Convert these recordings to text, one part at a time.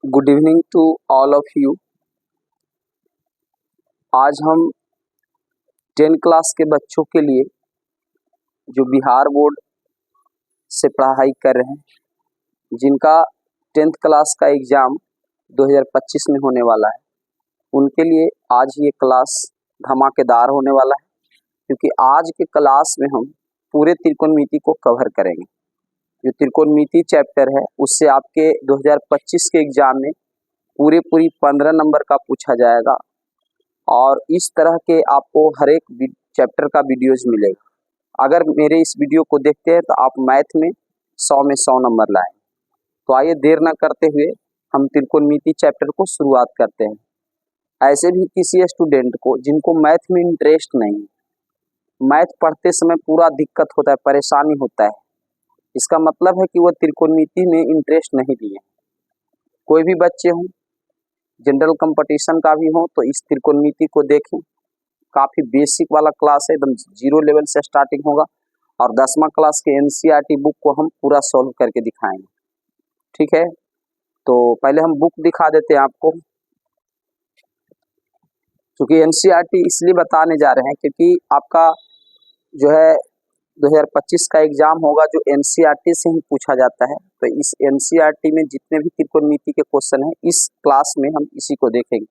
Good evening to all of you. आज हम 10 class के बच्चों के लिए जो बिहार बोर्ड से पढ़ाई कर रहे हैं, जिनका 10th क्लास का एग्ज़ाम 2025 में होने वाला है, उनके लिए आज ये क्लास धमाकेदार होने वाला है, क्योंकि आज के क्लास में हम पूरे त्रिकोणमिति को कवर करेंगे। जो त्रिकोणमिति चैप्टर है उससे आपके 2025 के एग्ज़ाम में पूरी 15 नंबर का पूछा जाएगा और इस तरह के आपको हर एक चैप्टर का वीडियोज मिलेगा। अगर मेरे इस वीडियो को देखते हैं तो आप मैथ में 100 में 100 नंबर लाएं। तो आइए देर न करते हुए हम त्रिकोणमिति चैप्टर को शुरुआत करते हैं। ऐसे भी किसी स्टूडेंट को जिनको मैथ में इंटरेस्ट नहीं है, मैथ पढ़ते समय पूरा दिक्कत होता है, परेशानी होता है, इसका मतलब है कि वो त्रिकोणमिति में इंटरेस्ट नहीं लिए। कोई भी बच्चे हों, जनरल कंपटीशन का भी हो, तो इस त्रिकोणमिति को देखें। काफ़ी बेसिक वाला क्लास है, एकदम जीरो लेवल से स्टार्टिंग होगा और 10वां क्लास के एनसीईआरटी बुक को हम पूरा सॉल्व करके दिखाएंगे। ठीक है, तो पहले हम बुक दिखा देते हैं आपको, क्योंकि एनसीईआरटी इसलिए बताने जा रहे हैं क्योंकि आपका जो है 2025 का एग्जाम होगा जो एनसीईआरटी से ही पूछा जाता है। तो इस एनसीईआरटी में जितने भी त्रिकोणमिति के क्वेश्चन हैं, इस क्लास में हम इसी को देखेंगे।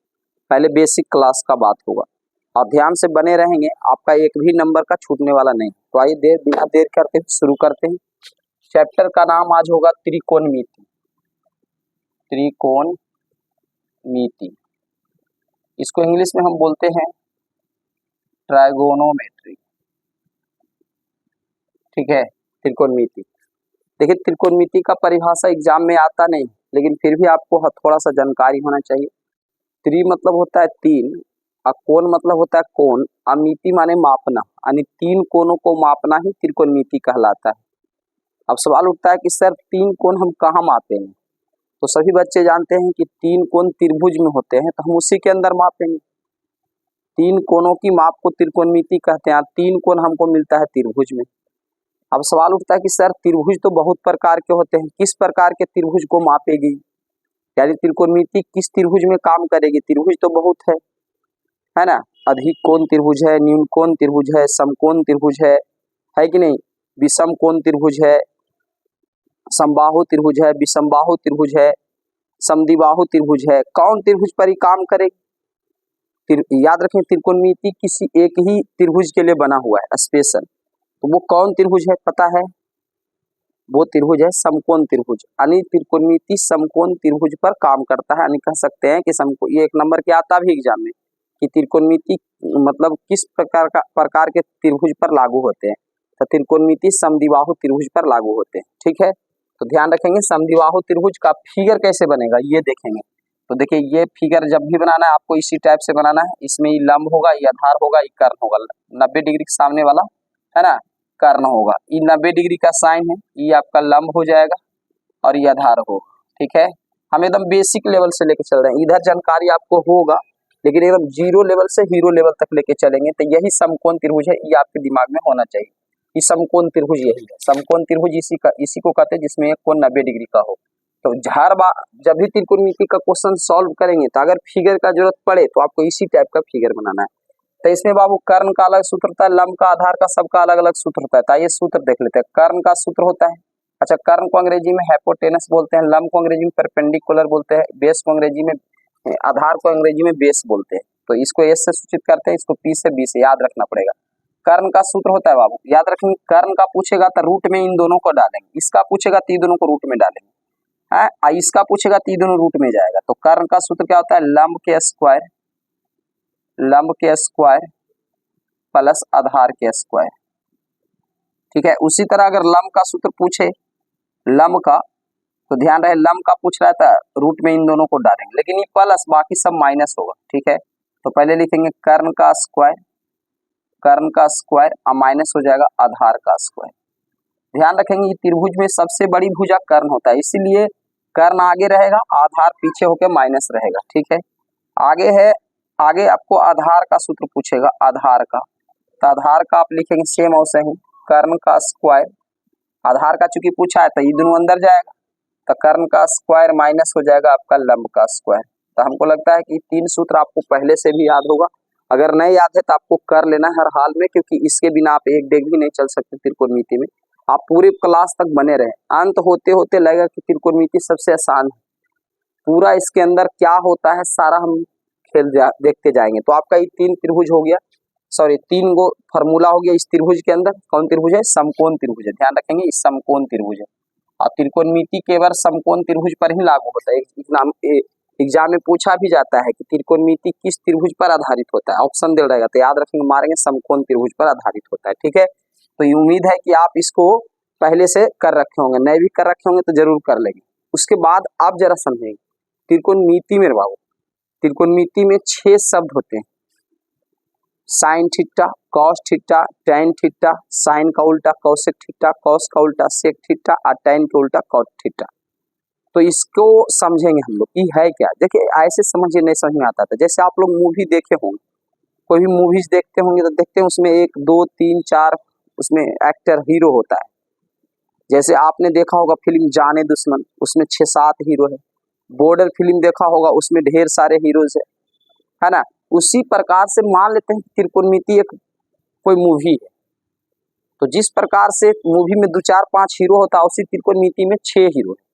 पहले बेसिक क्लास का बात होगा और ध्यान से बने रहेंगे, आपका एक भी नंबर का छूटने वाला नहीं। तो आइए बिना देर करते हुए शुरू करते हैं। चैप्टर का नाम आज होगा त्रिकोणमिति। त्रिकोणमिति, इसको इंग्लिश में हम बोलते हैं ट्राइगोनोमेट्री। ठीक है, त्रिकोणमिति। देखिए, त्रिकोणमिति का परिभाषा एग्जाम में आता नहीं, लेकिन फिर भी आपको थोड़ा सा जानकारी होना चाहिए। त्रि मतलब होता है तीन, और कोण मतलब होता है कोण, और मिति माने मापना, यानी तीन कोणों को मापना ही त्रिकोणमिति कहलाता है। अब सवाल उठता है कि सर तीन कोण हम कहाँ मापेंगे? तो सभी बच्चे जानते हैं कि तीन कोण त्रिभुज में होते हैं, तो हम उसी के अंदर मापेंगे। तीन कोणों की माप को त्रिकोणमिति कहते हैं। तीन कोण हमको मिलता है त्रिभुज में। अब सवाल उठता है कि सर त्रिभुज तो बहुत प्रकार के होते हैं, किस प्रकार के त्रिभुज को मापेगी? यानी त्रिकोणमिति किस त्रिभुज में काम करेगी? त्रिभुज तो बहुत है ना? अधिक कोण त्रिभुज है, न्यून कोण त्रिभुज है, समकोण त्रिभुज है कि नहीं? विषम कोण त्रिभुज है, समबाहु त्रिभुज है, विषमबाहु त्रिभुज है, समद्विबाहु त्रिभुज है। कौन त्रिभुज पर ही काम करेगी? याद रखें, त्रिकोणमिति किसी एक ही त्रिभुज के लिए बना हुआ है स्पेशल। तो वो कौन त्रिभुज है पता है? वो त्रिभुज है समकोण त्रिभुज। यानी त्रिकोणमिति समकोण त्रिभुज पर काम करता है। यानी कह सकते हैं कि ये एक नंबर के आता भी एग्जाम में कि त्रिकोणमिति मतलब किस प्रकार के त्रिभुज पर लागू होते हैं। तो त्रिकोणमिति समद्विबाहु त्रिभुज पर लागू होते हैं। ठीक है, तो ध्यान रखेंगे समद्विबाहु त्रिभुज का फिगर कैसे बनेगा ये देखेंगे। तो देखिए, ये फिगर जब भी बनाना है आपको इसी टाइप से बनाना है। इसमें ये लंब होगा, ये आधार होगा, ये कर्ण होगा। 90 डिग्री के सामने वाला है ना, कर्ण होगा। ये 90 डिग्री का साइन है, ये आपका लंब हो जाएगा और ये आधार होगा। ठीक है, हम एकदम बेसिक लेवल से लेके चल रहे हैं। इधर जानकारी आपको होगा, लेकिन एकदम जीरो लेवल से हीरो लेवल तक लेके चलेंगे। तो यही समकोण त्रिभुज है, ये आपके दिमाग में होना चाहिए। ये समकोण त्रिभुज यही है। समकोण त्रिभुज इसी को कहते हैं जिसमें एक कोण 90 डिग्री का हो। तो हर बार जब भी त्रिकोणमिति का क्वेश्चन सॉल्व करेंगे तो अगर फिगर का जरूरत पड़े तो आपको इसी टाइप का फिगर बनाना है। तो इसमें बाबू कर्ण का अलग सूत्र होता है, लंब का, आधार का, सबका अलग अलग सूत्र होता है। तो ये सूत्र देख लेते हैं। कर्ण का सूत्र होता है, अच्छा, कर्ण को अंग्रेजी में हाइपोटेनस बोलते हैं, लंब को अंग्रेजी में परपेंडिकुलर बोलते हैं, बेस को अंग्रेजी में, आधार को अंग्रेजी में बेस बोलते हैं। तो इसको एस से सूचित करते हैं, इसको पी से बी से याद रखना पड़ेगा। कर्ण का सूत्र होता है बाबू, याद रखेंगे। कर्ण का पूछेगा तो रूट में इन दोनों को डालेंगे, इसका पूछेगा तो दोनों को रूट में डालेंगे, है, इसका पूछेगा तो दोनों रूट में जाएगा। तो कर्ण का सूत्र क्या होता है? लंब के स्क्वायर प्लस आधार के स्क्वायर। ठीक है, उसी तरह अगर लंब का सूत्र पूछे, लंब का, तो ध्यान रहे लंब का पूछ रहा था, रूट में इन दोनों को डालेंगे, लेकिन ये प्लस बाकी सब माइनस होगा। ठीक है, तो पहले लिखेंगे कर्ण का स्क्वायर और माइनस हो जाएगा आधार का स्क्वायर। ध्यान रखेंगे त्रिभुज में सबसे बड़ी भुजा कर्ण होता है, इसीलिए कर्ण आगे रहेगा, आधार पीछे होकर माइनस रहेगा। ठीक है, आगे आपको आधार का सूत्र पूछेगा, आधार का, तो आधार का आप लिखेंगे सेम वैसे ही, कर्ण का स्क्वायर, आधार का चूंकि पूछा है तो ये दोनों अंदर जाएगा, तो कर्ण का स्क्वायर माइनस हो जाएगा आपका लंब का स्क्वायर। तो हमको लगता है कि 3 सूत्र आपको पहले से भी याद होगा, अगर नहीं याद है तो आपको कर लेना हर हाल में, क्योंकि इसके बिना आप एक डेग भी नहीं चल सकते त्रिकोणमिति में। आप पूरे क्लास तक बने रहे, अंत होते होते लगेगा कि त्रिकोणमिति सबसे आसान है। पूरा इसके अंदर क्या होता है सारा हम देखते जाएंगे। तो आपका ये 3 त्रिभुज हो गया, सॉरी 3 गो फॉर्मूला हो गया इस त्रिभुज के अंदर। कौन त्रिभुज है? समकोण त्रिभुज है, ध्यान रखेंगे इस समकोण त्रिभुज है। और त्रिकोणमिति केवल समकोण त्रिभुज पर ही लागू होता है। एग्जाम में पूछा भी जाता है कि त्रिकोणमिति किस त्रिभुज पर आधारित होता है, ऑप्शन दे रहेगा तो याद रखेंगे, मारेंगे समकोण त्रिभुज पर आधारित होता है। ठीक है, तो ये उम्मीद है कि आप इसको पहले से कर रखे होंगे, नहीं भी कर रखे होंगे तो जरूर कर लेंगे। उसके बाद आप जरा समझेंगे त्रिकोणमिति में बाबू, त्रिकोणमिति में 6 शब्द होते हैं, sine theta, cos theta, tan theta, sine का उल्टा कॉसेक थीटा, कॉस का उल्टा सेक थीटा और टैन के उल्टा कॉट थीटा। तो इसको समझेंगे हम लोग कि है क्या। देखिए ऐसे समझिए, नहीं समझ में आता था। जैसे आप लोग मूवी देखे होंगे, कोई भी मूवीज देखते होंगे तो देखते हैं उसमें 1 2 3 4 उसमें एक्टर हीरो होता है। जैसे आपने देखा होगा फिल्म जाने दुश्मन, उसमें 6-7 हीरो है। बॉर्डर फिल्म देखा होगा, उसमें ढेर सारे हीरोज है ना। उसी प्रकार से मान लेते हैं त्रिकोणमिति एक कोई मूवी है, तो जिस प्रकार से मूवी में 2 4 5 हीरो होता है, उसी त्रिकोणमिति में 6 हीरो है।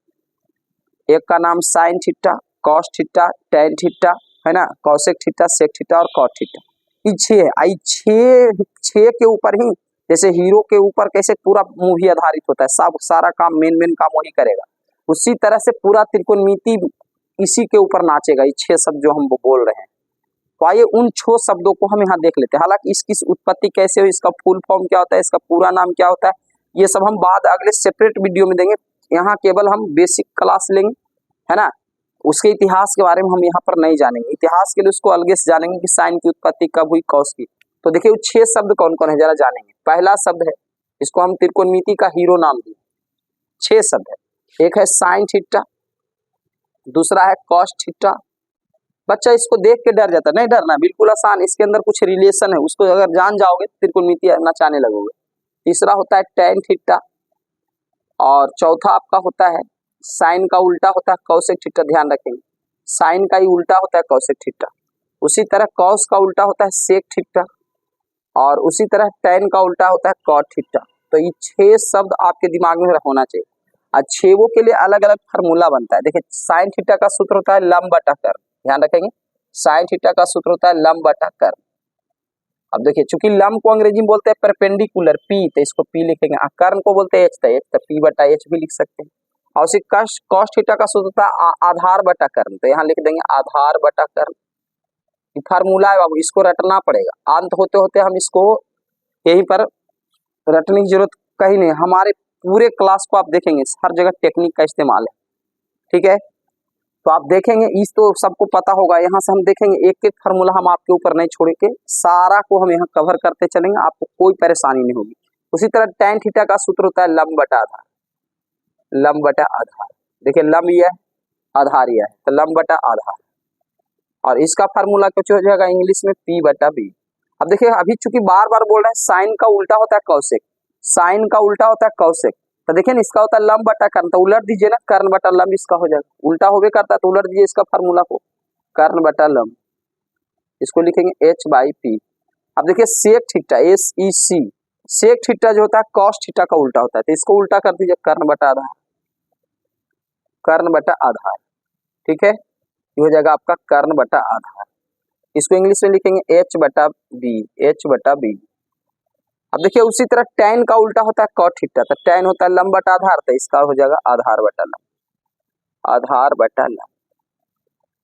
एक का नाम sign theta, cos theta, tan theta है ना, कॉसेक थीटा, सेक थीटा और कॉट थीटा। ये 6 है। आई 6 के ऊपर ही, जैसे हीरो के ऊपर कैसे पूरा मूवी आधारित होता है, सब सारा काम मेन काम वही करेगा, उसी तरह से पूरा त्रिकोणमिति इसी के ऊपर नाचेगा। ये 6 शब्द जो हम बोल रहे हैं, तो आइए उन 6 शब्दों को हम यहाँ देख लेते हैं। हालांकि इसकी उत्पत्ति कैसे हुई, इसका फुल फॉर्म क्या होता है, इसका पूरा नाम क्या होता है, ये सब हम बाद अगले सेपरेट वीडियो में देंगे। यहाँ केवल हम बेसिक क्लास लेंगे, है ना। उसके इतिहास के बारे में हम यहाँ पर नहीं जानेंगे, इतिहास के लिए उसको अलग से जानेंगे कि साइन की उत्पत्ति कब हुई, कॉस की। तो देखिए वो 6 शब्द कौन कौन है जरा जानेंगे। पहला शब्द है, इसको हम त्रिकोणमिति का हीरो नाम दिए। 6 शब्द है, एक है साइन थीटा, दूसरा है कॉस थीटा। बच्चा इसको देख के डर जाता है, नहीं डरना, बिल्कुल आसान, इसके अंदर कुछ रिलेशन है, उसको अगर जान जाओगे त्रिकोणमिति नचाने लगोगे। तीसरा होता है टैन थीटा, और चौथा आपका होता है साइन का उल्टा होता है कॉसेक थीटा। ध्यान रखेंगे, साइन का ही उल्टा होता है कॉसेक थीटा। उसी तरह कॉस का उल्टा होता है सेक थीटा, और उसी तरह टैन का उल्टा होता है कॉट थीटा। तो ये 6 शब्द आपके दिमाग में होना चाहिए। और 6 के लिए अलग अलग फार्मूला बनता है। देखिए साइन थीटा का सूत्र होता है लंब बटा कर्ण, ध्यान रखेंगे, साइन थीटा का सूत्र होता है लंब बटा कर्ण। अब देखिए चूंकि लंब को अंग्रेजी में बोलते हैं परपेंडिकुलर, पी, तो इसको पी लिखेंगे। कर्ण को बोलते हैं एच, तो पी बटा एच भी लिख सकते हैं। और उसी कॉस थीटा का सूत्र होता है आधार बटा कर्ण, तो यहाँ लिख देंगे आधार बटा कर्ण। फार्मूला है बाबू, इसको रटना पड़ेगा। अंत होते होते हम इसको यहीं पर रटने की जरूरत कहीं नहीं, हमारे पूरे क्लास को आप देखेंगे हर जगह टेक्निक का इस्तेमाल है। ठीक है, तो आप देखेंगे, इस तो सबको पता होगा। यहाँ से हम देखेंगे एक एक फार्मूला हम आपके ऊपर नहीं छोड़ेंगे, सारा को हम यहाँ कवर करते चलेंगे, आपको कोई परेशानी नहीं होगी। उसी तरह टैन थीटा का सूत्र होता है लंब बटा आधार, लंब बटा आधार। देखिए लंब यह है, आधार यह है, तो लंब बटा आधार। और इसका फार्मूला कुछ हो जाएगा इंग्लिश में पी बटा बी। अब देखिए अभी चूंकि बार बार बोल रहे हैं, साइन का उल्टा होता है कौशिक, साइन का उल्टा होता है कौशिक, तो देखिए इसका होता है लंब बटा कर्ण, तो उलट दीजिए ना, कर्ण बटा लंब इसका हो जाएगा, उल्टा होवे करता है तो उलट दीजिए इसका फार्मूला को, कर्ण बटा लंब, इसको लिखेंगे एच बाई पी। अब देखिए सेक थीटा, एस ई सी, सेक थीटा जो होता है कॉस थीटा का उल्टा होता है, तो इसको उल्टा कर दीजिए कर्ण बटा आधार, कर्ण बटा आधार। ठीक है, ये हो जाएगा आपका कर्ण बटा आधार। इसको इंग्लिश में लिखेंगे एच बटा बी, एच बटा बी। अब देखिए उसी तरह टैन का उल्टा होता है कॉट थीटा, तो टैन होता है लंब बटा आधार, तो इसका हो जाएगा आधार बटा लंब, आधार बटा लंब।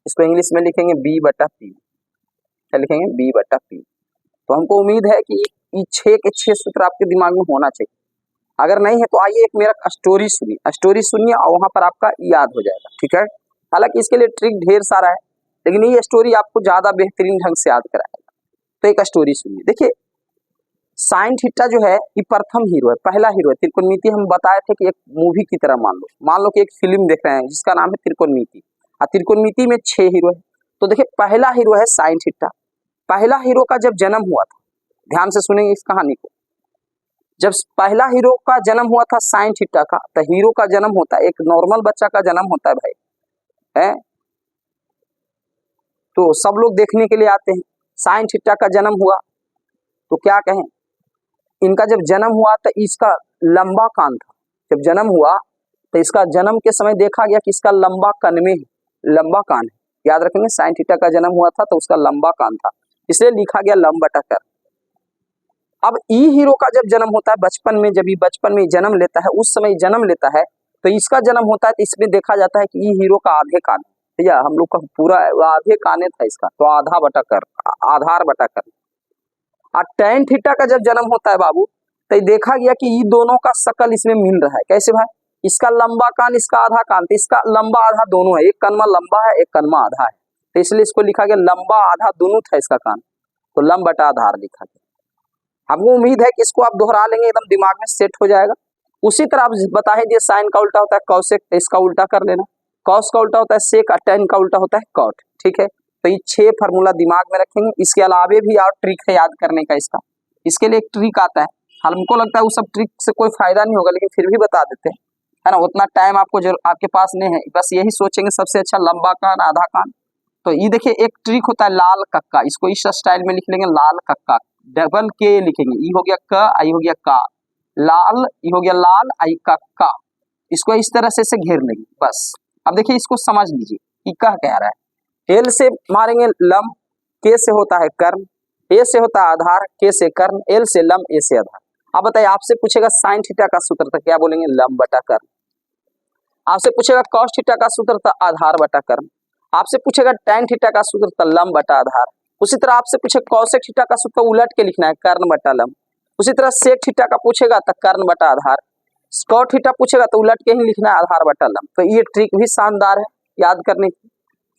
इसको इंग्लिश में लिखेंगे बी बटा पी, क्या लिखेंगे बी बटा पी। तो हमको उम्मीद है कि ये 6 के 6 सूत्र आपके दिमाग में होना चाहिए। अगर नहीं है तो आइए एक मेरा स्टोरी सुनिए, स्टोरी सुनिए और वहां पर आपका याद हो जाएगा। ठीक है, हालांकि इसके लिए ट्रिक ढेर सारा है, लेकिन ये स्टोरी आपको ज्यादा बेहतरीन ढंग से याद कराएगा। तो एक स्टोरी सुनिए। देखिए साइन थीटा जो है ये प्रथम हीरो है, पहला हीरो है। त्रिकोणमिति हम बताए थे कि एक मूवी की तरह मान लो कि एक फिल्म देख रहे हैं जिसका नाम है त्रिकोणमिति, और त्रिकोणमिति में 6 हीरो है। तो देखिए पहला हीरो है साइन थीटा। पहला हीरो का जब जन्म हुआ था, ध्यान से सुनेंगे इस कहानी को, जब पहला हीरो का जन्म हुआ था साइन थीटा का, तो हीरो का जन्म होता है, एक नॉर्मल बच्चा का जन्म होता है भाई, है तो सब लोग देखने के लिए आते हैं। साइन थीटा का जन्म हुआ तो क्या कहें, इनका जब जन्म हुआ तो इसका लंबा कान था। जब जन्म हुआ तो इसका जन्म के समय देखा गया कि इसका लंबा कान में लंबा कान है। याद रखेंगे, साइन थीटा का जन्म हुआ था तो उसका लंबा कान था, इसलिए लिखा गया लंब बटा कर। अब ई हीरो का जब जन्म होता है बचपन में, जब ये बचपन में जन्म लेता है, उस समय जन्म लेता है तो इसका जन्म होता है तो इसमें देखा जाता है कि ई हीरो का आधे कान है। भैया हम लोग का पूरा आधे काने था इसका, तो आधा बटा कर, आधार बटा कर। और टैन थीटा का जब जन्म होता है बाबू, तो देखा गया कि ये दोनों का शकल इसमें मिल रहा है। कैसे भाई, इसका लंबा कान, इसका आधा कान, तो इसका लंबा आधा दोनों है, एक कनमा लंबा है, एक कनमा आधा है, तो इसलिए इसको लिखा गया लंबा आधा दोनों था इसका कान, तो लंब बटा आधार लिखा गया। हमको उम्मीद है कि इसको आप दोहरा लेंगे, एकदम दिमाग में सेट हो जाएगा। उसी तरह आप बता ही दिए, साइन का उल्टा होता है कौसेक, इसका उल्टा कर लेना। कॉस का उल्टा होता है सेक, टैन का उल्टा होता है कॉट। ठीक है, तो ये 6 फार्मूला दिमाग में रखेंगे। इसके अलावे भी और ट्रिक है याद करने का इसका, इसके लिए एक ट्रिक आता है, हमको लगता है वो सब ट्रिक से कोई फायदा नहीं होगा, लेकिन फिर भी बता देते हैं, है ना। उतना टाइम आपको आपके पास नहीं है, बस यही सोचेंगे सबसे अच्छा लंबा कान आधा कान। तो ये देखिए एक ट्रिक होता है लाल कक्का, इसको इस स्टाइल में लिख लेंगे, लाल कक्का, डबल के लिखेंगे, ई हो गया क, आई हो गया का, लाल, ई हो गया लाल, आई का का, इसको इस तरह से घेर लेंगे बस। अब देखिए इसको समझ लीजिए कि कह रहा है, एल से मारेंगे लम, के से होता है कर्म, ए से होता है आधार, के से कर्म, एल से लम, ए से आधार। अब बताइए, आपसे पूछेगा साइन थीटा का सूत्र था, क्या बोलेंगे, लम बटा कर्म। आपसे पूछेगा कॉस थीटा का सूत्र था, आधार बटा कर्म। आपसे पूछेगा टैन थीटा का सूत्र था, लम बटा आधार। उसी तरह आपसे पूछे कौसेक थीटा का सूत्र उलट के लिखना है, कर्ण बटा लम। उसी तरह सेक थीटा का पूछेगा तो कर्ण बटा आधार, स्कॉट थीटा पूछेगा तो उलट के ही लिखना है, आधार बटा लम। तो ये ट्रिक भी शानदार है याद करने की,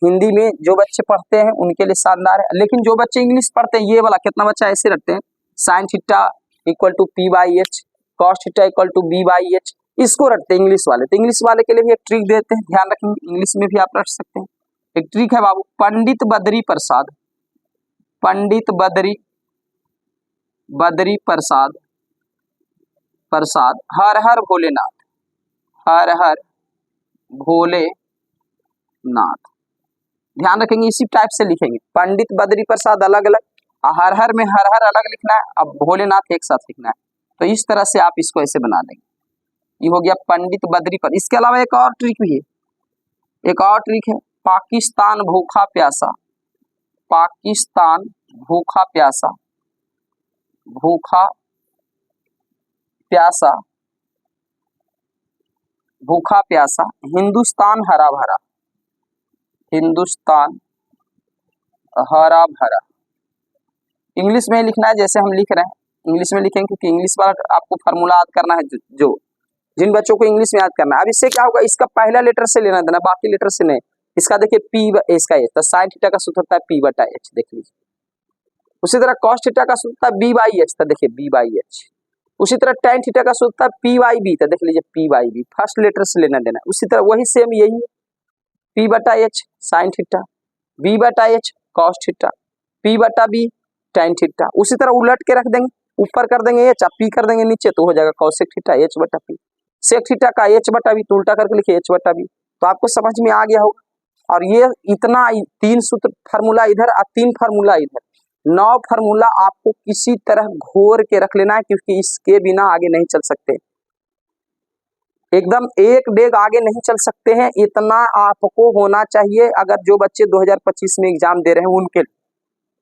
हिंदी में जो बच्चे पढ़ते हैं उनके लिए शानदार है। लेकिन जो बच्चे इंग्लिश पढ़ते हैं, ये वाला कितना बच्चा ऐसे रखते हैं, sine theta equal to P by H, cos theta equal to B by H, इसको रखते हैं इंग्लिश वाले। तो इंग्लिश वाले के लिए भी एक ट्रिक देते हैं, ध्यान रखेंगे, इंग्लिश में भी आप रख सकते हैं। एक ट्रिक है बाबू, पंडित बद्री प्रसाद, पंडित बद्री प्रसाद हर हर भोलेनाथ, हर हर भोलेनाथ। ध्यान रखेंगे इसी टाइप से लिखेंगे, पंडित बद्री प्रसाद अलग अलग, हर हर में हर हर अलग लिखना है, अब भोलेनाथ एक साथ लिखना है। तो इस तरह से आप इसको ऐसे बना देंगे, ये हो गया पंडित बद्री पर। इसके अलावा एक और ट्रिक भी है, एक और ट्रिक है, पाकिस्तान भूखा प्यासा, पाकिस्तान भूखा प्यासा, भूखा प्यासा, भूखा प्यासा, हिंदुस्तान हरा भरा, हिंदुस्तान हरा भरा। इंग्लिश में लिखना है जैसे हम लिख रहे हैं, इंग्लिश में लिखेंगे क्योंकि इंग्लिश वाला आपको फार्मूला याद करना है, जो जिन बच्चों को इंग्लिश में याद करना है। अब इससे क्या होगा, इसका पहला लेटर से लेना देना, बाकी लेटर से नहीं। इसका देखिए पी, इसका एच, तो साइन थीटा का सूत्र होता है पी बटा एच, देख लीजिए। उसी तरह कॉस थीटा का सूत्र होता है बी बाई एच, तो देखिए बी बाई एच। उसी तरह टैन थीटा का सूत्र होता है पी वाई बी, तो देख लीजिए P Y B, first letter से लेना देना। उसी तरह वही सेम यही है, पी बटा एच साइन थीटा, बी बटा एच कॉस थीटा, पी बटा बी टैन थीटा। उसी तरह उलट के रख देंगे, ऊपर कर देंगे एच, पी कर देंगे नीचे, तो हो जाएगा कॉसेक थीटा एच बटा पी। सेक थीटा का एच बटा बी, तो उल्टा करके लिखिए एच बटा बी। तो आपको समझ में आ गया होगा। और ये इतना 3 सूत्र फार्मूला इधर और 3 फार्मूला इधर, 9 फार्मूला आपको किसी तरह घोर के रख लेना है, क्योंकि इसके बिना आगे नहीं चल सकते, एकदम एक डेग आगे नहीं चल सकते हैं। इतना आपको होना चाहिए, अगर जो बच्चे 2025 में एग्जाम दे रहे हैं उनके लिए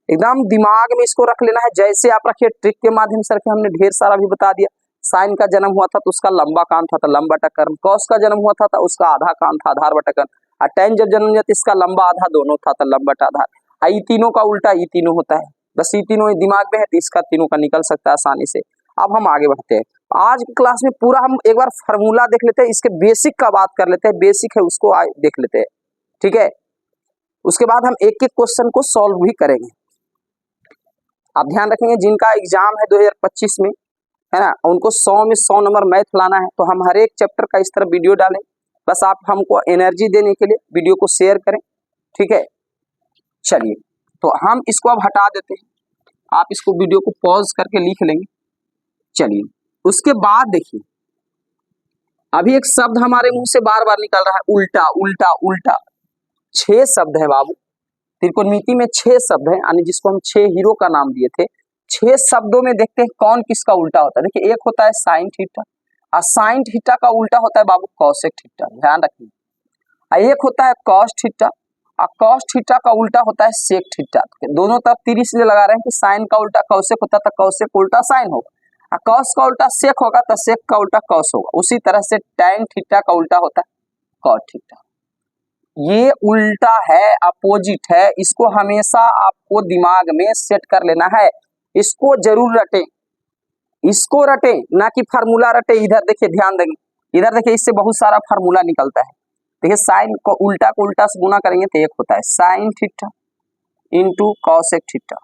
एकदम दिमाग में इसको रख लेना है। जैसे आप रखिए, ट्रिक के माध्यम से रखिए, हमने ढेर सारा भी बता दिया। साइन का जन्म हुआ था तो उसका लंबा कान था, तो लंब बटा कर्म। कॉस का जन्म हुआ था तो उसका आधा कान था, आधार बटा कर्म। और टैन जब जन्म हुआ तो इसका लंबा आधा दोनों था, तो लंब बटा आधार। ई तीनों का उल्टा ई तीनों होता है, बस ई तीनों दिमाग में है तो इसका तीनों का निकल सकता है आसानी से। अब हम आगे बढ़ते हैं, आज की क्लास में पूरा हम एक बार फार्मूला देख लेते हैं, इसके बेसिक का बात कर लेते हैं, बेसिक है उसको देख लेते हैं, ठीक है। उसके बाद हम एक एक क्वेश्चन को सॉल्व भी करेंगे। आप ध्यान रखेंगे, जिनका एग्जाम है 2025 में, है ना, उनको 100 में 100 नंबर मैथ लाना है, तो हम हर एक चैप्टर का इस तरह वीडियो डालें। बस आप हमको एनर्जी देने के लिए वीडियो को शेयर करें, ठीक है। चलिए, तो हम इसको अब हटा देते हैं, आप इसको वीडियो को पॉज करके लिख लेंगे। चलिए, उसके बाद देखिए अभी एक शब्द हमारे मुंह से बार बार निकल रहा है, उल्टा उल्टा उल्टा। 6 शब्द है बाबू, त्रिकोणमिति में 6 शब्द है, यानी जिसको हम 6 हीरो का नाम दिए थे। 6 शब्दों में देखते हैं कौन किसका उल्टा होता है। देखिए एक होता है साइन थीटा, और साइन थीटा का उल्टा होता है बाबू कॉसेक थीटा, ध्यान रखिए। और एक होता है कॉस थीटा, और कॉस थीटा का उल्टा होता है सेक थीटा। दोनों तरफ तीर इसलिए लगा रहे हैं कि साइन का उल्टा कॉसेक होता है तो कॉसेक उल्टा साइन होगा, और कॉस का उल्टा सेक होगा तो सेक का उल्टा कॉस होगा। उसी तरह से टैन थीटा का उल्टा होता है कॉट थीटा। ये उल्टा है, अपोजिट है, इसको हमेशा आपको दिमाग में सेट कर लेना है। इसको जरूर रटें, इसको रटें, ना कि फार्मूला रटे। इधर देखिए, ध्यान देंगे, इधर देखिए, इससे बहुत सारा फार्मूला निकलता है। देखिए साइन को उल्टा से गुना करेंगे तो एक होता है sign theta into cosec theta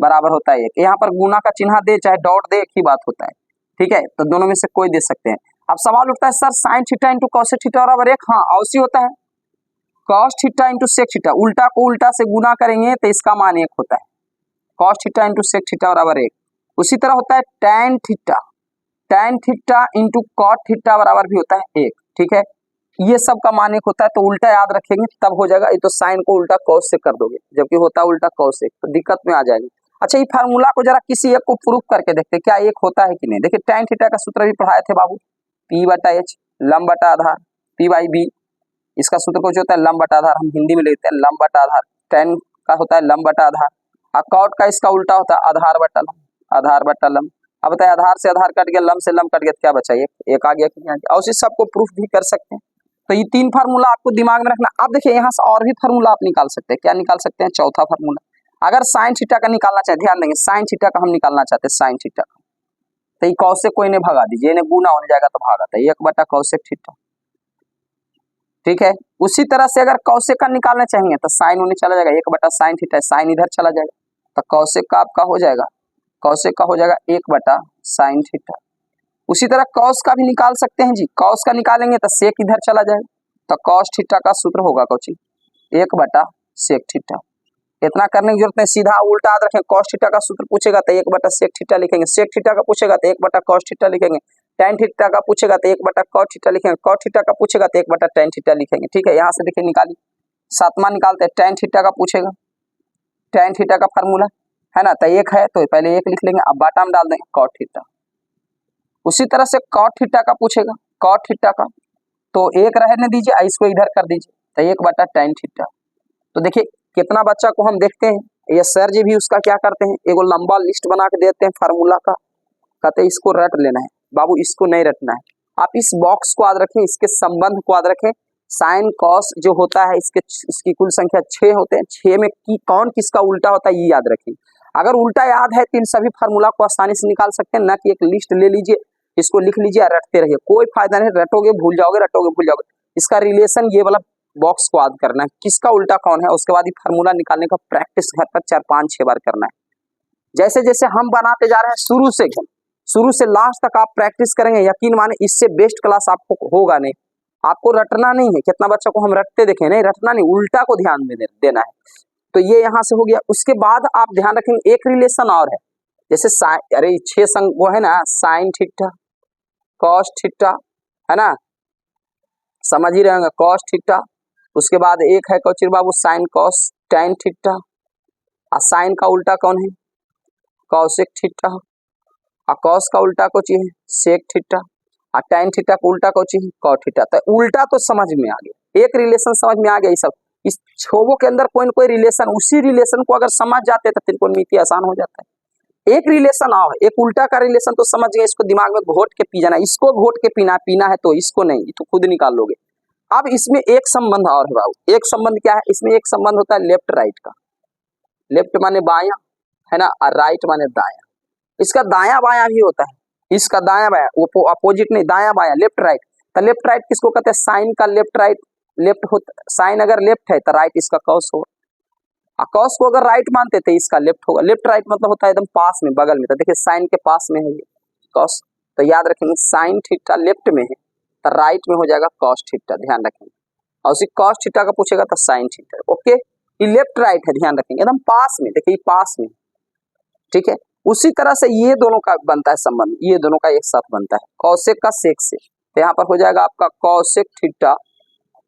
बराबर होता है एक। यहाँ पर गुना का चिन्ह दे चाहे डॉट दे, एक ही बात होता है, ठीक है। तो दोनों में से कोई दे सकते हैं। अब सवाल उठता है sir sine theta into cosec theta बराबर एक, हाँ अवश्य होता है। Cos theta into sec theta, उल्टा को उल्टा से गुना करेंगे तो इसका मान एक होता है, cos theta into sec theta बराबर एक। उसी तरह होता है tan theta into cot theta बराबर भी होता है एक, ठीक है। ये सब का मान एक होता है, तो उल्टा याद रखेंगे तब हो जाएगा। ये तो साइन को उल्टा कॉस से कर दोगे, जबकि होता है उल्टा कॉस से, तो दिक्कत में आ जाएगी। अच्छा, ये फार्मूला को जरा किसी एक को प्रूफ करके देखते क्या एक होता है कि नहीं। देखिए टैन थीटा का सूत्र भी पढ़ाए थे बाबू, P बटा H लंब बटा आधार, P बाई B। इसका सूत्र कुछ होता है लंब बटा आधार, हम हिंदी में लिखते हैं लंब बटा आधार। टैन का होता है लंब बटा आधार, और कॉट का इसका उल्टा होता है आधार बटा लंब, आधार बटा लंब। अब बताए आधार से आधार कट गया, लंब से लंब कट गया, क्या बचा एक आ गया कि नहीं आ गया। और उसी सबको प्रूफ भी कर सकते हैं। तो ये 3 फार्मूला आपको दिमाग में रखना। अब देखिए यहाँ से और भी फार्मूला आप निकाल सकते हैं। क्या निकाल सकते हैं? चौथा फार्मूला, अगर साइन थीटा का निकालना चाहे, ध्यान देंगे साइन थीटा का हम निकालना चाहते हैं, साइन थीटा का, तो ये कॉस से कोई ने भगा दीजिए, इन्हें गुना होने जाएगा तो भागा था 1 बटा कॉसेक थीटा, ठीक है। उसी तरह से अगर कॉसेक का निकालना चाहेंगे तो साइन होने चला जाएगा 1 बटा साइन थीटा, साइन इधर चला जाएगा, तो कॉसेक का आपका हो जाएगा, कॉसेक का हो जाएगा 1 बटा साइन थीटा। उसी तरह कॉस का भी निकाल सकते हैं जी, कॉस का निकालेंगे तो सेक इधर चला जाएगा, तो कॉस थीटा का सूत्र होगा कोची 1 बटा सेक थीटा। इतना करने की जरूरत नहीं, सीधा उल्टा याद रखें। कॉस थीटा का सूत्र पूछेगा तो 1 बटा सेक थीटा लिखेंगे, सेक थीटा का पूछेगा तो 1 बटा कॉस थीटा लिखेंगे, टैन थीटा का पूछेगा तो 1 बटा कॉट थीटा लिखेंगे, कॉट थीटा का पूछेगा तो 1 बटा टैन थीटा लिखेंगे, ठीक है। यहाँ से देखिए निकालिए, 7वां निकालते हैं, टैन थीटा का पूछेगा, टैन थीटा का फार्मूला है ना, तो 1 है तो पहले 1 लिख लेंगे, अब बाटा में डाल देंगे कॉट थीटा। उसी तरह से कॉट थीटा का पूछेगा, कॉट थीटा का तो 1 रहने दीजिए, इसको इधर कर दीजिए, तो 1 बटा टैन थीटा। तो देखिए कितना बच्चा को हम देखते हैं, ये सर जी भी उसका क्या करते हैं, एगो लंबा लिस्ट बना के देते हैं फार्मूला का, कहते हैं इसको रट लेना है। बाबू इसको नहीं रटना है, आप इस बॉक्स को याद रखें, इसके संबंध को याद रखें। साइन कॉस जो होता है इसकी कुल संख्या 6 होते हैं, 6 में कौन किसका उल्टा होता है ये याद रखें। अगर उल्टा याद है तो इन सभी फार्मूला को आसानी से निकाल सकते हैं, ना कि एक लिस्ट ले लीजिए, इसको लिख लीजिए और रटते रहिए, कोई फायदा नहीं, रटोगे भूल जाओगे, रटोगे भूल जाओगे। इसका रिलेशन ये वाला बॉक्स को याद करना है, किसका उल्टा कौन है, उसके बाद ये फार्मूला निकालने का प्रैक्टिस घर पर 4-5-6 बार करना है। जैसे जैसे हम बनाते जा रहे हैं शुरू से लास्ट तक आप प्रैक्टिस करेंगे, यकीन माने इससे बेस्ट क्लास आपको होगा नहीं। आपको रटना नहीं है, कितना बच्चा को हम रटते देखे, नहीं रटना नहीं, उल्टा को ध्यान में देना है। तो ये यहाँ से हो गया। उसके बाद आप ध्यान रखेंगे एक रिलेशन और है, जैसे अरे 6 संग वो है ना, साइन थीटा कॉस थीटा है ना, समझ ही रहेंगे, कॉस थीटा। उसके बाद एक है कौचिर बाबू साइन कॉस टैन थीटा, और साइन का उल्टा कौन है, कॉसेक थीटा, और कॉस का उल्टा कोची है सेक थीटा, और टैन थीटा का उल्टा कोची है कॉट थीटा। तो उल्टा तो समझ में आ गया, एक रिलेशन समझ में आ गया। ये सब इस छोबों के अंदर कोई न कोई रिलेशन, उसी रिलेशन को अगर समझ जाते तो त्रिकोणमिति आसान हो जाता है। एक रिलेशन आओ, एक उल्टा का रिलेशन तो समझ गए, इसको दिमाग में घोट के पी जाना, इसको घोट के पीना है तो इसको नहीं, तो खुद निकाल लोगे। अब इसमें एक संबंध और है बाबू, एक संबंध क्या है, इसमें एक संबंध होता है लेफ्ट राइट का। लेफ्ट माने बायां है ना, और राइट माने दायां। इसका दायां बायां भी होता है, इसका दायां बायां, वो अपोजिट नहीं, दायां बायां लेफ्ट राइट। तो लेफ्ट राइट किसको कहते हैं, साइन का लेफ्ट राइट, लेफ्ट होता, साइन अगर लेफ्ट है तो राइट इसका कॉस होगा, और कॉस को अगर राइट मानते थे इसका लेफ्ट होगा। लेफ्ट राइट मतलब होता है एकदम पास में, बगल में। तो देखिए साइन के पास में है ये कॉस, तो याद रखेंगे साइन थीटा लेफ्ट में है तो राइट में हो जाएगा कॉस थीटा, ध्यान रखेंगे। और उसी कॉस थीटा का पूछेगा तो साइन थीटा, ओके। ये लेफ्ट राइट है, ध्यान रखेंगे एकदम पास में, देखिए पास में, ठीक है। उसी तरह से ये दोनों का बनता है संबंध, ये दोनों का एक साथ बनता है कौसेक का सेक से। तो यहाँ पर हो जाएगा आपका कौसेक थीटा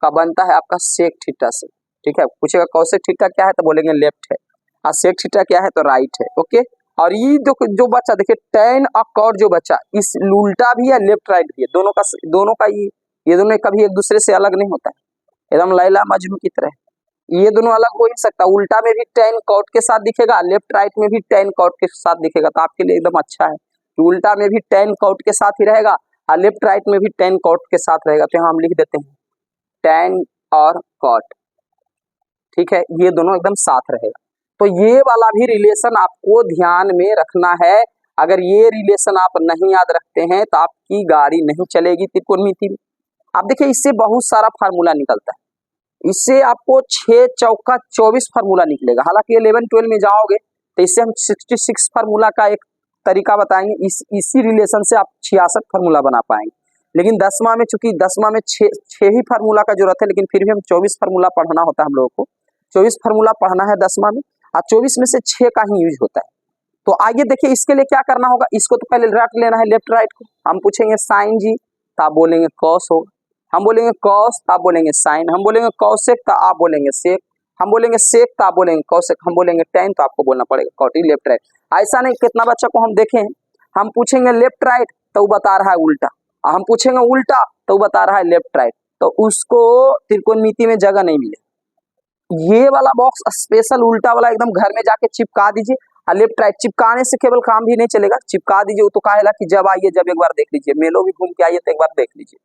का बनता है आपका सेक थीटा से। ठीक है, पूछेगा कौसेक थीटा क्या है तो बोलेंगे लेफ्ट है, और सेक थीटा क्या है तो राइट है। ओके, और ये जो बच्चा देखिए tan और cot जो बच्चा, इस उल्टा भी है लेफ्ट राइट भी है, दोनों का ये दोनों कभी एक दूसरे से अलग नहीं होता है, एकदम लैला मजनू की तरह। ये दोनों अलग हो ही सकता, उल्टा में भी tan cot के साथ दिखेगा, लेफ्ट राइट में भी tan cot के साथ दिखेगा, तो आपके लिए एकदम अच्छा है कि उल्टा में भी tan cot के साथ ही रहेगा और लेफ्ट राइट में भी tan cot के साथ रहेगा। तो यहाँ हम लिख देते हैं tan और cot। ठीक है, ये दोनों एकदम साथ रहेगा। तो ये वाला भी रिलेशन आपको ध्यान में रखना है। अगर ये रिलेशन आप नहीं याद रखते हैं तो आपकी गाड़ी नहीं चलेगी त्रिकोणमिति में। आप देखिए इससे बहुत सारा फार्मूला निकलता है, इससे आपको 6 चौका 24 फार्मूला निकलेगा। हालांकि 11-12 में जाओगे तो इससे हम 66 फार्मूला का एक तरीका बताएंगे, इसी रिलेशन से आप 66 फार्मूला बना पाएंगे। लेकिन 10वां में चूंकि 10वां में 6 ही फार्मूला का जरूरत है, लेकिन फिर भी हम 24 फार्मूला पढ़ना होता है हम लोगों को, 24 फार्मूला पढ़ना है 10वां में, और 24 में से 6 का ही यूज होता है। तो आइए देखिए इसके लिए क्या करना होगा। इसको तो पहले रट लेना है लेफ्ट राइट को। हम पूछेंगे साइन जी तो आप बोलेंगे कॉस होगा, हम बोलेंगे कॉस तो आप बोलेंगे साइन, हम बोलेंगे कॉसेक तो आप बोलेंगे सेक, हम बोलेंगे सेक तो आप बोलेंगे कॉसेक, हम बोलेंगे टेन तो आपको बोलना पड़ेगा कॉट। लेफ्ट राइट ऐसा नहीं, कितना बच्चा को हम देखें, हम पूछेंगे लेफ्ट राइट तो वो बता रहा है उल्टा, हम पूछेंगे उल्टा तो वो बता रहा है लेफ्ट राइट, तो उसको त्रिकोणमिति में जगह नहीं मिले। ये वाला बॉक्स स्पेशल उल्टा वाला एकदम घर में जाके चिपका दीजिए, और लेफ्ट राइट चिपकाने से केवल काम भी नहीं चलेगा, चिपका दीजिए वो तो कहेगा कि जब आइए जब एक बार देख लीजिए, मेलो भी घूम के आइए तो एक बार देख लीजिए।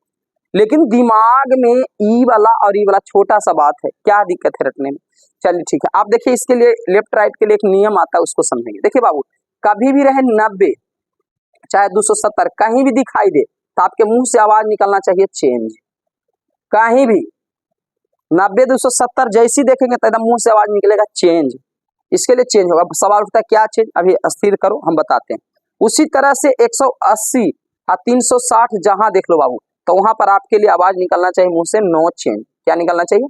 लेकिन दिमाग में ई वाला और ई वाला छोटा सा बात है, क्या दिक्कत है रटने में। चलिए ठीक है, आप देखिए इसके लिए लेफ्ट राइट के लिए एक नियम आता है, उसको समझेंगे। देखिए बाबू, कभी भी रहे 90 चाहे 270 कहीं भी दिखाई दे तो आपके मुंह से आवाज निकलना चाहिए चेंज। कहीं भी 90 270 जैसी देखेंगे तो एकदम मुंह से आवाज निकलेगा चेंज। इसके लिए चेंज होगा। सवाल उठता है क्या चेंज, अभी स्थिर करो हम बताते हैं। उसी तरह से 180 और 360 जहां देख लो बाबू, तो वहां पर आपके लिए आवाज निकलना चाहिए मुंह से नो चेंज। क्या निकलना चाहिए?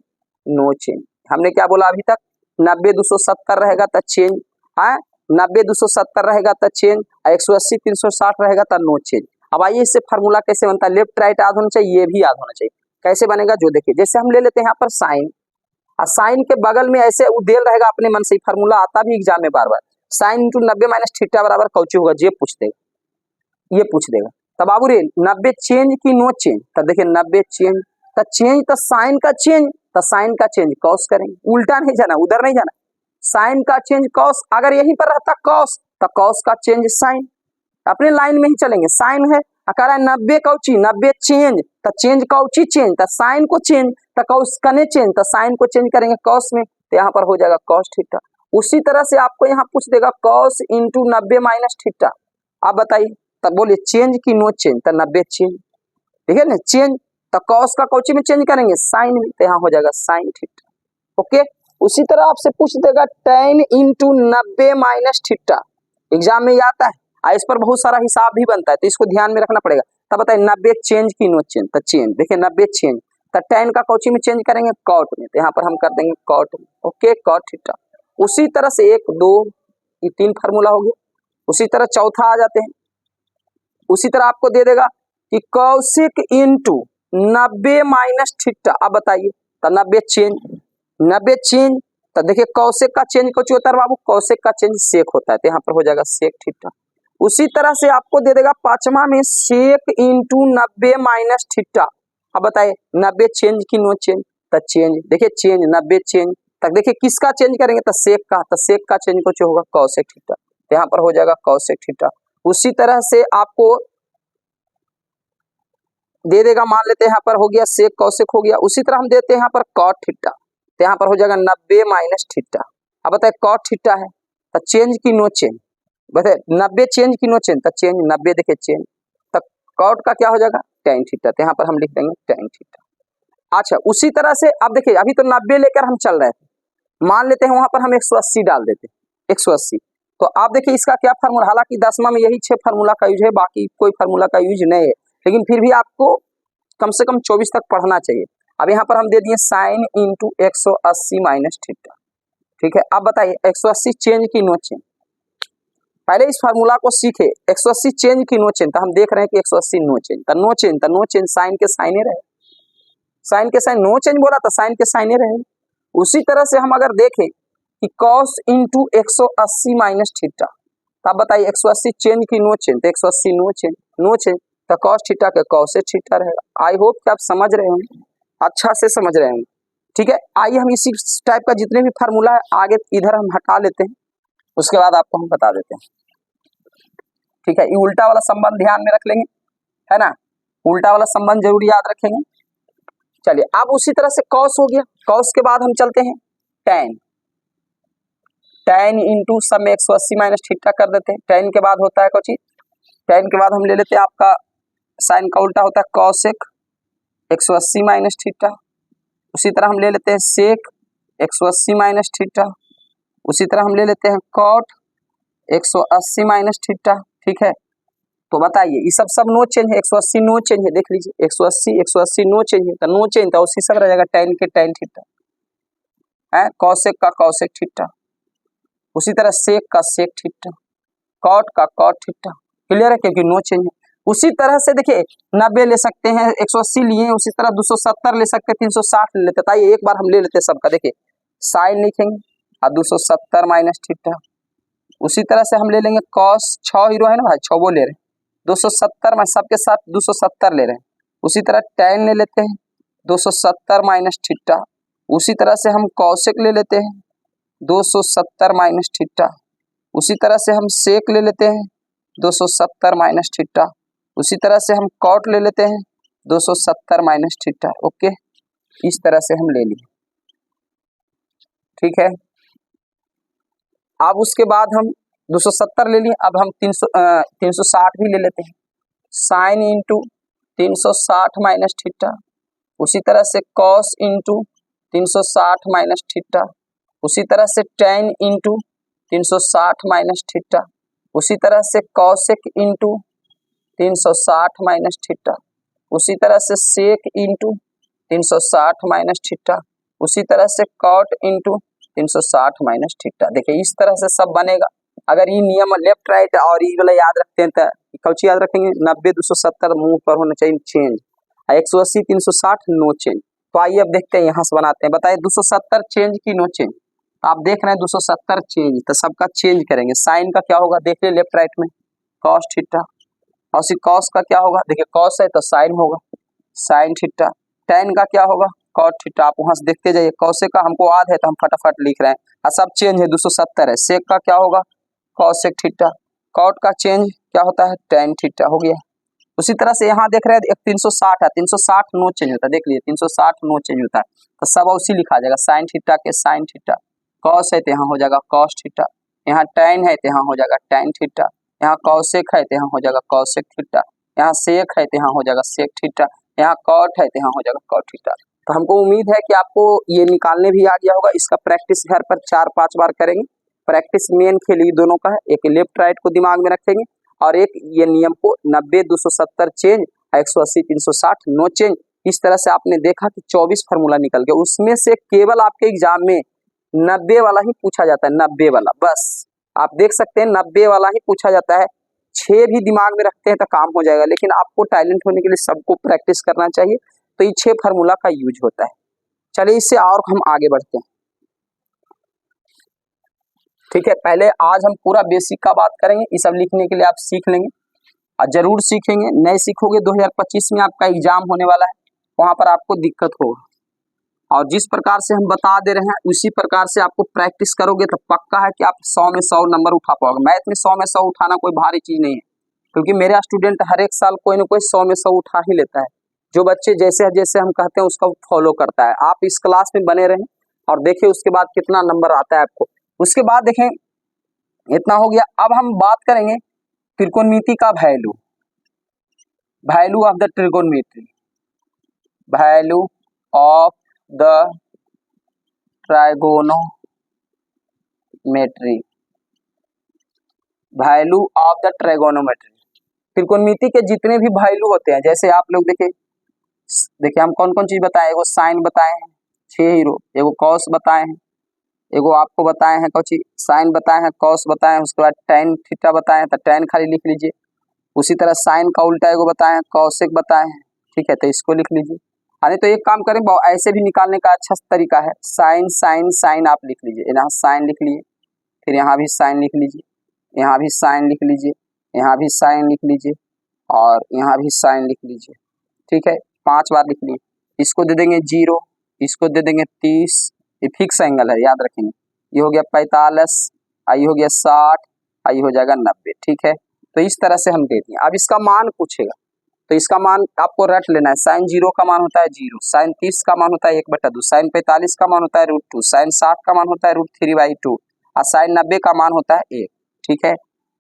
No change. हमने क्या बोला अभी तक, 90 270 रहेगा तो चेंज है, 90 270 रहेगा तो चेंज, 180 360 रहेगा तो नो चेंज। अब आइए इससे फार्मूला कैसे बनता है, लेफ्ट राइट याद होना चाहिए, ये भी याद होना चाहिए। कैसे बनेगा जो देखिए, जैसे हम ले लेते हैं यहाँ पर साइन, और साइन के बगल में ऐसे उदेल रहेगा, अपने मन से फार्मूला आता भी एग्जाम में बार बार, साइन इंटू 90 माइनस थीटा बराबर कौची होगा, ये पूछ देगा, ये पूछ देगा। तब बाबू रे 90 चेंज की नो चेंज, तब देखिए 90 चेंज तो चेंज, तो साइन का चेंज, तो साइन का चेंज कॉस करेंगे, उल्टा नहीं जाना, उधर नहीं जाना, साइन का चेंज कॉस, अगर यहीं पर रहता कॉस तो कॉस का चेंज साइन, अपने लाइन में ही चलेंगे। साइन है, कह रहा है 90 कौची 90 चेंज, तो चेंज कौची चेंज, तो साइन को चेंज, तो कॉस कने चेंज, तो साइन को चेंज करेंगे कॉस में, तो यहाँ पर हो जाएगा कॉस थीटा। उसी तरह से आपको यहाँ पूछ देगा कॉस इंटू 90 माइनस थीटा, आप बताइए, तब बोलिए चेंज की नो चेंज, तो 90 चेंज, ठीक है ना, चेंज, तो कॉस का कौची में चेंज करेंगे साइन में, तो यहाँ हो जाएगा साइन थीटा। ओके, उसी तरह आपसे पूछ देगा tan into 90 minus theta, exam में आता है, इस पर बहुत सारा हिसाब भी बनता है, तो इसको ध्यान में रखना पड़ेगा। तब बताइए 90 चेंज की नो चेंज, तो चेंज देखिए 90 चेंज, तो tan का कौची में चेंज करेंगे कॉट में, तो यहाँ पर हम कर देंगे कॉट में। Okay, cot theta. उसी तरह से 1 2 ये 3 फार्मूला हो गया। उसी तरह चौथा आ जाते हैं, उसी तरह आपको दे देगा कि कौशिक इंटू 90 माइनस थीटा, अब बताइए, तो 90 चेंज, 90 चेंज, तो देखिए कौशिक का चेंज कुछ होता है बाबू, कौशिक का चेंज सेक होता है, तो यहाँ पर हो जाएगा सेक थीटा। उसी तरह से आपको दे देगा 5वां में सेक इंटू 90 माइनस थीटा, अब बताइए 90 चेंज की नो चेंज, तो चेंज, देखिए चेंज 90 चेंज, तक देखिए किसका चेंज करेंगे, तो सेक का, तो सेक का चेंज कुछ होगा कौशिक थीटा, तो यहाँ पर हो जाएगा कौशिक थीटा। उसी तरह से आपको दे देगा, मान लेते हैं यहाँ पर हो गया सेक कौशिक हो गया। उसी तरह हम देते हैं यहाँ पर कॉट थीटा, तो यहाँ पर हो जाएगा 90 माइनस थीटा। अब बताए कॉट थीटा है तो चेंज की नो चेंज, बताए 90 चेंज की नो चेंज, तो चेंज 90 देखिए चेंज, तो कॉट का क्या हो जाएगा tan थीटा, तो यहाँ पर हम लिख देंगे tan थीटा। अच्छा, उसी तरह से अब देखिए अभी तो 90 लेकर हम चल रहे थे, मान लेते हैं वहां पर हम 180 डाल देते, 180, तो आप देखिए इसका क्या फार्मूला, हालांकि 10वां में यही 6 फार्मूला का यूज है, बाकी कोई फार्मूला का यूज नहीं है, लेकिन फिर भी आपको कम से कम 24 तक पढ़ना चाहिए। अब यहाँ पर हम दे दिए साइन इंटू 180 माइनस थीटा, ठीक है। अब बताइए 180 चेंज की नो चेंज, पहले इस फार्मूला को सीखे। 180 चेंज की नो चेंज, तो हम देख रहे हैं कि 180 नो चेंज, तो नो चेंज, तो नो चेंज साइन के साइन ही रहे, साइन के साइन, नो चेंज बोला तो साइन के साइन ही रहे। उसी तरह से हम अगर देखें कि cos इंटू 180 माइनस थीटा, तो आप बताइए 180 चेंज की नो चेंज, तो 180 नो चेंज, नो चेंज तो cos थीटा का cos थीटा रहेगा। आई होप कि आप समझ रहे होंगे, अच्छा से समझ रहे होंगे। ठीक है, आइए हम इसी टाइप का जितने भी फार्मूला है आगे इधर हम हटा लेते हैं, उसके बाद आपको हम बता देते हैं। ठीक है, ये उल्टा वाला संबंध ध्यान में रख लेंगे, है ना, उल्टा वाला संबंध जरूर याद रखेंगे। चलिए अब उसी तरह से cos हो गया, cos के बाद हम चलते हैं tan, tan इंटू सब में 180 माइनस थीटा कर देते हैं। tan के बाद होता है कुछ, tan के बाद हम ले लेते हैं आपका साइन का उल्टा होता है cosec 180 माइनस थीटा। उसी तरह हम ले लेते हैं sec 180 माइनस थीटा। उसी तरह हम ले लेते हैं cot 180 माइनस थीटा। ठीक है, तो बताइए ये सब नो चेंज है, 180 नो चेंज है, देख लीजिए 180 नो चेंज है, तो नो चेंज था उसी सब रह जाएगा tan के tan थीटा है, cosec का cosec थीटा, उसी तरह sec का sec थीटा, cot का cot थीटा। क्लियर है, क्योंकि नो चेंज है। उसी तरह से देखिए 90 ले सकते हैं, 180 लिए, उसी तरह 270 ले सकते हैं, 360 ले लेते हैं। ताइए एक बार हम ले लेते हैं सबका, देखिए साइन लिखेंगे और 270 माइनस थीटा। उसी तरह से हम ले लेंगे cos, 6 हीरो है ना भाई, 6 वो ले रहे हैं, 270 में सबके साथ 270 ले रहे हैं। उसी तरह tan ले लेते हैं 270 माइनस थीटा। उसी तरह से हम cosec ले लेते हैं 270 माइनस थीटा। उसी तरह से हम sec ले लेते हैं 270 माइनस थीटा। उसी तरह से हम cot ले लेते हैं 270 माइनस थीटा। ओके, इस तरह से हम ले लिए। ठीक है, अब उसके बाद हम 270 ले लिए, अब हम 360 भी ले लेते हैं, साइन इंटू 360 माइनस थीटा। उसी तरह से cos इंटू 360 माइनस थीटा। उसी तरह से tan इंटू 360 माइनस थीटा। उसी तरह से cosec इंटू 360 माइनस थीटा। उसी तरह से sec इंटू 360 माइनस थीटा। उसी तरह से cot इंटू 360 माइनस थीटा। देखिए इस तरह से सब बनेगा। अगर ये नियम लेफ्ट राइट और ये वाला याद रखते हैं तो कौची याद रखेंगे, 90 270 मुंह पर होना चाहिए चेंज, 180 360 नो चेंज। तो आइए अब देखते हैं, यहाँ से बनाते हैं। बताइए 270 चेंज की नो चेंज, आप देख रहे हैं 270 चेंज, तो सबका चेंज करेंगे। साइन का क्या होगा, देख लिये लेफ्ट राइट में cos थीटा। और उसी cos का क्या होगा, देखिए cos है तो साइन होगा, साइन थीटा। tan का क्या होगा, cot थीटा। आप वहां से देखते जाइए, cosec का हमको याद है तो हम फटाफट लिख रहे हैं, और सब चेंज है 270 है। sec का क्या होगा, cosec थीटा। cot का चेंज क्या होता है, tan थीटा हो गया। उसी तरह से यहाँ देख रहे हैं 360 है, 360 नो चेंज होता है, देख लीजिए 360 नो चेंज होता है, तो सब उसी लिखा जाएगा, साइन थीटा के साइन थीटा। cos है तो यहाँ हो जाएगा cos थीटा, यहाँ tan है तो यहाँ हो जाएगा tan थीटा, यहाँ cosec है तो यहाँ हो जाएगा cosec थीटा, यहाँ sec है तो यहाँ हो जाएगा sec थीटा, यहाँ cot है तो यहाँ हो जाएगा cot थीटा। तो हमको उम्मीद है कि आपको ये निकालने भी आ गया होगा। इसका प्रैक्टिस घर पर 4-5 बार करेंगे। प्रैक्टिस मेन खेल ये दोनों का है, एक लेफ्ट राइट को दिमाग में रखेंगे और एक ये नियम को 90 270 चेंज, 180 360 नो चेंज। इस तरह से आपने देखा कि 24 फार्मूला निकल गया, उसमें से केवल आपके एग्जाम में 90 वाला ही पूछा जाता है, 90 वाला बस। आप देख सकते हैं 90 वाला ही पूछा जाता है। 6 भी दिमाग में रखते हैं तो काम हो जाएगा, लेकिन आपको टैलेंट होने के लिए सबको प्रैक्टिस करना चाहिए, तो ये 6 फार्मूला का यूज होता है। चलिए इससे और हम आगे बढ़ते हैं। ठीक है, पहले आज हम पूरा बेसिक का बात करेंगे, ये सब लिखने के लिए आप सीख लेंगे और जरूर सीखेंगे। नहीं सीखोगे 2025 में आपका एग्जाम होने वाला है, वहां पर आपको दिक्कत होगा। और जिस प्रकार से हम बता दे रहे हैं उसी प्रकार से आपको प्रैक्टिस करोगे तो पक्का है कि आप 100 में 100 नंबर उठा पाओगे। मैथ में 100 में 100 उठाना कोई भारी चीज नहीं है, क्योंकि मेरा स्टूडेंट हर एक साल कोई ना कोई 100 में 100 उठा ही लेता है। जो बच्चे जैसे जैसे हम कहते हैं उसका फॉलो करता है। आप इस क्लास में बने रहें और देखिए उसके बाद कितना नंबर आता है आपको। उसके बाद देखें, इतना हो गया। अब हम बात करेंगे त्रिकोणमिति का value, value of the trigonometry, value of the trigonometry, value of the trigonometry. त्रिकोणमिति के जितने भी वैल्यू होते हैं, जैसे आप लोग देखिए हम कौन कौन चीज बताए, एगो साइन बताए हैं 6 हीरो, एगो कॉस बताए हैं, एगो आपको बताए हैं कौची साइन बताए हैं, कॉस बताए हैं, उसके बाद टेन थीटा बताए हैं, तो टेन खाली लिख लीजिए। उसी तरह साइन का उल्टा एगो बताए हैं, कॉसेक बताए हैं, ठीक है, तो इसको लिख लीजिए। अरे तो एक काम करें, ऐसे भी निकालने का अच्छा तरीका है, साइन साइन साइन आप लिख लीजिए, यहाँ साइन लिख लिए, फिर यहाँ भी साइन लिख लीजिए, यहाँ भी साइन लिख लीजिए, यहाँ भी साइन लिख लीजिए, और यहाँ भी साइन लिख लीजिए, ठीक है, 5 बार लिख लिए। इसको दे देंगे 0, इसको दे देंगे 30, ये फिक्स एंगल है याद रखेंगे। ये हो गया 45, आई हो गया 60, आई हो जाएगा 90, ठीक है। तो इस तरह से हम दे दिए। अब इसका मान पूछेगा, तो इसका मान आपको रट लेना है। साइन 0 का मान होता है 0, साइन 30 का मान होता है 1/2, साइन 45 का मान होता है √2, साइन 60 का मान होता है √3/2, और साइन 90 का मान होता है 1, ठीक है।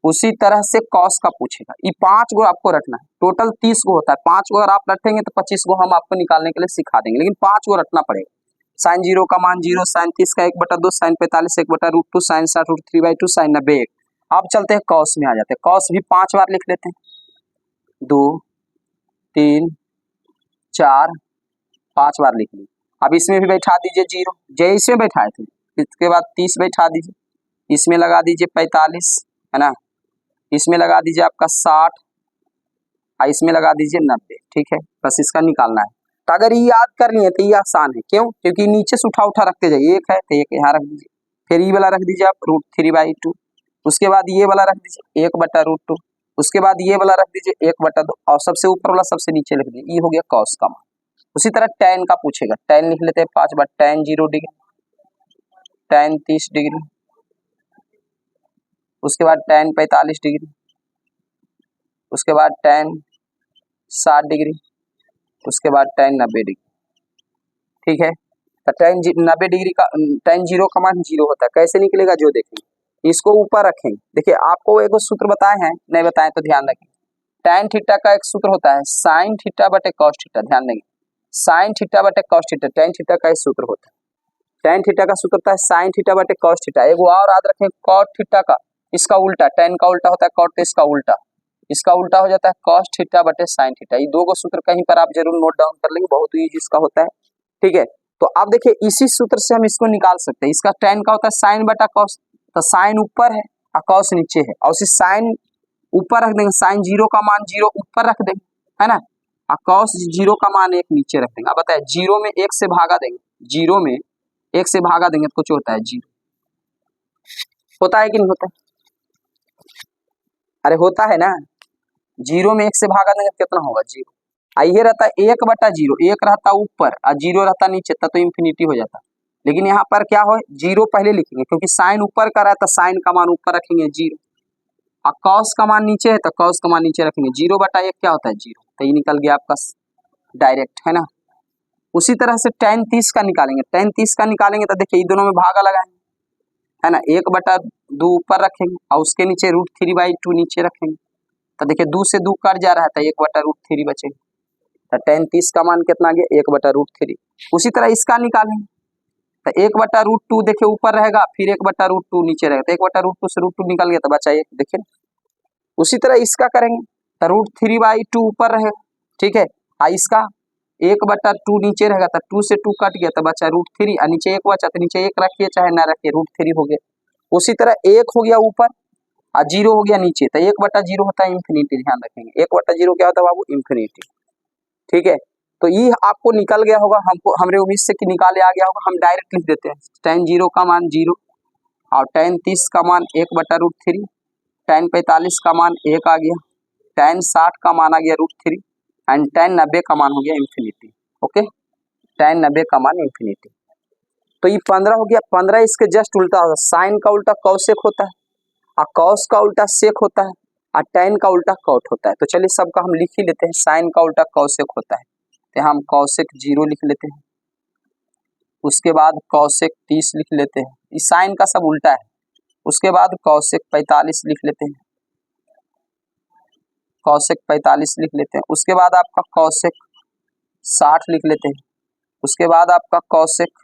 उसी तरह से कॉस का पूछेगा, ये 5 गो आपको रखना है, टोटल 30 गो होता है, 5 गो अगर आप रखेंगे तो 25 गो हम आपको निकालने के लिए सिखा देंगे, लेकिन 5 गो रखना पड़ेगा। साइन 0 का मान 0, साइन 30 का 1/2, साइन 45 1/√2, साइन 60 √3/2, साइन 90 1। अब चलते हैं कॉस में आ जाते हैं, कॉस भी 5 बार लिख लेते हैं, 2 3 4 5 बार लिख ली। अब इसमें भी बैठा दीजिए 0, जय इसमें बैठाए थे, इसके बाद 30 बैठा दीजिए, इसमें लगा दीजिए 45, है ना, इसमें लगा दीजिए आपका 60, और इसमें लगा दीजिए 90, ठीक है। बस इसका निकालना है। तो अगर ये याद कर लिए तो ये आसान है, क्यों? क्योंकि नीचे से उठा उठा रखते जाइए, एक है तो एक यहाँ रख दीजिए, फिर ये वाला रख दीजिए आप √3/2, उसके बाद ये वाला रख दीजिए 1/√2, उसके बाद ये वाला रख दीजिए 1/2, और सबसे ऊपर वाला सबसे नीचे लिख दीजिए, ये हो गया कॉस का मान। उसी तरह tan का पूछेगा, tan लिख लेते हैं 5 बार, tan 0 डिग्री, tan 30 डिग्री, उसके बाद tan 45 डिग्री, उसके बाद tan 60 डिग्री, उसके बाद tan 90 डिग्री, ठीक है। तो tan 90 डिग्री का tan 0 का मान 0 होता है, कैसे निकलेगा जो देखेंगे। इसको ऊपर रखेंगे, देखिए आपको एक सूत्र बताए हैं, नहीं बताए तो ध्यान रखें। tan थीटा का एक सूत्र होता है sin थीटा बटे cos थीटा, ध्यान देंगे, sin थीटा बटे cos थीटा, tan थीटा का एक सूत्र होता है, tan थीटा का सूत्र होता है sin थीटा बटे cos थीटा। एक और याद रखें, cot थीटा का इसका उल्टा, tan का उल्टा होता है cot, तो इसका उल्टा हो जाता है cos थीटा बटे sin थीटा। ये दो सूत्र कहीं पर आप जरूर नोट डाउन कर लेंगे, बहुत ईजी इसका होता है, ठीक है। तो आप देखिए इसी सूत्र से हम इसको निकाल सकते हैं, इसका tan का होता है sin बटा cos, तो sin ऊपर है और cos नीचे है, और उसी sin ऊपर रख देंगे, sin 0 का मान 0 ऊपर रख देंगे, है ना, और cos 0 का मान 1 नीचे रख देंगे। अब बताए 0 में 1 से भागा देंगे, 0 में 1 से भागा देंगे तो कुछ होता है 0, होता है कि नहीं होता है? अरे होता है ना, 0 में 1 से भागा देंगे कितना होगा 0। ये रहता है 1/0, 1 रहता ऊपर और 0 रहता नीचे, तब तो इंफिनिटी हो जाता। लेकिन यहाँ पर क्या हो, 0 पहले लिखेंगे, क्योंकि साइन ऊपर का रहता, साइन का मान ऊपर रखेंगे 0, और कॉस का मान नीचे है तो कॉस का मान नीचे रखेंगे। 0/1 क्या होता है 0, तो ये निकल गया आपका डायरेक्ट, है ना। उसी तरह से tan 30 का निकालेंगे, tan 30 का निकालेंगे तो देखिए ये दोनों में भागा लगाएंगे, है ना, 1/2 ऊपर रखेंगे और उसके नीचे √3/2 नीचे रखेंगे, तो देखिए 2 से 2 कट जा रहा है, तो 1/√3 बचेगा, तो tan 30 का मान कितना आ गया 1/√3। उसी तरह इसका निकालेंगे, तो 1/√2 देखिए ऊपर रहेगा, फिर 1/√2 नीचे रहेगा, तो 1/√2 से √2 निकल गया तो बचा 1, देखिए। उसी तरह इसका करेंगे तो √3/2 ऊपर रहेगा, ठीक है, इसका 1/2 नीचे रहेगा, तो 2 से 2 कट गया तो बचा √3, और नीचे 1 बचा, तो नीचे 1 रखिए चाहे ना रखिए, √3 हो गया। उसी तरह 1 हो गया ऊपर और 0 हो गया नीचे, तो 1/0 होता है इंफिनिटी, ध्यान रखेंगे 1/0 क्या होता है बाबू, इंफिनिटी, ठीक है। तो ये आपको निकल गया होगा, हमको हमरे उम्मीद से कि निकाले आ गया होगा, हम डायरेक्ट लिख देते हैं tan 0 का मान 0, और tan 30 का मान 1/√3, tan 45 का मान 1 आ गया, tan 60 का मान आ गया √3, एंड tan 90 का मान हो गया इंफिनिटी, ओके, tan 90 का मान इंफिनिटी। तो ये 15 हो गया। 15 इसके जस्ट उल्टा होगा, साइन का उल्टा कौसेक होता है, और कॉस का उल्टा सेक होता है, और tan का उल्टा कॉट होता है। तो चलिए सबका हम लिख ही लेते हैं, साइन का उल्टा कौसेक होता है, तो हम कौसेक 0 लिख लेते हैं, उसके बाद कौसेक 30 लिख लेते हैं, इस साइन का सब उल्टा है। उसके बाद कौसेक 45 लिख लेते हैं, कौसेक 45 लिख लेते हैं, उसके बाद आपका कौसेक 60 लिख लेते हैं, उसके बाद आपका कौसेक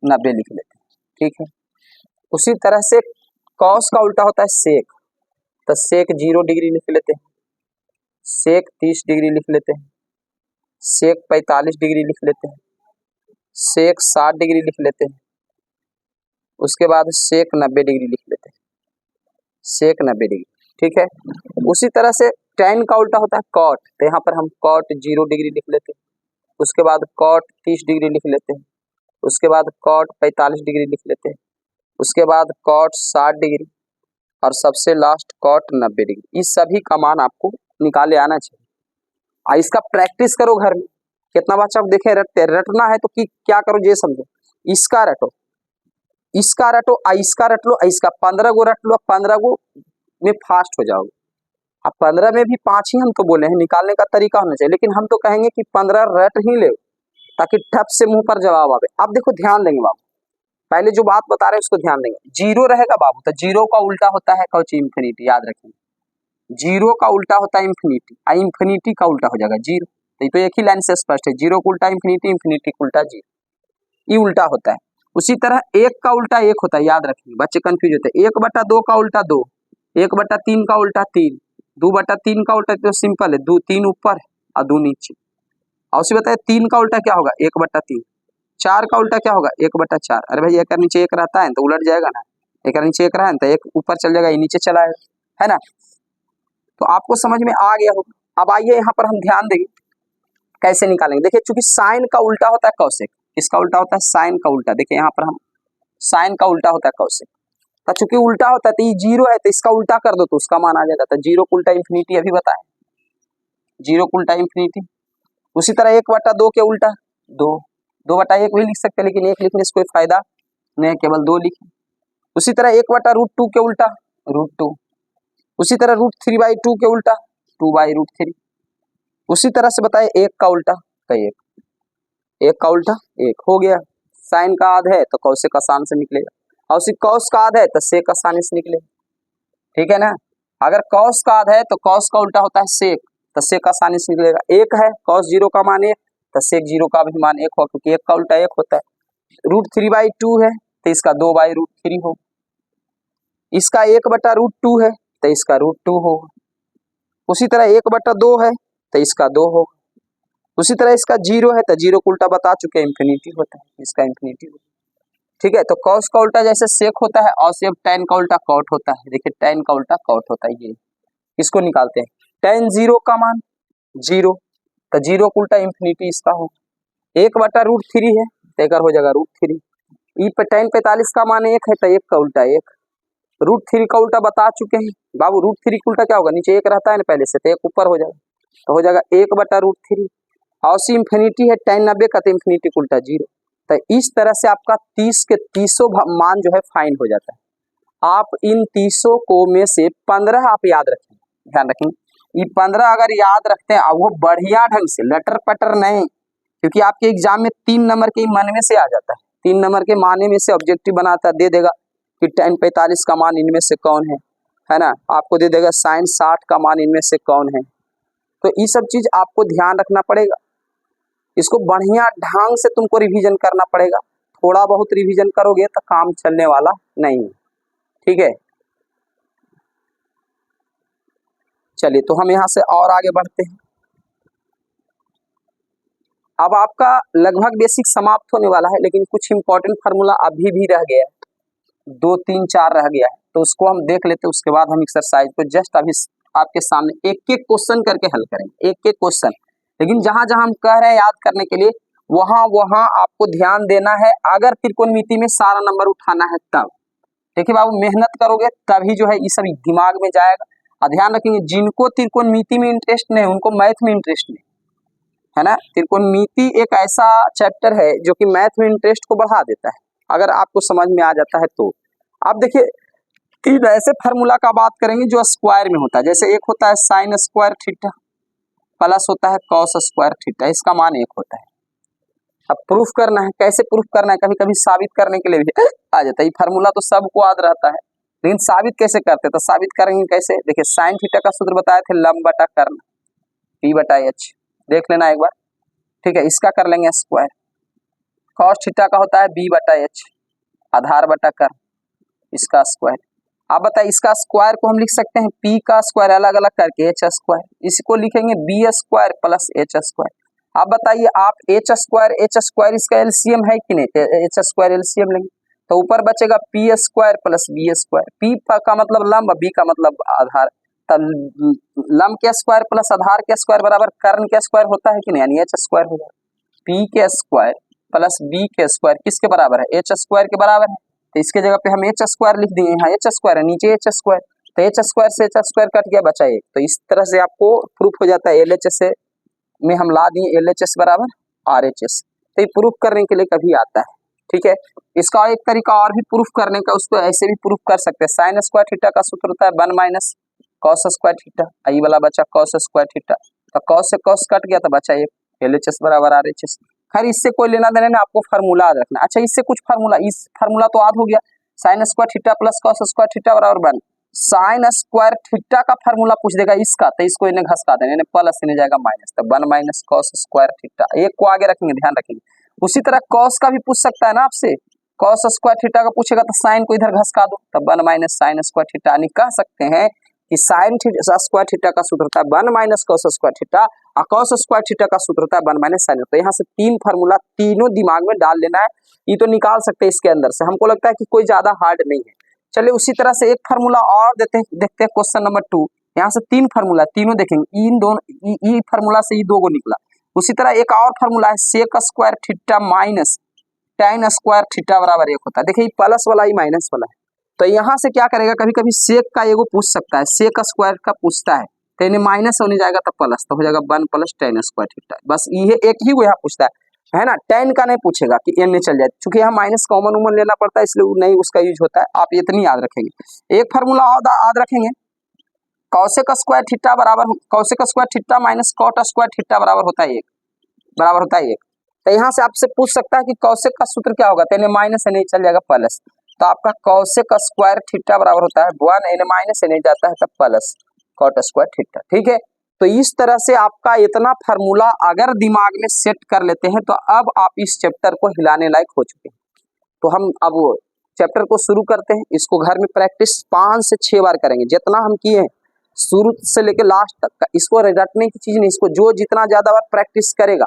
90 लिख लेते हैं, ठीक है। उसी तरह से कॉस का उल्टा होता है सेक, तो सेक 0 डिग्री लिख लेते हैं, सेक 30 डिग्री लिख लेते हैं, सेक 45 डिग्री लिख लेते हैं, सेक 60 डिग्री लिख लेते हैं, उसके बाद सेक 90 डिग्री लिख लेते हैं, सेक 90 डिग्री, ठीक है। उसी तरह से tan का उल्टा होता है cot, तो यहाँ पर हम cot 0 डिग्री लिख लेते हैं। उसके बाद cot 30 डिग्री लिख लेते हैं। उसके बाद cot 45 डिग्री लिख लेते हैं। उसके बाद cot 60 डिग्री और सबसे लास्ट cot 90 डिग्री। इस सभी का मान आपको निकाले आना चाहिए। इसका प्रैक्टिस करो घर में। कितना बच्चा आप देखे रटना है तो कि क्या करो ये समझो। इसका रटो, इसका रटो, इसका रट लो, इसका 15 गो रट लो, 15 गो में फास्ट हो जाओगे। अब 15 में भी 5 ही हम तो बोले हैं, निकालने का तरीका होना चाहिए, लेकिन हम तो कहेंगे कि 15 रट ही ले ताकि ठप से मुंह पर जवाब आवे। अब देखो ध्यान देंगे बाबू, पहले जो बात बता रहे हैं उसको ध्यान देंगे। 0 रहेगा बाबू तो 0 का उल्टा होता है कौच इंफिनिटी, याद रखेंगे। 0 का उल्टा होता है इंफिनिटी, इंफिनिटी का उल्टा हो जाएगा 0। तो एक ही लाइन से स्पष्ट है, 0 का उल्टा इंफिनिटी, इंफिनिटी का उल्टा 0, ये उल्टा होता है। उसी तरह 1 का उल्टा 1 होता है, याद रखेंगे, बच्चे कंफ्यूज होते हैं। 1/2 का उल्टा 2, 1/3 का उल्टा 3, 2/3 का उल्टा तो सिंपल है, 3 ऊपर और 2 नीचे। और उसे बताए 3 का उल्टा क्या होगा 1/3, 4 का उल्टा क्या होगा 1/4। अरे भाई एक नीचे 1 रहता है तो उलट जाएगा ना, एक नीचे 1 रहा है तो 1 ऊपर चल जाएगा, ये नीचे चला है ना। तो आपको समझ में आ गया होगा। अब आइए यहाँ पर हम ध्यान देंगे कैसे निकालेंगे। देखिए चूंकि साइन का उल्टा होता है कौशिक, इसका उल्टा होता है साइन का उल्टा। देखिए यहाँ पर हम साइन का उल्टा होता है कौशिक, तो चूंकि उल्टा होता है तो ये 0 है तो इसका उल्टा कर दो तो उसका मान आ जाएगा। तो 0 का उल्टा इंफिनिटी अभी बताए, 0 का उल्टा इंफिनिटी। उसी तरह 1/2 के उल्टा 2, 2/1 भी लिख सकते हैं, लेकिन 1 लिखने से कोई फायदा नहीं, केवल 2 लिखें। उसी तरह 1/√2 के उल्टा √2। उसी तरह √3/2 के उल्टा 2/√3। उसी तरह से बताए 1 का उल्टा तो 1 का उल्टा 1 हो गया। साइन का आध है तो कौशिक आसान से निकलेगा, और उसी कॉस का आध है तो सेक आसानी से निकलेगा, ठीक है ना। अगर कॉस का आध है तो कॉस का उल्टा होता है सेक, तो सेक आसानी से निकलेगा। 1 है कॉस 0 का मान 1 तो सेक 0 का भी मान 1 होगा, क्योंकि 1 का उल्टा 1 होता है। √3/2 है तो इसका 2/√3 हो, इसका 1/√2 है तो इसका √2 हो। उसी तरह 1/2 है तो इसका 2 हो। उसी तरह इसका 0 है तो 0 को उल्टा बता चुके हैं इंफिनिटी होता है, इसका इंफिनिटी होता है, ठीक है। तो कॉस का उल्टा जैसे सेक होता है और सिर्फ tan का उल्टा कॉट होता है। देखिए tan का उल्टा कॉट होता है, ये इसको निकालते हैं। tan 0 का मान 0 तो 0 का उल्टा इंफिनिटी इसका हो। 1/√3 है तो एक हो जाएगा √3। ई पे tan 45 का मान 1 है तो 1 का उल्टा 1। √3 का उल्टा बता चुके हैं बाबू, √3 का उल्टा क्या होगा, नीचे 1 रहता है ना पहले से, तो 1 ऊपर हो जाएगा, तो हो जाएगा 1/√3। और सी इंफिनिटी है tan 90 का तो इंफिनिटी का उल्टा 0। तो इस तरह से आपका 30 के 30 मान जो है फाइन हो जाता है। आप इन 30 को में से 15 आप याद रखें, ध्यान रखें, ये 15 अगर याद रखते हैं वो बढ़िया ढंग से, लटर पटर नहीं, क्योंकि आपके एग्जाम में 3 नंबर के मन में से आ जाता है, 3 नंबर के माने में से ऑब्जेक्टिव बनाता दे देगा कि tan 45 का मान इनमें से कौन है ना, आपको दे देगा sin 60 का मान इनमें से कौन है। तो ये सब चीज आपको ध्यान रखना पड़ेगा, इसको बढ़िया ढंग से तुमको रिवीजन करना पड़ेगा। थोड़ा बहुत रिवीजन करोगे तो काम चलने वाला नहीं है, ठीक है। चलिए तो हम यहाँ से और आगे बढ़ते हैं। अब आपका लगभग बेसिक समाप्त होने वाला है, लेकिन कुछ इंपॉर्टेंट फार्मूला अभी भी रह गया है, 2 3 4 रह गया है, तो उसको हम देख लेते हैं। उसके बाद हम एक्सरसाइज को जस्ट अभी आपके सामने एक एक क्वेश्चन करके हल करेंगे, एक एक क्वेश्चन। लेकिन जहां जहां हम कह रहे हैं याद करने के लिए, वहां वहां आपको ध्यान देना है। अगर त्रिकोणमिति में सारा नंबर उठाना है तब देखिए बाबू, मेहनत करोगे तभी जो है ये सब दिमाग में जाएगा। और ध्यान रखेंगे जिनको त्रिकोणमिति में इंटरेस्ट नहीं, उनको मैथ में इंटरेस्ट नहीं है ना। त्रिकोणमिति एक ऐसा चैप्टर है जो कि मैथ में इंटरेस्ट को बढ़ा देता है, अगर आपको समझ में आ जाता है तो। आप देखिए 3 ऐसे फार्मूला का बात करेंगे जो स्क्वायर में होता है। जैसे एक होता है साइन स्क्वायर थीटा प्लस होता है कॉस स्क्वायर थीटा, इसका मान 1 होता है। अब प्रूफ करना है, कैसे प्रूफ करना है, कभी कभी साबित करने के लिए भी आ जाता है। ये फार्मूला तो सबको याद रहता है, लेकिन साबित कैसे करते हैं, तो साबित करेंगे कैसे। देखिए साइन थीटा का सूत्र बताए थे लंब बटा कर्ण P/H, देख लेना एक बार, ठीक है। इसका कर लेंगे स्क्वायर। कॉस थीटा का होता है B/H, आधार बटा कर्ण, इसका स्क्वायर। आप बताइए इसका स्क्वायर को हम लिख सकते हैं P का स्क्वायर अलग अलग करके H स्क्वायर, इसको लिखेंगे B square plus H square. आप बताइए आप H स्क्वायर इसका एलसीएम है कि नहीं, H स्क्वायर एलसीएम लेंगे तो ऊपर बचेगा P square plus B square. P का मतलब लंब, बी का मतलब आधार। तब लंब के स्क्वायर प्लस आधार के स्क्वायर बराबर कर्ण के स्क्वायर होता है कि नहीं, यानी एच स्क्वायर हो जाएगा। पी के स्क्वायर प्लस बी के स्क्वायर किसके बराबर है, एच स्क्वायर के बराबर है। तो इसके जगह पे हम एच स्क्वायर लिख दिए, यहाँ एच स्क्वायर है, नीचे एच स्क्वायर, तो एच स्क्वायर से एच स्क्वायर कट गया, बचा एक। तो इस तरह से आपको प्रूफ हो जाता है, एल एच एस में हम ला दिए एल एच एस बराबर आर एच एस। तो ये प्रूफ करने के लिए कभी आता है, ठीक है। इसका एक तरीका और भी प्रूफ करने का, उसको ऐसे भी प्रूफ कर सकते हैं। साइन स्क्वायर थीटा का सूत्र होता है 1 माइनस कॉस स्क्वायर थीटा, आई वाला बचा कॉस स्क्वायर थीटा, तो कॉस से कॉस कट गया तो बचा एक, एल एच एस बराबर आर एच एस। खैर इससे कोई लेना देना नहीं, आपको फार्मूला याद रखना। अच्छा इससे कुछ फार्मूला, इस फार्मूला तो याद हो गया, sine square theta plus cos square theta बराबर 1। साइन स्क्वायर थीटा का फार्मूला पूछ देगा इसका, तो इसको इन्हें घसका देंगे, इन्हें प्लस इन्हें जाएगा माइनस, तो 1 माइनस कॉस स्क्वायर थीटा, एक को आगे रखेंगे, ध्यान रखेंगे। उसी तरह कॉस का भी पूछ सकता है ना आपसे, कॉस स्क्वायर थीटा का पूछेगा तो साइन को इधर घसका दो, तो 1 माइनस साइन स्क्वायर थीटा। यानी कह सकते हैं कि साइन स्क्वायर थीटा का सूत्र होता है 1 माइनस कॉस स्क्वायर थीटा, और कॉस स्क्वायर थीटा का सूत्र होता है 1 माइनस साइन। तो यहाँ से तीन फार्मूला तीनों दिमाग में डाल लेना है, ये तो निकाल सकते हैं इसके अंदर से, हमको लगता है कि कोई ज्यादा हार्ड नहीं है। चलिए उसी तरह से एक फार्मूला और देखते हैं क्वेश्चन नंबर 2। यहाँ से तीन फार्मूला, तीनों देखेंगे, इन दोनों ई फार्मूला से ये दो को निकला। उसी तरह एक और फार्मूला है sec square theta minus tan square theta बराबर एक होता है। देखिए प्लस वाला ही माइनस वाला है, तो यहाँ से क्या करेगा, कभी कभी सेक का एगो पूछ सकता है, सेक स्क्वायर का पूछता है, तो इन्हें माइनस होने जाएगा तो प्लस, तो हो जाएगा 1 प्लस tan स्क्वायर थीटा। बस ये एक ही वो यहाँ पूछता है ना, tan का नहीं पूछेगा कि n चल जाए, क्योंकि यहाँ माइनस कॉमन उमन लेना पड़ता है, इसलिए नहीं उसका यूज होता है। आप इतनी याद रखेंगे। एक फार्मूला और याद रखेंगे, कॉसेक स्क्वायर थीटा बराबर, cosec square theta minus cot square theta बराबर होता है एक, बराबर होता है एक। तो यहाँ से आपसे पूछ सकता है कि कॉसेक का सूत्र क्या होगा, तो इन्हें माइनस नहीं चल जाएगा प्लस, तो आपका कॉसेक स्क्वायर थीटा बराबर होता है 1, इन्हें माइनस नहीं जाता है तब प्लस कॉट स्क्वायर थीटा, ठीक है। तो इस तरह से आपका इतना फार्मूला अगर दिमाग में सेट कर लेते हैं, तो अब आप इस चैप्टर को हिलाने लायक हो चुके हैं। तो हम अब चैप्टर को शुरू करते हैं, इसको घर में प्रैक्टिस 5 से 6 बार करेंगे, जितना हम किए हैं शुरू से लेकर लास्ट तक का। इसको रटने की चीज नहीं, इसको जो जितना ज्यादा बार प्रैक्टिस करेगा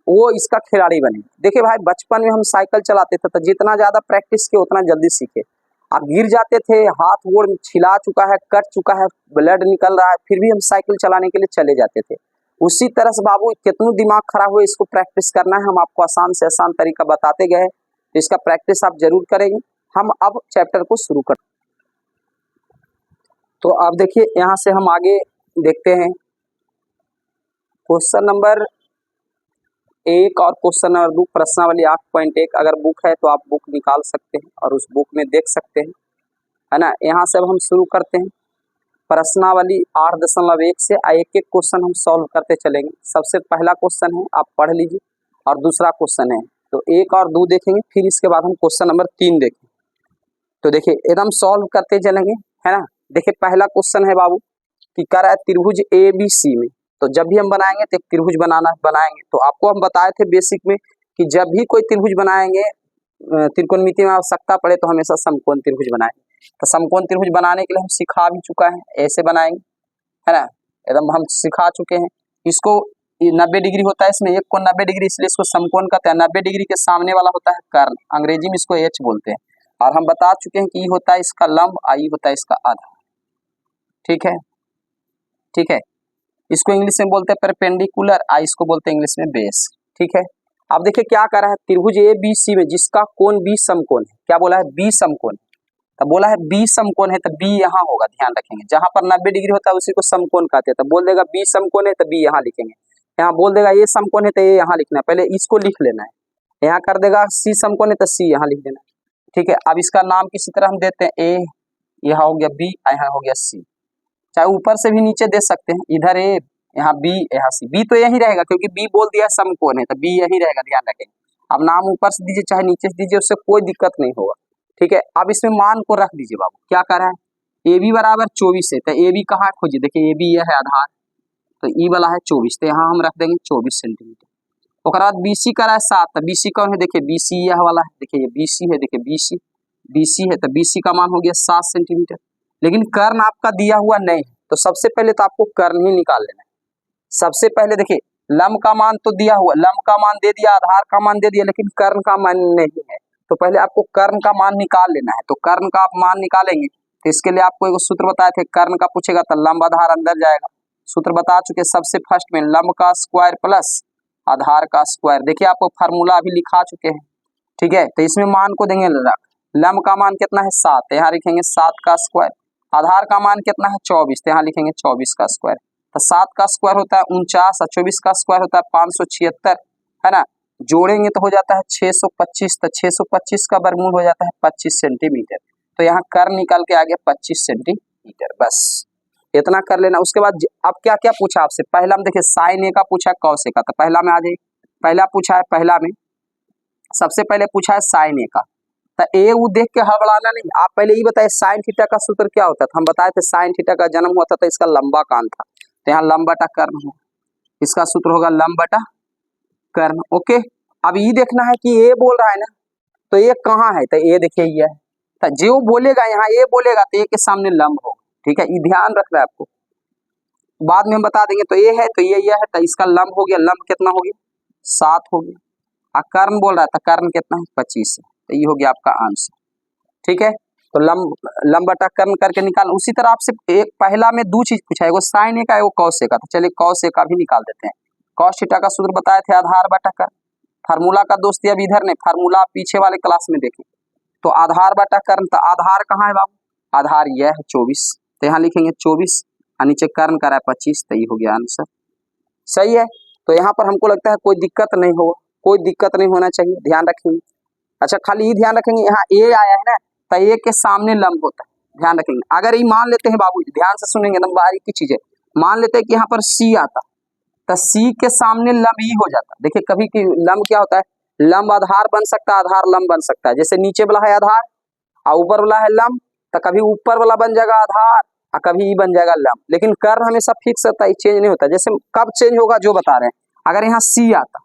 वो इसका खिलाड़ी बनेगा। देखिए भाई, बचपन में हम साइकिल चलाते थे, तो जितना ज्यादा प्रैक्टिस किए उतना जल्दी सीखे। आप गिर जाते थे, हाथ गोड़ छिला चुका है, कट चुका है, ब्लड निकल रहा है, फिर भी हम साइकिल चलाने के लिए चले जाते थे। उसी तरह से बाबू कितना दिमाग खराब हुआ, इसको प्रैक्टिस करना है। हम आपको आसान से आसान तरीका बताते गए, तो इसका प्रैक्टिस आप जरूर करेंगे। हम अब चैप्टर को शुरू करते हैं। तो अब देखिए यहाँ से हम आगे देखते हैं क्वेश्चन नंबर 1 और क्वेश्चन नंबर 2, प्रश्नावली 8.1। अगर बुक है तो आप बुक निकाल सकते हैं और उस बुक में देख सकते हैं, है ना। यहाँ से अब हम शुरू करते हैं प्रश्नावली 8.1 से एक एक क्वेश्चन हम सॉल्व करते चलेंगे। सबसे पहला क्वेश्चन है, आप पढ़ लीजिए, और दूसरा क्वेश्चन है। तो 1 और 2 देखेंगे, फिर इसके बाद हम क्वेश्चन नंबर 3 देखेंगे। तो देखिए एकदम सॉल्व करते चलेंगे, है ना। देखिए पहला क्वेश्चन है बाबू कि क्या है, त्रिभुज ABC में, तो जब भी हम बनाएंगे तो एक त्रिभुज बनाएंगे। तो आपको हम बताए थे बेसिक में कि जब भी कोई त्रिभुज बनाएंगे, त्रिकोणमिति में आवश्यकता पड़े तो हमेशा समकोण त्रिभुज बनाएंगे। तो समकोण त्रिभुज बनाने के लिए हम सिखा भी चुका है, ऐसे बनाएंगे, है ना, एकदम हम सिखा चुके हैं। इसको 90 डिग्री होता है, इसमें एक कोण 90 डिग्री, इसलिए इसको समकोण कहते हैं। 90 डिग्री के सामने वाला होता है कर्ण, अंग्रेजी में इसको H बोलते हैं। और हम बता चुके हैं कि ये होता है इसका लंब, आई होता है इसका आधा, ठीक है, ठीक है। इसको इंग्लिश में बोलते हैं परपेंडिकुलर, आई इसको बोलते हैं इंग्लिश में बेस, ठीक है। अब देखिए क्या कर रहा है, त्रिभुज ABC में जिसका कोण B समकोण है, क्या बोला है, B समकोण, तो बोला है B समकोण है, तो B यहाँ होगा, ध्यान रखेंगे। जहां पर 90 डिग्री होता है उसी को समकोण कहते हैं। तो बोल देगा B समकोण है, तो B यहाँ लिखेंगे। यहाँ बोल देगा A समकोण है, तो A यहाँ लिखना है, पहले इसको लिख लेना है। यहाँ कर देगा C समकोण है, तो C यहाँ लिख देना है, ठीक है। अब इसका नाम किसी तरह हम देते हैं A, यहाँ हो गया B, यहाँ हो गया C। चाहे ऊपर से भी नीचे दे सकते हैं, इधर A, यहाँ B, यहाँ C। B तो यही रहेगा क्योंकि B बोल दिया समकोण है, तो B यही रहेगा, ध्यान रखेंगे। अब नाम ऊपर से दीजिए चाहे नीचे से दीजिए, उससे कोई दिक्कत नहीं होगा, ठीक है। अब इसमें मान को रख दीजिए बाबू, क्या कर रहा है, AB बराबर 24 है, तो AB कहाँ खोजिए, देखिए AB यह है आधार, तो E वाला है 24, तो यहाँ हम रख देंगे 24 सेंटीमीटर। उसके बाद BC का रहा है 7, तो BC कौन है, देखिए BC यह वाला है, देखिए ये BC है, देखिए BC है, तो BC का मान हो गया 7 सेंटीमीटर। लेकिन कर्ण आपका दिया हुआ नहीं है, तो सबसे पहले तो आपको कर्ण ही निकाल लेना है। सबसे पहले देखिए लंब का मान तो दिया हुआ, लंब का मान दे दिया, आधार का मान दे दिया, लेकिन कर्ण का मान नहीं है। तो पहले आपको कर्ण का मान निकाल लेना है। तो कर्ण का आप मान निकालेंगे तो इसके लिए आपको एक सूत्र बताए थे, कर्ण का पूछेगा तो लंब आधार अंदर जाएगा। सूत्र बता चुके, सबसे फर्स्ट में लंब का स्क्वायर प्लस आधार का स्क्वायर। देखिए आपको फार्मूला अभी लिखा चुके हैं, ठीक है। तो इसमें मान को देंगे लंब का मान कितना है 7, तो यहाँ लिखेंगे 7 का स्क्वायर। आधार का मान कितना है 24, तो यहाँ लिखेंगे 24 का स्क्वायर। तो 7 का स्क्वायर होता है 49 और 24 का स्क्वायर होता है 576, है ना। जोड़ेंगे तो हो जाता है 625, तो 625 का वर्गमूल हो जाता है 25 सेंटीमीटर। तो यहाँ कर्ण निकल के आ गया 25 सेंटीमीटर। बस इतना कर लेना। उसके बाद अब क्या क्या पूछा आपसे, पहला में देखिए साइन ए का पूछा, कॉस ए का। तो पहला में आ जाइए, पहला पूछा है, पहला में सबसे पहले पूछा है साइन ए का। तो ए वो देख के हड़बड़ाना नहीं, आप पहले ये बताए साइन थीटा का सूत्र क्या होता था। हम बताए थे साइन थीटा का जन्म हुआ था इसका लंबा कान था, तो यहाँ लंब बटा कर्ण है, इसका सूत्र होगा लंब बटा कर्ण। ओके, अब ये देखना है कि ए बोल रहा है ना, तो ये कहाँ है, तो ए देखिए ये है। तो जो बोलेगा यहाँ ए बोलेगा तो ए के सामने लंब होगा, ठीक है। ये ध्यान रखना है आपको, बाद में हम बता देंगे। तो ये है, तो ये है, तो इसका लंब हो गया, लंब कितना हो गया 7 हो गया। और कर्ण बोल रहा था, कर्ण कितना है 25 है, तो ये हो गया आपका आंसर, ठीक है। तो लंब बटा कर्ण करके निकाल। उसी तरह आपसे एक पहला में दो चीज पूछा है, एगो साइन ए का एगो कॉस ए का। तो चलिए कॉस ए का भी निकाल देते हैं। कॉस थीटा का सूत्र बताए थे आधार बटा कर्ण। फार्मूला का दोस्ती अब इधर नहीं, फार्मूला पीछे वाले क्लास में देखें। तो आधार बटा कर्ण, तो आधार कहाँ है बाबू, आधार यह है 24, तो यहाँ लिखेंगे 24 और नीचे कर्ण करा है 25, तो ये हो गया आंसर, सही है। तो यहाँ पर हमको लगता है कोई दिक्कत नहीं होगा, कोई दिक्कत नहीं होना चाहिए, ध्यान रखेंगे। अच्छा खाली ये ध्यान रखेंगे, यहाँ ए आया है ना, तो ए के सामने लंब होता है, ध्यान रखेंगे। अगर ये मान लेते हैं बाबू, ध्यान से सुनेंगे एकदम बारीक की चीज है, मान लेते हैं कि यहाँ पर सी आता, तो सी के सामने लंब ई हो जाता। देखिए कभी कि लंब क्या होता है, लंब आधार बन सकता है, आधार लंब बन सकता है। जैसे नीचे वाला है आधार और ऊपर वाला है लंब, तो कभी ऊपर वाला बन जाएगा आधार और कभी ई बन जाएगा लंब। लेकिन कर्ण हमेशा फिक्स होता है, चेंज नहीं होता। जैसे कब चेंज होगा जो बता रहे हैं, अगर यहाँ सी आता,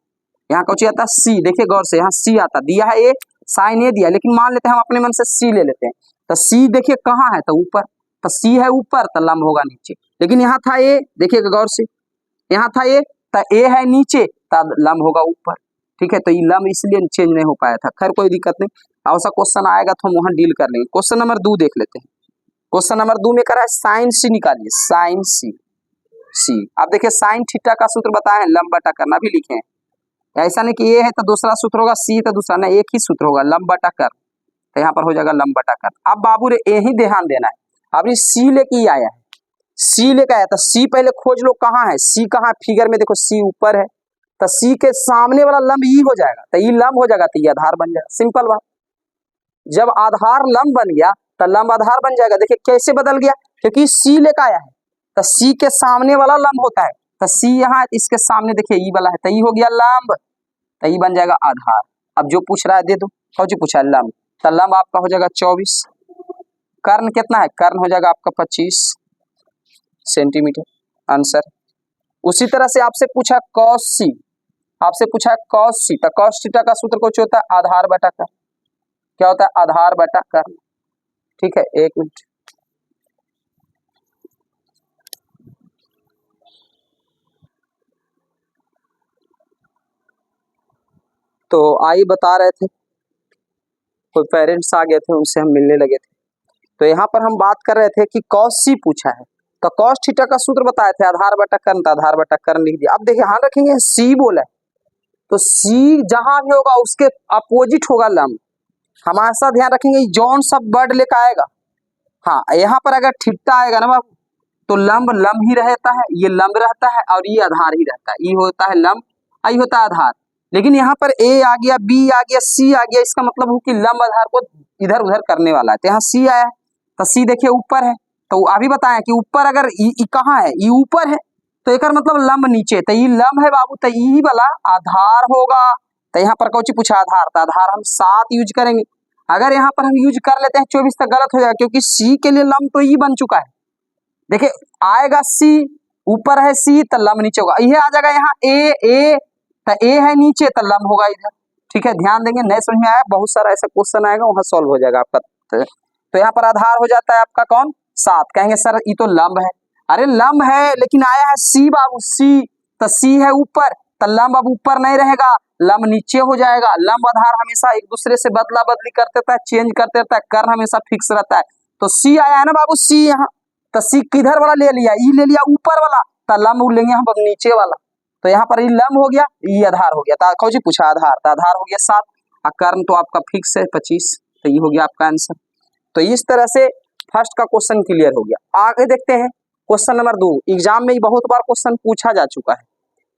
यहाँ कुछ आता सी, देखिए गौर से, यहाँ सी आता, दिया है ए, साइन ए दिया, लेकिन मान लेते हैं हम अपने मन से सी ले लेते हैं। तो सी देखिए कहाँ है, तो ऊपर, तो सी है ऊपर, तो लंब होगा नीचे। लेकिन यहाँ था ए, देखिए गौर से, यहाँ था ए, तो ए है नीचे, तब लंब होगा ऊपर, ठीक है। तो ये लंब इसलिए चेंज नहीं हो पाया था। खैर कोई दिक्कत नहीं, ऐसा क्वेश्चन आएगा तो हम वहां डील कर लेंगे। क्वेश्चन नंबर 2 देख लेते हैं। क्वेश्चन नंबर 2 में करा है साइन सी निकालिए, साइन सी। अब देखिए साइन थीटा का सूत्र बताए हैं, लंब बटा कर्ण भी लिखे हैं। ऐसा नहीं कि ए है तो दूसरा सूत्र होगा, सी तो दूसरा, नहीं, एक ही सूत्र होगा, लंब बटा कर्ण। तो यहाँ पर हो जाएगा लंब बटा कर्ण। अब बाबू रे यही ध्यान देना है, अब ये सी लेके ही आया है, सी लेके आया था। सी पहले खोज लो कहाँ है, सी कहाँ, फिगर में देखो सी ऊपर है, तो सी के सामने वाला लंब ई हो जाएगा, तो ई लंब हो जाएगा, तो ये आधार बन जाएगा। सिंपल बात, जब आधार लंब बन गया तो लंब आधार बन जाएगा। देखिए कैसे बदल गया, क्योंकि सी लेकर आया है, तो सी के सामने वाला लंब होता है, तो सी यहाँ इसके सामने देखिए ई वाला है, तो ई हो गया लंब, तो ई बन जाएगा आधार। अब जो पूछ रहा है दे दो, कौन सी पूछा है लंब, तो लंब आपका हो जाएगा 24, कर्ण कितना है, कर्ण हो जाएगा आपका 25 सेंटीमीटर, आंसर। उसी तरह से आपसे पूछा कॉस सी, आपसे पूछा कॉस सी, तो कॉस थीटा का सूत्र कुछ होता है आधार बटा कर्ण। क्या होता है, आधार बटा कर्ण, ठीक है। एक मिनट, तो आई बता रहे थे, कोई पेरेंट्स आ गए थे, उनसे हम मिलने लगे थे। तो यहाँ पर हम बात कर रहे थे कि कॉस सी पूछा है, तो कॉस थीटा का सूत्र बताए थे आधार बटा कर्ण, तो आधार बटा कर्ण लिख दिया। अब देखिए ध्यान रखेंगे, सी बोला है, तो सी जहां भी होगा उसके अपोजिट होगा लंब। हमेशा ध्यान रखेंगे, जौन सा वर्ड लेकर आएगा, हाँ यहाँ पर अगर थीटा आएगा ना बाबू, तो लंब लंब ही रहता है, ये लंब रहता है और ये आधार ही रहता है। ये होता है लंब, आई होता है आधार। लेकिन यहाँ पर ए आ गया, बी आ गया, सी आ गया, इसका मतलब हो कि लंब आधार को इधर उधर करने वाला है। तो यहाँ सी आया, तो सी देखिए ऊपर है, तो अभी बताया कि ऊपर अगर कहाँ है, ये यूपर है, तो एक मतलब लंब नीचे, तो ये लंब है बाबू, तो ये वाला आधार होगा। तो यहाँ पर कौची पूछा आधार, तो आधार हम 7 यूज करेंगे। अगर यहाँ पर हम यूज कर लेते हैं 24 तक गलत हो जाएगा, क्योंकि सी के लिए लंब तो ये बन चुका है। देखिए आएगा सी, ऊपर है सी, तो लंब नीचे होगा, ये आ जाएगा यहाँ ए, तो ए है नीचे, तो लंब होगा इधर, ठीक है। ध्यान देंगे, नहीं समझ में आया, बहुत सारा ऐसा क्वेश्चन आएगा, वहां सॉल्व हो जाएगा आपका। तो यहाँ पर आधार हो जाता है आपका कौन, 7। कहेंगे सर ये तो लंब है, अरे लंब है लेकिन आया है सी बाबू, सी, तो सी है ऊपर, तो लंब अब ऊपर नहीं रहेगा, लंब नीचे हो जाएगा। लंब आधार हमेशा एक दूसरे से बदला बदली करते रहता है, चेंज करते रहता है, कर्ण हमेशा फिक्स रहता है। तो सी आया है ना बाबू, सी यहाँ, तो सी किधर वाला ले लिया, ई ले लिया ऊपर वाला, तो लंब लेंगे हम अब नीचे वाला। तो यहाँ पर ई लंब हो गया, ई आधार हो गया। कौन सी पूछा, आधार, तो आधार हो गया 7 और कर्ण तो आपका फिक्स है 25, तो ये हो गया आपका आंसर। तो इस तरह से फर्स्ट का क्वेश्चन क्लियर हो गया। आगे देखते हैं क्वेश्चन नंबर 2। एग्जाम में बहुत बार क्वेश्चन पूछा जा चुका है,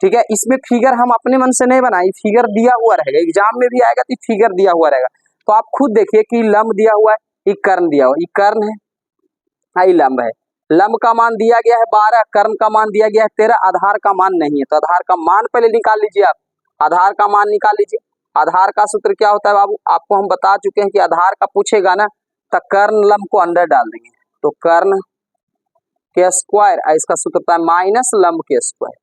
ठीक है। इसमें फिगर हम अपने मन से नहीं बनाई, फिगर दिया हुआ रहेगा, एग्जाम में भी आएगा तो फिगर दिया हुआ रहेगा। तो आप खुद देखिए कि लंब दिया हुआ है, ये कर्ण दिया हुआ, ये कर्ण है, ये लंब है। लंब का मान दिया गया है 12, कर्ण का मान दिया गया है 13, आधार का मान नहीं है। तो आधार का मान पहले निकाल लीजिए आप, आधार का मान निकाल लीजिए। आधार का सूत्र क्या होता है बाबू, आपको हम बता चुके हैं कि आधार का पूछेगा ना तो कर्ण लंब को अंदर डाल देंगे, तो कर्ण के स्क्वायर, इसका सूत्र होता है माइनस लंब के स्क्वायर।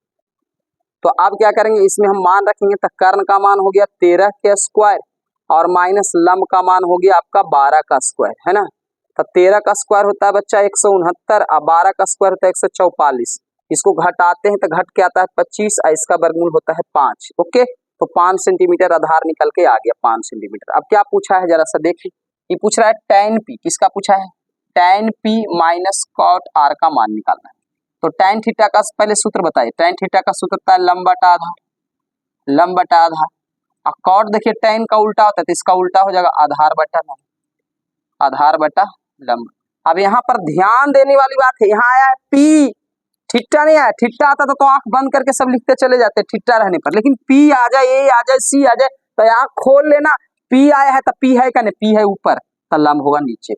तो अब क्या करेंगे, इसमें हम मान रखेंगे, तो कर्ण का मान हो गया 13 के स्क्वायर और माइनस लंब का मान हो गया आपका 12 का स्क्वायर, है ना। तो 13 का स्क्वायर होता है बच्चा 169 और 12 का स्क्वायर होता है 144। इसको घटाते हैं तो घट के आता है 25 और इसका वर्गमूल होता है 5। ओके, तो 5 सेंटीमीटर आधार निकल के आ गया 5 सेंटीमीटर। अब क्या पूछा है जरा सा देखिए, ये पूछ रहा है tan p, किसका पूछा है, tan p minus cot r का मान निकालना है। तो tan थीटा का पहले सूत्र बताइए, tan थीटा का सूत्र होता है लंब बटा आधार, लंब बटा आधार। और cot देखिए tan का उल्टा होता है, तो इसका उल्टा हो जाएगा आधार बटा लंब, आधार बटा लंब। अब यहाँ पर ध्यान देने वाली बात है, यहाँ आया है p, थीटा नहीं आया। थीटा आता तो आंख बंद करके सब लिखते चले जाते थीटा रहने पर, लेकिन p आ जाए, a आ जाए, c आ जाए, तो यहाँ खोल लेना। p आया है तो p है क्या, नहीं p है ऊपर, तो लंब होगा नीचे।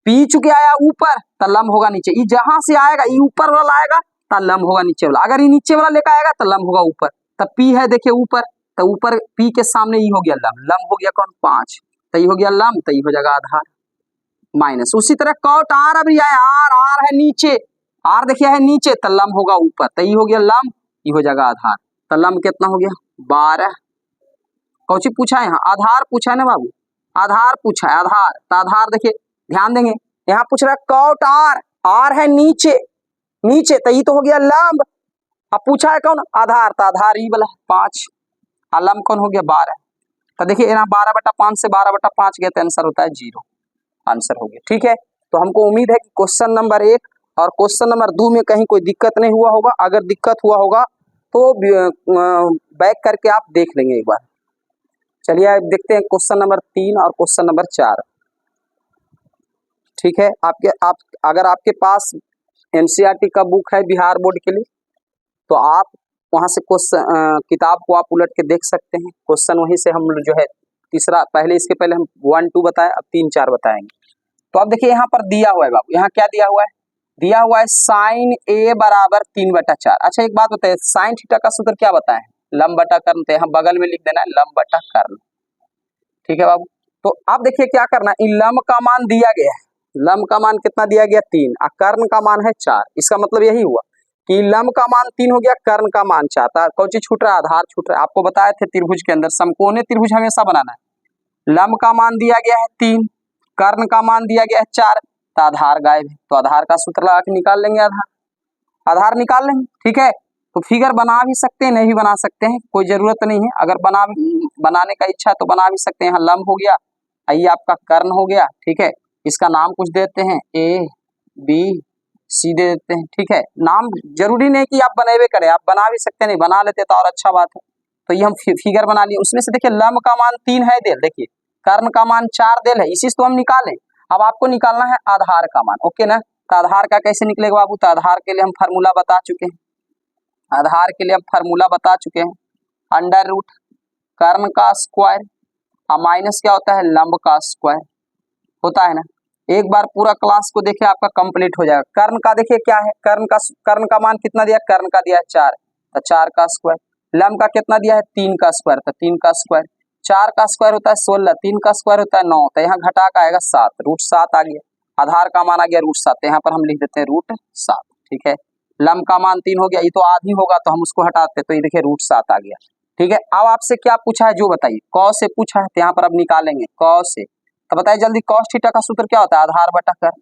p चुके आया ऊपर तो लंब होगा नीचे। ये जहां से आएगा, ये ऊपर वाला आएगा तो लंब होगा नीचे वाला। अगर ये नीचे वाला लेकर आएगा तो लंब होगा ऊपर। तो p है देखिए ऊपर, तो ऊपर p के सामने ये हो गया लंब, लंब हो गया कौन 5, तो ये हो गया लंब, तो ये हो जाएगा आधार माइनस। उसी तरह cot r अभी आया, r है नीचे, r देखिए है नीचे, तो लंब होगा ऊपर, तो ये हो गया लंब, ये हो जाएगा आधार। तो लंब कितना हो गया 12। कौन सी पूछा है यहाँ, आधार पूछा है ना बाबू, आधार पूछा है, आधार। तो आधार देखिए ध्यान देंगे, यहाँ पूछ रहा है cot r, r है नीचे, नीचे, तो ये तो हो गया लंब। अब पूछा है कौन, आधार, तो आधार ये वाला 5 और लंब कौन हो गया 12। तो देखिए यहाँ 12/5 से 12/5 गया तो आंसर होता है 0, आंसर हो गया। ठीक है, तो हमको उम्मीद है कि क्वेश्चन नंबर 1 और क्वेश्चन नंबर 2 में कहीं कोई दिक्कत नहीं हुआ होगा। अगर दिक्कत हुआ होगा तो बैक करके आप देख लेंगे एक बार। चलिए अब देखते हैं क्वेश्चन नंबर 3 और क्वेश्चन नंबर 4। ठीक है, अगर आपके पास एनसीईआरटी का बुक है बिहार बोर्ड के लिए, तो आप वहां से किताब को आप उलट के देख सकते हैं। क्वेश्चन वहीं से हम जो है तीसरा, पहले इसके पहले हम 1 2 बताए, अब 3 4 बताएंगे। तो अब देखिए यहाँ पर दिया हुआ है बाबू, यहाँ क्या दिया हुआ है, दिया हुआ है साइन a बराबर 3/4। अच्छा एक बात बताइए, साइन थीटा का सूत्र क्या बताए, लंब बटा कर्ण, तो यहाँ बगल में लिख देना है लंब बटा कर्ण। ठीक है बाबू, तो अब देखिए क्या करना है, लंब का मान दिया गया है, लंब का मान कितना दिया गया 3 और कर्ण का मान है 4। इसका मतलब यही हुआ कि लंब का मान 3 हो गया, कर्ण का मान 4 था। कौन चीज छूट रहा है, आधार छूट रहा है। आपको बताए थे त्रिभुज के अंदर समकोणीय त्रिभुज हमेशा बनाना है। लंब का मान दिया गया है 3, कर्ण का मान दिया गया है 4, तो आधार गायब है। तो आधार का सूत्र लगा के निकाल लेंगे, आधार निकाल लेंगे। ठीक है, तो फिगर बना भी सकते हैं, नहीं भी बना सकते हैं, कोई जरूरत नहीं है। अगर बनाने का इच्छा तो बना भी सकते हैं। यहाँ लंब हो गया, ये आपका कर्ण हो गया। ठीक है, इसका नाम कुछ देते हैं A B C दे देते हैं। ठीक है, नाम जरूरी नहीं कि आप बनेबे करें, आप बना भी सकते हैं, नहीं बना लेते तो और अच्छा बात है। तो ये हम फिगर बना लिए, उसमें से देखिए लंब का मान 3 है देल, देखिए कर्ण का मान 4 देल है, इसी से तो हम निकालें। अब आपको निकालना है आधार का मान, ओके ना। तो आधार का कैसे निकलेगा बाबू, तो आधार के लिए हम फार्मूला बता चुके हैं, आधार के लिए हम फार्मूला बता चुके हैं, अंडर रूट कर्ण का स्क्वायर और माइनस क्या होता है लंब का स्क्वायर होता है ना। एक बार पूरा क्लास को देखिए, आपका कंप्लीट हो जाएगा। कर्ण का देखिए क्या है, कर्ण का मान कितना दिया, कर्ण का दिया है 4, तो 4 का स्क्वायर। लंब का कितना दिया है 3 का स्क्वायर, तो 3 का स्क्वायर। 4 का स्क्वायर होता है 16, 3 का स्क्वायर होता है 9, तो यहाँ घटा का आएगा 7, √7 आ गया। आधार का मान आ गया √7, यहाँ पर हम लिख देते हैं √7। ठीक है, लंब का मान 3 हो गया, ये तो आधी होगा तो हम उसको हटाते, तो ये देखिए √7 आ गया। ठीक है, अब आपसे क्या पूछा है जो बताइए, कॉस से पूछा है, तो यहाँ पर अब निकालेंगे कॉस से। तो बताइए जल्दी, कॉस थीटा का सूत्र क्या होता है, आधार बटा कर्ण।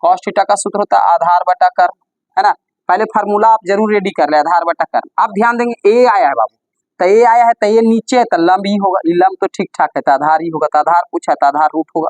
कॉस थीटा का सूत्र होता है आधार बटा कर्ण, है ना। पहले फार्मूला आप जरूर रेडी कर ले, आधार बटा कर्ण। अब ध्यान देंगे A आया है बाबू, तो ये आया है तो ये नीचे है तो लंब ही होगा, ये लंब तो ठीक ठाक है तो आधार ही होगा, तो आधार पूछा है तो आधार रूट होगा,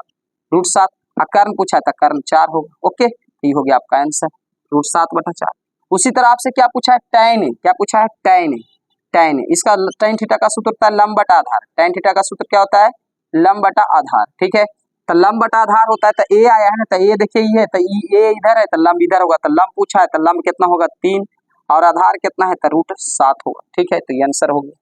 रूट 7। कर्ण पूछा है तो कर्ण 4 होगा। ओके, ये हो गया आपका आंसर, रूट 7/4। उसी तरह आपसे क्या पूछा है, tan, क्या पूछा है, tan, इसका tan थीटा का सूत्र होता है लंब बटा आधार, tan थीटा का सूत्र क्या होता है, लंब बटा आधार। ठीक है, तो लंब बटा आधार होता है, तो ए आया है ना, तो ये देखिए ये है, तो ये इधर है तो लंब इधर होगा, तो लंब पूछा है तो लंब कितना होगा 3 और आधार कितना है तो रूट 7 होगा। ठीक है, तो ये आंसर हो गया।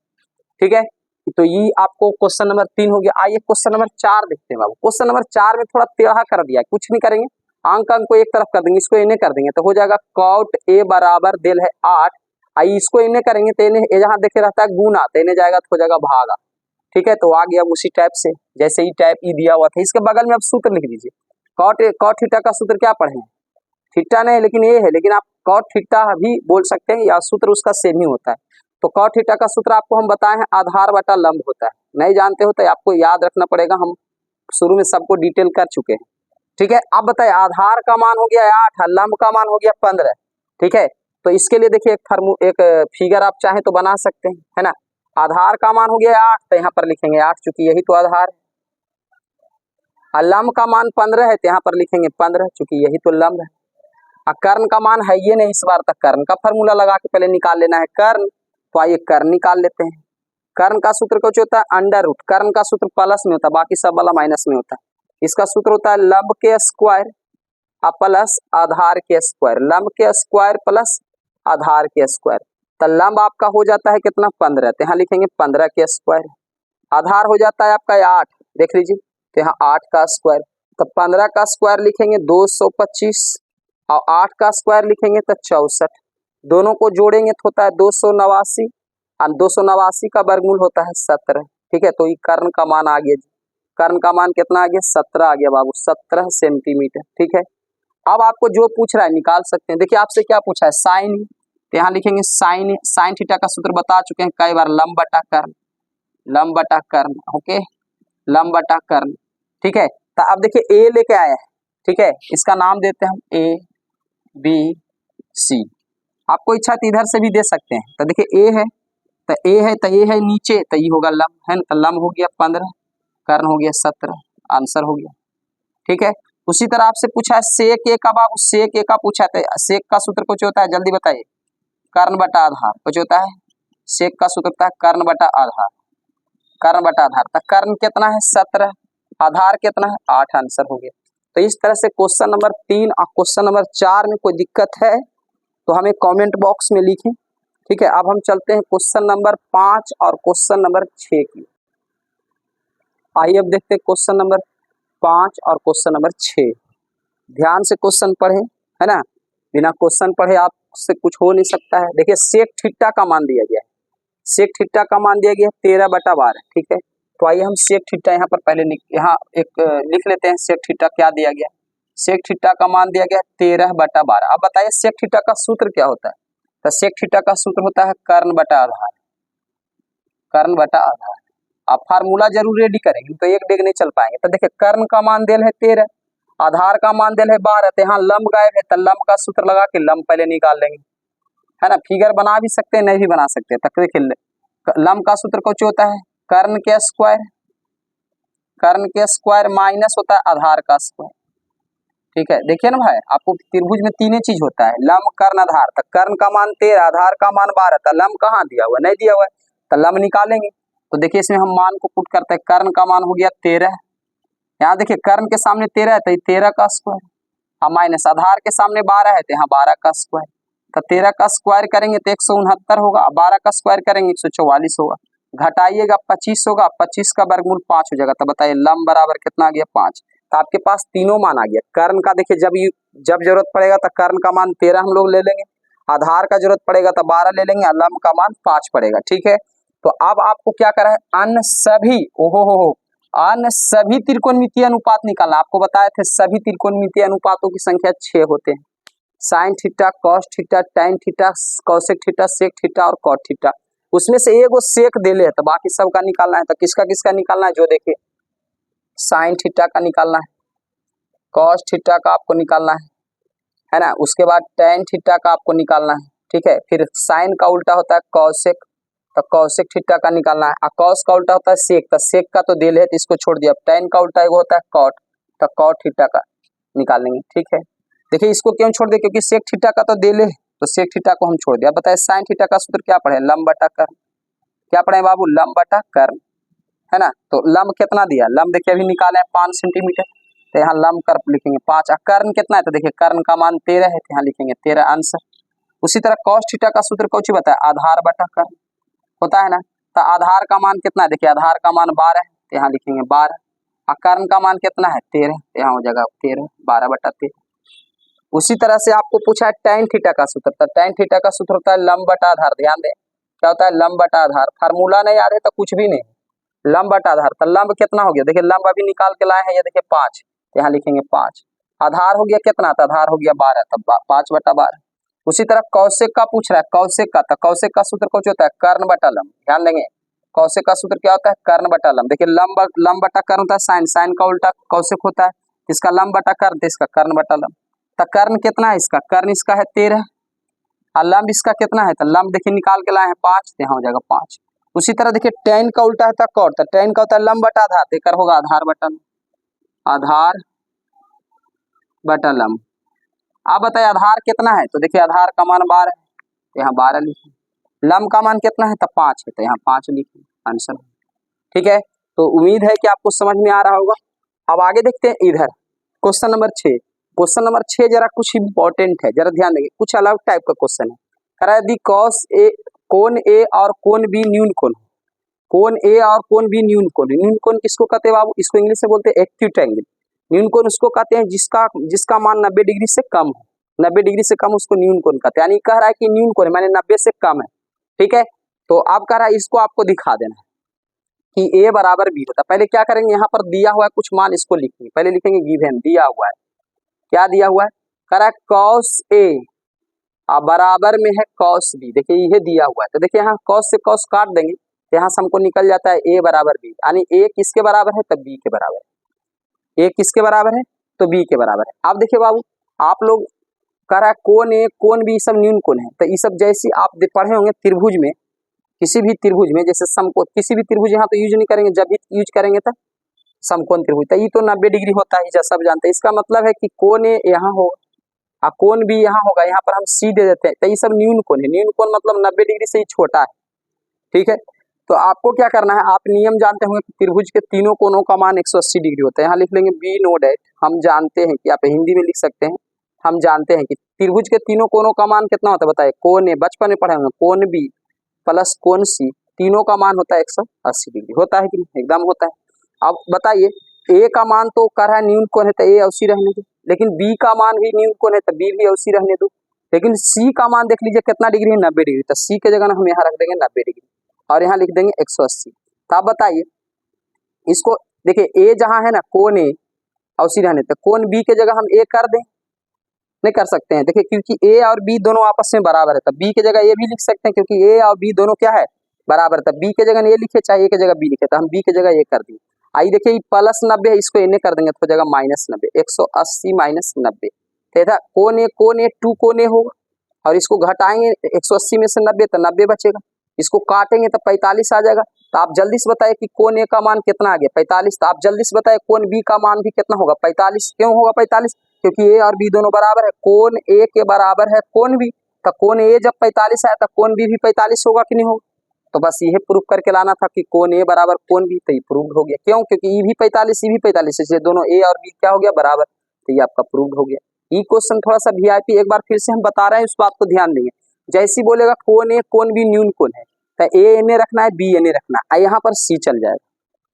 ठीक है, तो ये आपको क्वेश्चन नंबर 3 हो गया। आइए क्वेश्चन नंबर 4 देखते हैं बाबू। क्वेश्चन नंबर 4 में थोड़ा टेढ़ा कर दिया है, कुछ नहीं करेंगे, अंक को एक तरफ कर देंगे, इसको इन्हें कर देंगे तो हो जाएगा cot a बराबर दिल है 8, आई इसको इन्हें करेंगे तो इन्हें जहाँ देखे रहता है गुना, तो इन्हें जाएगा तो हो जाएगा भागा। ठीक है, तो आ गया उसी टाइप से जैसे ही टाइप ई दिया हुआ था, इसके बगल में अब सूत्र लिख दीजिए। cot थीटा का सूत्र क्या पढ़े हैं, थीटा नहीं लेकिन ये है, लेकिन आप cot थीटा भी बोल सकते हैं या सूत्र उसका सेम ही होता है। तो cot थीटा का सूत्र आपको हम बताए हैं आधार बटा लंब होता है, नहीं जानते हो तो आपको याद रखना पड़ेगा, हम शुरू में सबको डिटेल कर चुके हैं। ठीक है, अब बताइए आधार का मान हो गया 8, लंब का मान हो गया 15। ठीक है, तो इसके लिए देखिए एक फिगर आप चाहें तो बना सकते हैं, है ना। आधार का मान हो गया 8 तो यहाँ पर लिखेंगे 8 चूंकि यही तो आधार है, और लंब का मान 15 है तो यहाँ पर लिखेंगे 15 चूंकि यही तो लंब है। और कर्ण का मान है ये नहीं, इस बार तक कर्ण का फॉर्मूला लगा के पहले निकाल लेना है कर्ण, तो आइए कर्ण निकाल लेते हैं। कर्ण का सूत्र कुछ होता है अंडर रूट, कर्ण का सूत्र प्लस में होता है, बाकी सब वाला माइनस में होता है। इसका सूत्र होता है लंब के स्क्वायर प्लस आधार के स्क्वायर, लंब के स्क्वायर प्लस आधार के स्क्वायर। तो लंब आपका हो जाता है कितना 15, तो यहाँ लिखेंगे 15 के स्क्वायर, आधार हो जाता है आपका 8, देख लीजिए तो यहाँ 8 का स्क्वायर, तो 15 का स्क्वायर लिखेंगे 225 और 8 का स्क्वायर लिखेंगे तो 64, दोनों को जोड़ेंगे तो होता है 289 और 289 का वर्गमूल होता है 17। ठीक है, तो ये कर्ण का मान आ गया, कर्ण का मान कितना आ गया 17 आ गया बाबू, 17 सेंटीमीटर। ठीक है, अब आपको जो पूछ रहा है निकाल सकते हैं। देखिए आपसे क्या पूछा है साइन, तो यहाँ लिखेंगे साइन थीटा का सूत्र बता चुके हैं कई बार, लंब बटा कर्ण, लंब बटा कर्ण। ओके, लंब बटा कर्ण। ठीक है, तो अब देखिए ए लेके आया है, ठीक है, इसका नाम देते हैं हम ए बी सी, आपको इच्छा तो इधर से भी दे सकते हैं। तो देखिए ए है तो ए है तो ये है नीचे, तो ये होगा लंब है ना, तो लंब हो गया 15, कर्ण हो गया 17, आंसर हो गया। ठीक है, उसी तरह आपसे पूछा है सेक ए का बाबू, सेक ए का पूछा है, सेक का सूत्र कुछ होता है जल्दी बताइए, कर्ण बटा आधार, कुछ होता है सेक का सूत्र होता है कर्ण बटा आधार, कर्ण बटा आधार। तो कर्ण कितना है 17, आधार कितना है 8, आंसर हो गया। तो इस तरह से क्वेश्चन नंबर 3 और क्वेश्चन नंबर 4 में कोई दिक्कत है तो हमें कमेंट बॉक्स में लिखें। ठीक है, अब हम चलते हैं क्वेश्चन नंबर 5 और क्वेश्चन नंबर 6 की। आइए अब देखते हैं क्वेश्चन नंबर 5 और क्वेश्चन नंबर 6। ध्यान से क्वेश्चन पढ़े, है ना, बिना क्वेश्चन पढ़े आपसे कुछ हो नहीं सकता है। देखिए सेक थीटा का मान दिया गया है, सेक थीटा का मान दिया गया है 13/12। ठीक है, तो आइए हम सेक थीटा यहाँ पर पहले यहाँ एक लिख लेते हैं, सेक थीटा क्या दिया गया, सेक थीटा का मान दिया गया 13/12। अब बताइए सेक थीटा का सूत्र क्या होता है, तो सेक थीटा का सूत्र होता है कर्ण बटा आधार, कर्ण बटा आधार। आप फार्मूला जरूर रेडी करेंगे तो एक डेग नहीं चल पाएंगे। तो देखिए कर्ण का मान दिल है 13, आधार का मान दिल है 12, तो यहाँ लंब गायब है तो लंब का सूत्र लगा के लंब पहले निकाल लेंगे, है ना। फिगर बना भी सकते हैं नहीं भी बना सकते, तो देखिए लंब का सूत्र कुछ होता है कर्ण के स्क्वायर, कर्ण के स्क्वायर माइनस होता है आधार का स्क्वायर। ठीक है, देखिए ना भाई, आपको त्रिभुज में तीन चीज होता है लंब कर्ण आधार, तो कर्ण का मान 13, आधार का मान 12, तो लंब कहाँ दिया हुआ, नहीं दिया हुआ है, तो लंब निकालेंगे। तो देखिए इसमें हम मान को पुट करते हैं, कर्ण का मान हो गया 13, यहाँ देखिए कर्ण के सामने 13 है तो 13 का स्क्वायर, और माइनस आधार के सामने 12 है तो यहाँ 12 का स्क्वायर, तो 13 का स्क्वायर करेंगे तो 169 होगा, 12 का स्क्वायर करेंगे 144 होगा, घटाइएगा 25 होगा, 25 का वर्गमूल 5 हो जाएगा। तो बताइए लंब बराबर कितना आ गया 5। तो आपके पास तीनों मान आ गया। कर्ण का देखिए जब जरूरत पड़ेगा तो कर्ण का मान 13 हम लोग ले लेंगे, आधार का जरूरत पड़ेगा तो 12 ले लेंगे, और लंब का मान 5 पड़ेगा। ठीक है, तो अब आपको क्या करा है, अन्य सभी अन्य सभी त्रिकोणमितीय अनुपात निकालना। आपको बताए थे सभी त्रिकोणमितीय अनुपातों की संख्या 6 होते हैं, sine theta, cos theta, tan theta, cosec theta, sec theta और कॉट थीटा। उसमें से एगो सेक दे ले तो बाकी सबका निकालना है। तो किसका किसका निकालना है, जो देखिए साइन थीटा का निकालना है, कॉस थीटा का आपको निकालना है ना, उसके बाद टैन थीटा का आपको निकालना है। ठीक है, फिर साइन का उल्टा होता है कौसेक, तो कौशिक थीटा का निकालना है। कॉस का उल्टा होता है सेक, तो सेक का तो देल है तो इसको छोड़ दिया। tan का उल्टा एगो होता है कॉट, तो कॉट थीटा का निकालेंगे। ठीक है, देखिए इसको क्यों छोड़ दिया, क्योंकि सेक थीटा का तो देल है, तो सेक थीटा को हम छोड़ दिया। बताए साइन थीटा का सूत्र क्या पढ़े, लंब बटा कर्ण। क्या पढ़े बाबू, लंब बटा कर्ण, है ना। तो लंब कितना दिया, लंब देखिए अभी निकाले 5 सेंटीमीटर, तो यहाँ लंब कर्व लिखेंगे 5। कर्ण कितना है, तो देखिए कर्ण का मान 13 है, तो यहाँ लिखेंगे 13 आंसर। उसी तरह cos थीटा का सूत्र कौन सी बताया, आधार बटा कर्ण होता है ना। तो आधार का मान कितना है, देखिए आधार का मान 12 है, तो यहाँ लिखेंगे 12। और कर्ण का मान कितना है 13, तो यहाँ हो जाएगा 13, 12 बटा 13। उसी तरह से आपको पूछा है tan थीटा का सूत्र, तो tan थीटा का सूत्र होता है लंब बटा आधार। ध्यान दें क्या होता है, लंब बटा आधार। फार्मूला नहीं याद है तो कुछ भी नहीं, लंब बटा आधार। तो लंब कितना हो गया, देखिए लंब अभी निकाल के लाए हैं, ये देखिए 5, यहाँ लिखेंगे 5। आधार हो गया कितना, तो आधार हो गया 12, तब 5 बटा 12। उसी तरह कौशिक का पूछ रहा है, कौशिक का, तो कौशिक का सूत्र कौन होता है, कर्ण बटा लंब। ध्यान देंगे कौशिक का सूत्र क्या होता है, कर्ण बटा लंब। देखिए लंब बटा कर्ण होता है साइन, साइन का उल्टा कौशिक होता है, इसका लंब बटा कर्ण, तो इसका कर्ण बटा लंब। तो कर्ण कितना है इसका, कर्ण इसका है 13, और लंब इसका कितना है, तो लंब देखिए निकाल के लाए हैं 5, तो यहाँ हो जाएगा 5। उसी तरह देखिए tan का उल्टा है कॉट, तो tan का होता है लंब बटा आधार, तो होगा आधार बटा लंब, आधार बटा लंब। आप बताइए आधार कितना है, तो देखिए आधार का मान 12 है, तो यहाँ 12 लिखे। लंब का मान कितना है, तो 5 है, तो यहाँ 5 लिखे आंसर। ठीक है, तो उम्मीद है कि आपको समझ में आ रहा होगा। अब आगे देखते हैं इधर क्वेश्चन नंबर 6। क्वेश्चन नंबर 6 जरा कुछ इंपॉर्टेंट है, जरा ध्यान देंगे, कुछ अलग टाइप का क्वेश्चन है। कह रहा है यदि कोण ए और कोण बी न्यून कोण, कोण ए और कोण बी न्यून कोण। न्यून कोण किसको कहते हैं बाबू, इसको इंग्लिश में बोलते हैं एक्यूट एंगल। न्यून कोण उसको कहते हैं जिसका मान 90 डिग्री से कम हो, 90 डिग्री से कम उसको न्यून कोण कहते हैं। यानी कह रहा है कि न्यून कोण माने 90 से कम है। ठीक है, तो आप कह रहा है इसको आपको दिखा देना है कि ए बराबर बी होता है। पहले क्या करेंगे, यहाँ पर दिया हुआ है कुछ मान, इसको लिखेंगे। पहले लिखेंगे गिवन, दिया हुआ है, क्या दिया हुआ है, कह रहा है cos ए बराबर में है cos बी। देखिए ये दिया हुआ है, तो देखिए यहाँ cos से cos काट देंगे, तो यहाँ से हमको निकल जाता है a बराबर बी। यानी a किसके बराबर है, तब b के बराबर है। a किसके बराबर है, तो b के बराबर है। आप देखिए बाबू, आप लोग कह रहा है कोण ए कोण बी सब न्यून कोण है, तो ये सब जैसे आप पढ़े होंगे त्रिभुज में, किसी भी त्रिभुज में, जैसे समकोण, किसी भी त्रिभुज यहाँ तो यूज नहीं करेंगे, जब भी यूज करेंगे तो समकोण त्रिभुज, तो ये तो 90 डिग्री होता है, जैसा सब जानते हैं। इसका मतलब है कि कोण ए यहाँ होगा और कोण बी यहाँ होगा, यहाँ पर हम सी दे देते हैं, तो ये सब न्यून कोण है। न्यून कोण मतलब 90 डिग्री से ही छोटा है। ठीक है, तो आपको क्या करना है, आप नियम जानते होंगे कि त्रिभुज के तीनों कोणों का मान 180 डिग्री होता है। यहाँ लिख लेंगे बी नो डेट, हम जानते हैं कि, आप हिंदी में लिख सकते हैं, हम जानते हैं कि त्रिभुज के तीनों कोणों का मान कितना होता है, बताइए। कोण ए बचपन में पढ़े होंगे, कोण बी प्लस कोण सी, तीनों का मान होता है 180 डिग्री, होता है कि नहीं, एकदम होता है। अब बताइए ए का मान तो कर रहा है न्यून कोण है, तो ए अस्सी रहने दो, लेकिन बी का मान भी न्यून कोण है, तो बी भी अस्सी रहने दो, लेकिन सी का मान देख लीजिए कितना डिग्री है, 90 डिग्री, तो सी के जगह हम यहाँ रख देंगे 90 डिग्री और यहाँ लिख देंगे 180। तो आप बताइए इसको, देखिए ए जहाँ है ना कोण ए अस्सी रहने, तो कोण बी के जगह हम ए कर दें, नहीं कर सकते हैं। देखिए क्योंकि ए और बी दोनों आपस में बराबर है, तो बी के जगह ए भी लिख सकते हैं, क्योंकि ए और बी दोनों क्या है, बराबर। तब बी के जगह ए लिखे, चाहे ए के जगह बी लिखे, तो हम बी के जगह ए कर दिए। आई देखिए प्लस 90 है, इसको एने कर देंगे तो हो जाएगा माइनस 90, 180 माइनस 90, तो कोण ए 2 कोण ए होगा, और इसको घटाएंगे 180 में से 90, तो 90 बचेगा। इसको काटेंगे तो 45 आ जाएगा। तो आप जल्दी से बताइए कि कोण ए का मान कितना आ गया, 45। तो आप जल्दी से बताइए कोण बी का मान भी कितना होगा, 45। क्यों होगा 45, क्योंकि ए और बी दोनों बराबर है। कोण ए के बराबर है कोण बी, तो कोण ए जब 45 आया तो कोण बी भी 45 होगा कि नहीं होगा। तो बस ये प्रूफ करके लाना था कि कोण ए बराबर कोण बी, तो ये प्रूव हो गया। क्यों, क्योंकि ई भी 45 ई भी 45, इसलिए दोनों ए और बी क्या हो गया, बराबर, तो ये आपका प्रूव हो गया। ये क्वेश्चन थोड़ा सा वीआईपी, एक बार फिर से हम बता रहे हैं, उस बात को ध्यान देंगे। जैसे ही बोलेगा कोण ए कोण बी न्यून कोण है, तो ए एने रखना है, बी एने रखना है, यहाँ पर सी चल जाएगा।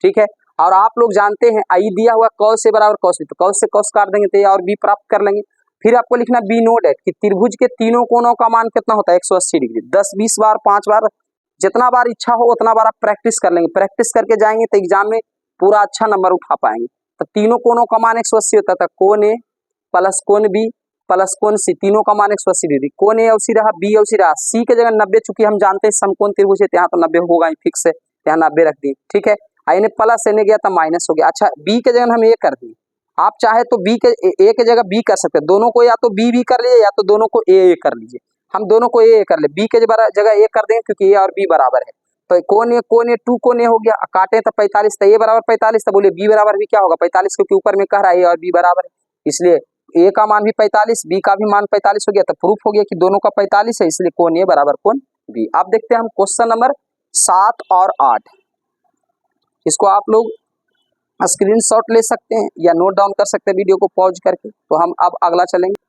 ठीक है, और आप लोग जानते हैं आई दिया हुआ cos ए बराबर cos बी, तो cos से cos काट देंगे तो ए और बी प्राप्त कर लेंगे। फिर आपको लिखना बी नो डेट कि त्रिभुज के तीनों कोणों का मान कितना होता है, 180 डिग्री। 10 20 बार 5 बार जितना बार इच्छा हो उतना बार आप प्रैक्टिस कर लेंगे, प्रैक्टिस करके जाएंगे तो एग्जाम में पूरा अच्छा नंबर उठा पाएंगे। तो तीनों कोणों का मान 180 होता था, कोण ए प्लस कोण बी प्लस कोण सी, तीनों का मान 180 डिग्री। कोण ए उसी रहा, बी उसी रहा, सी के जगह 90, चूंकि हम जानते हैं समकोण त्रिभुज है, यहाँ तो 90 होगा ही फिक्स है, यहाँ 90 रख दी। ठीक है, आई ने प्लस एने गया तो माइनस हो गया। अच्छा बी के जगह हम ए कर दिए, आप चाहे तो बी के ए के जगह बी कर सकते हैं, दोनों को या तो बी भी कर लीजिए या तो दोनों को ए कर लीजिए। हम दोनों को ए कर ले, बी के जगह ए कर देंगे क्योंकि ए और बी बराबर है। तो कौन ये 2 कौन ये हो गया, काटे तो 45, तो ए बराबर 45, तो बोलिए बी बराबर भी क्या होगा 45, क्योंकि ऊपर में कह रहा है ए और बी बराबर है, इसलिए ए का मान भी 45, बी का भी मान 45 हो गया, तो प्रूफ हो गया कि दोनों का 45 है, इसलिए कौन ए बराबर कौन बी। अब देखते हैं हम क्वेश्चन नंबर 7 और 8, इसको आप लोग स्क्रीनशॉट ले सकते हैं या नोट डाउन कर सकते हैं वीडियो को पॉज करके। तो हम अब अगला चलेंगे।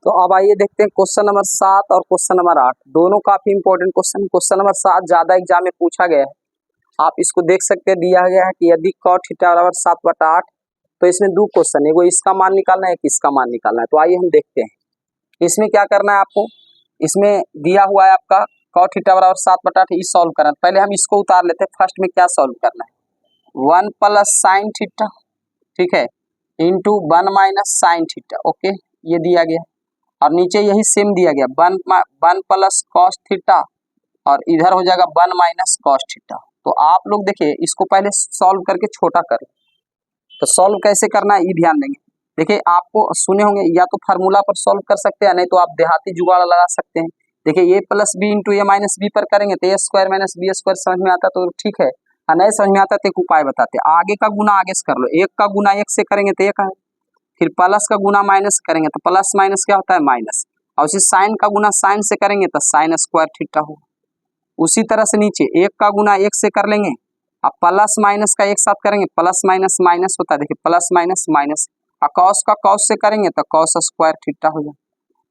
तो अब आइए देखते हैं क्वेश्चन नंबर 7 और क्वेश्चन नंबर 8, दोनों काफी इंपॉर्टेंट क्वेश्चन। क्वेश्चन नंबर 7 ज्यादा एग्जाम में पूछा गया है, आप इसको देख सकते हैं, दिया गया है कि यदि cot थीटा बराबर 7/8, तो इसमें 2 क्वेश्चन है, वो इसका मान निकालना है, एक इसका मान निकालना है। तो आइए हम देखते हैं इसमें क्या करना है आपको। इसमें दिया हुआ है आपका cot थीटा बराबर 7/8, इस सॉल्व करना है। पहले हम इसको उतार लेते हैं, फर्स्ट में क्या सॉल्व करना है, 1 प्लस साइन थीटा, ठीक है, into 1 minus sine theta, okay, ये दिया गया, और नीचे यही सेम दिया गया 1 प्लस कॉस थीटा, और इधर हो जाएगा 1 माइनस कॉस थीटा। तो आप लोग देखिए इसको पहले सॉल्व करके छोटा करें, तो सॉल्व कैसे करना है ये ध्यान देंगे। देखिए आपको सुने होंगे, या तो फार्मूला पर सॉल्व कर सकते हैं, नहीं तो आप देहाती जुगाड़ लगा सकते हैं। देखिए ए प्लस बी इंटू ए माइनस बी पर करेंगे तो ए स्क्वायर माइनस बी स्क्वायर समझ में आता तो ठीक है, और नहीं समझ में आता तो एक उपाय बताते हैं, आगे का गुना आगे से कर लो, 1 का गुना 1 से करेंगे तो 1 है, फिर प्लस का गुना माइनस करेंगे तो प्लस माइनस क्या होता है माइनस, और उसी साइन का गुना साइन से करेंगे तो साइन स्क्वायर थीटा हो। उसी तरह से नीचे 1 का गुना 1 से कर लेंगे, अब प्लस माइनस का एक साथ करेंगे, प्लस माइनस माइनस होता है, देखिए प्लस माइनस माइनस, और कॉस का कॉस से करेंगे तो कॉस स्क्वायर थीटा हो जाए।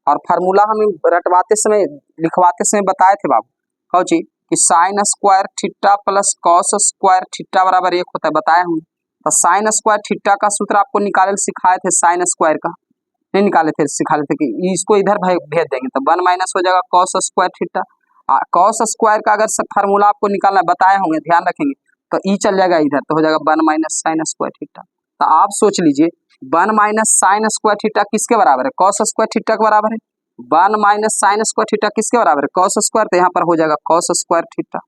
और फार्मूला हम रटवाते समय लिखवाते समय बताए थे बाबू कौची कि sine square theta plus cos square theta बराबर 1 होता है, बताया हूँ। तो साइन स्क्वायर थीटा का सूत्र आपको निकाले सिखाए थे, साइन स्क्वायर का नहीं निकाले थे, सिखा लेते कि इसको इधर भेज देंगे तो 1 माइनस हो जाएगा cos square theta. Cos square का अगर फार्मूला आपको निकालना बताए होंगे, ध्यान रखेंगे, तो ई चल जाएगा इधर, तो हो जाएगा 1 माइनस साइन स्क्वायर थीटा। तो आप सोच लीजिए 1 माइनस साइन स्क्वायर थीटा किसके बराबर है, कॉस स्क्वायर थीटा के बराबर है। 1 माइनस साइन स्क्वायर थीटा किसके बराबर है, कॉस स्क्वायर, तो यहाँ पर हो जाएगा कॉस स्क्वायर थीटा,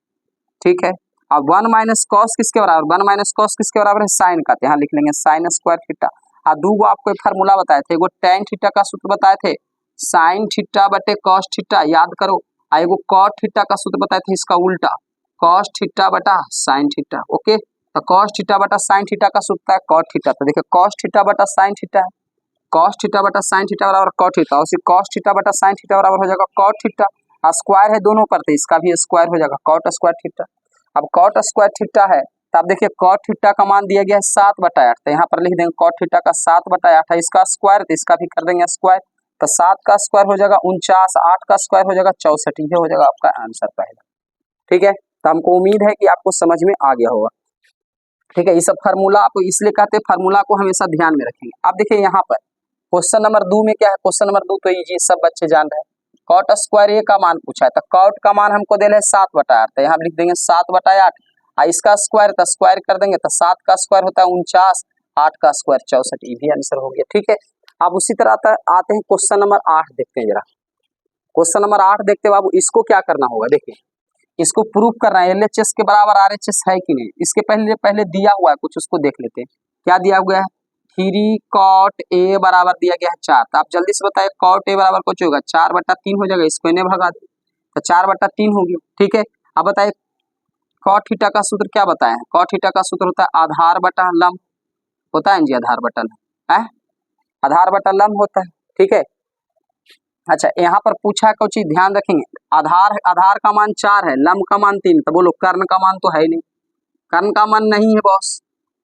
ठीक है। अब 1 माइनस कॉस किसके बराबर, 1 माइनस कॉस किसके बराबर है, साइन का, तो यहाँ लिख लेंगे साइन स्क्वायर थीटा। और दूगो आपको फार्मूला बताए थे, एगो टेन थीटा का सूत्र बताए थे, साइन थीटा बटे कॉस थीटा, याद करो, और एगो कॉट थीटा का सूत्र बताए थे, इसका उल्टा कॉस थीटा बटा साइन थीटा, ओके। तो कॉस थीटा बटा साइन थीटा का सूत्र है कॉट थीटा, तो देखिए कॉस थीटा बटा साइन थीटा है, कॉस थीटा बटा साइन थीटा बराबर कॉट थीटा, उसी कॉस थीटा बटा साइन थीटा बराबर हो जाएगा कॉट थीटा, और स्क्वायर है दोनों पर, तो इसका भी स्क्वायर हो जाएगा कॉट स्क्वायर थीटा। अब कॉट स्क्वायर थीटा है, तो आप देखिए कॉट थीटा का मान दिया गया है 7/8, तो यहाँ पर लिख देंगे कॉट थीटा का 7/8 है, इसका स्क्वायर, तो इसका भी कर देंगे स्क्वायर, तो 7 का स्क्वायर हो जाएगा 49, 8 का स्क्वायर हो जाएगा 64, ये हो जाएगा आपका आंसर पहला, ठीक है। तो हमको उम्मीद है कि आपको समझ में आ गया होगा, ठीक है। ये सब फार्मूला आपको इसलिए कहते हैं, फार्मूला को हमेशा ध्यान में रखेंगे। अब देखिए यहाँ पर क्वेश्चन नंबर 2 में क्या है, क्वेश्चन नंबर 2 तो ये सब बच्चे जान रहे हैं, कॉट स्क्वायर ए का मान पूछा है, तो कॉट का मान हमको दे रहे 7/8, तो यहाँ लिख देंगे 7/8, इसका स्क्वायर तो स्क्वायर कर देंगे, तो 7 का स्क्वायर होता है 49, 8 का स्क्वायर 64, ये भी आंसर हो गया, ठीक है। अब उसी तरह आते हैं क्वेश्चन नंबर 8 देखते हैं जरा। क्वेश्चन नंबर 8 देखते बाबू, इसको क्या करना होगा, देखिए इसको प्रूफ करना है LHS के बराबर RHS है कि नहीं। इसके पहले दिया हुआ है कुछ, उसको देख लेते हैं क्या दिया हुआ है, 3 cot A बराबर दिया गया है 4, तो आप जल्दी से बताए cot A बराबर कुछ होगा 4/3 हो जाएगा, इसको इन्हें भगा दे तो 4/3 हो गया, ठीक है। अब बताइए cot थीटा का सूत्र क्या बताए हैं, cot थीटा का सूत्र होता है आधार बटा लंब, होता है जी, आधार बटा लंब है, आधार बटा लंब होता है, ठीक है। अच्छा यहाँ पर पूछा है कुछ, ध्यान रखेंगे, आधार का मान 4 है, लंब का मान 3, तो बोलो कर्ण का मान तो है ही नहीं, कर्ण का मान नहीं है बॉस,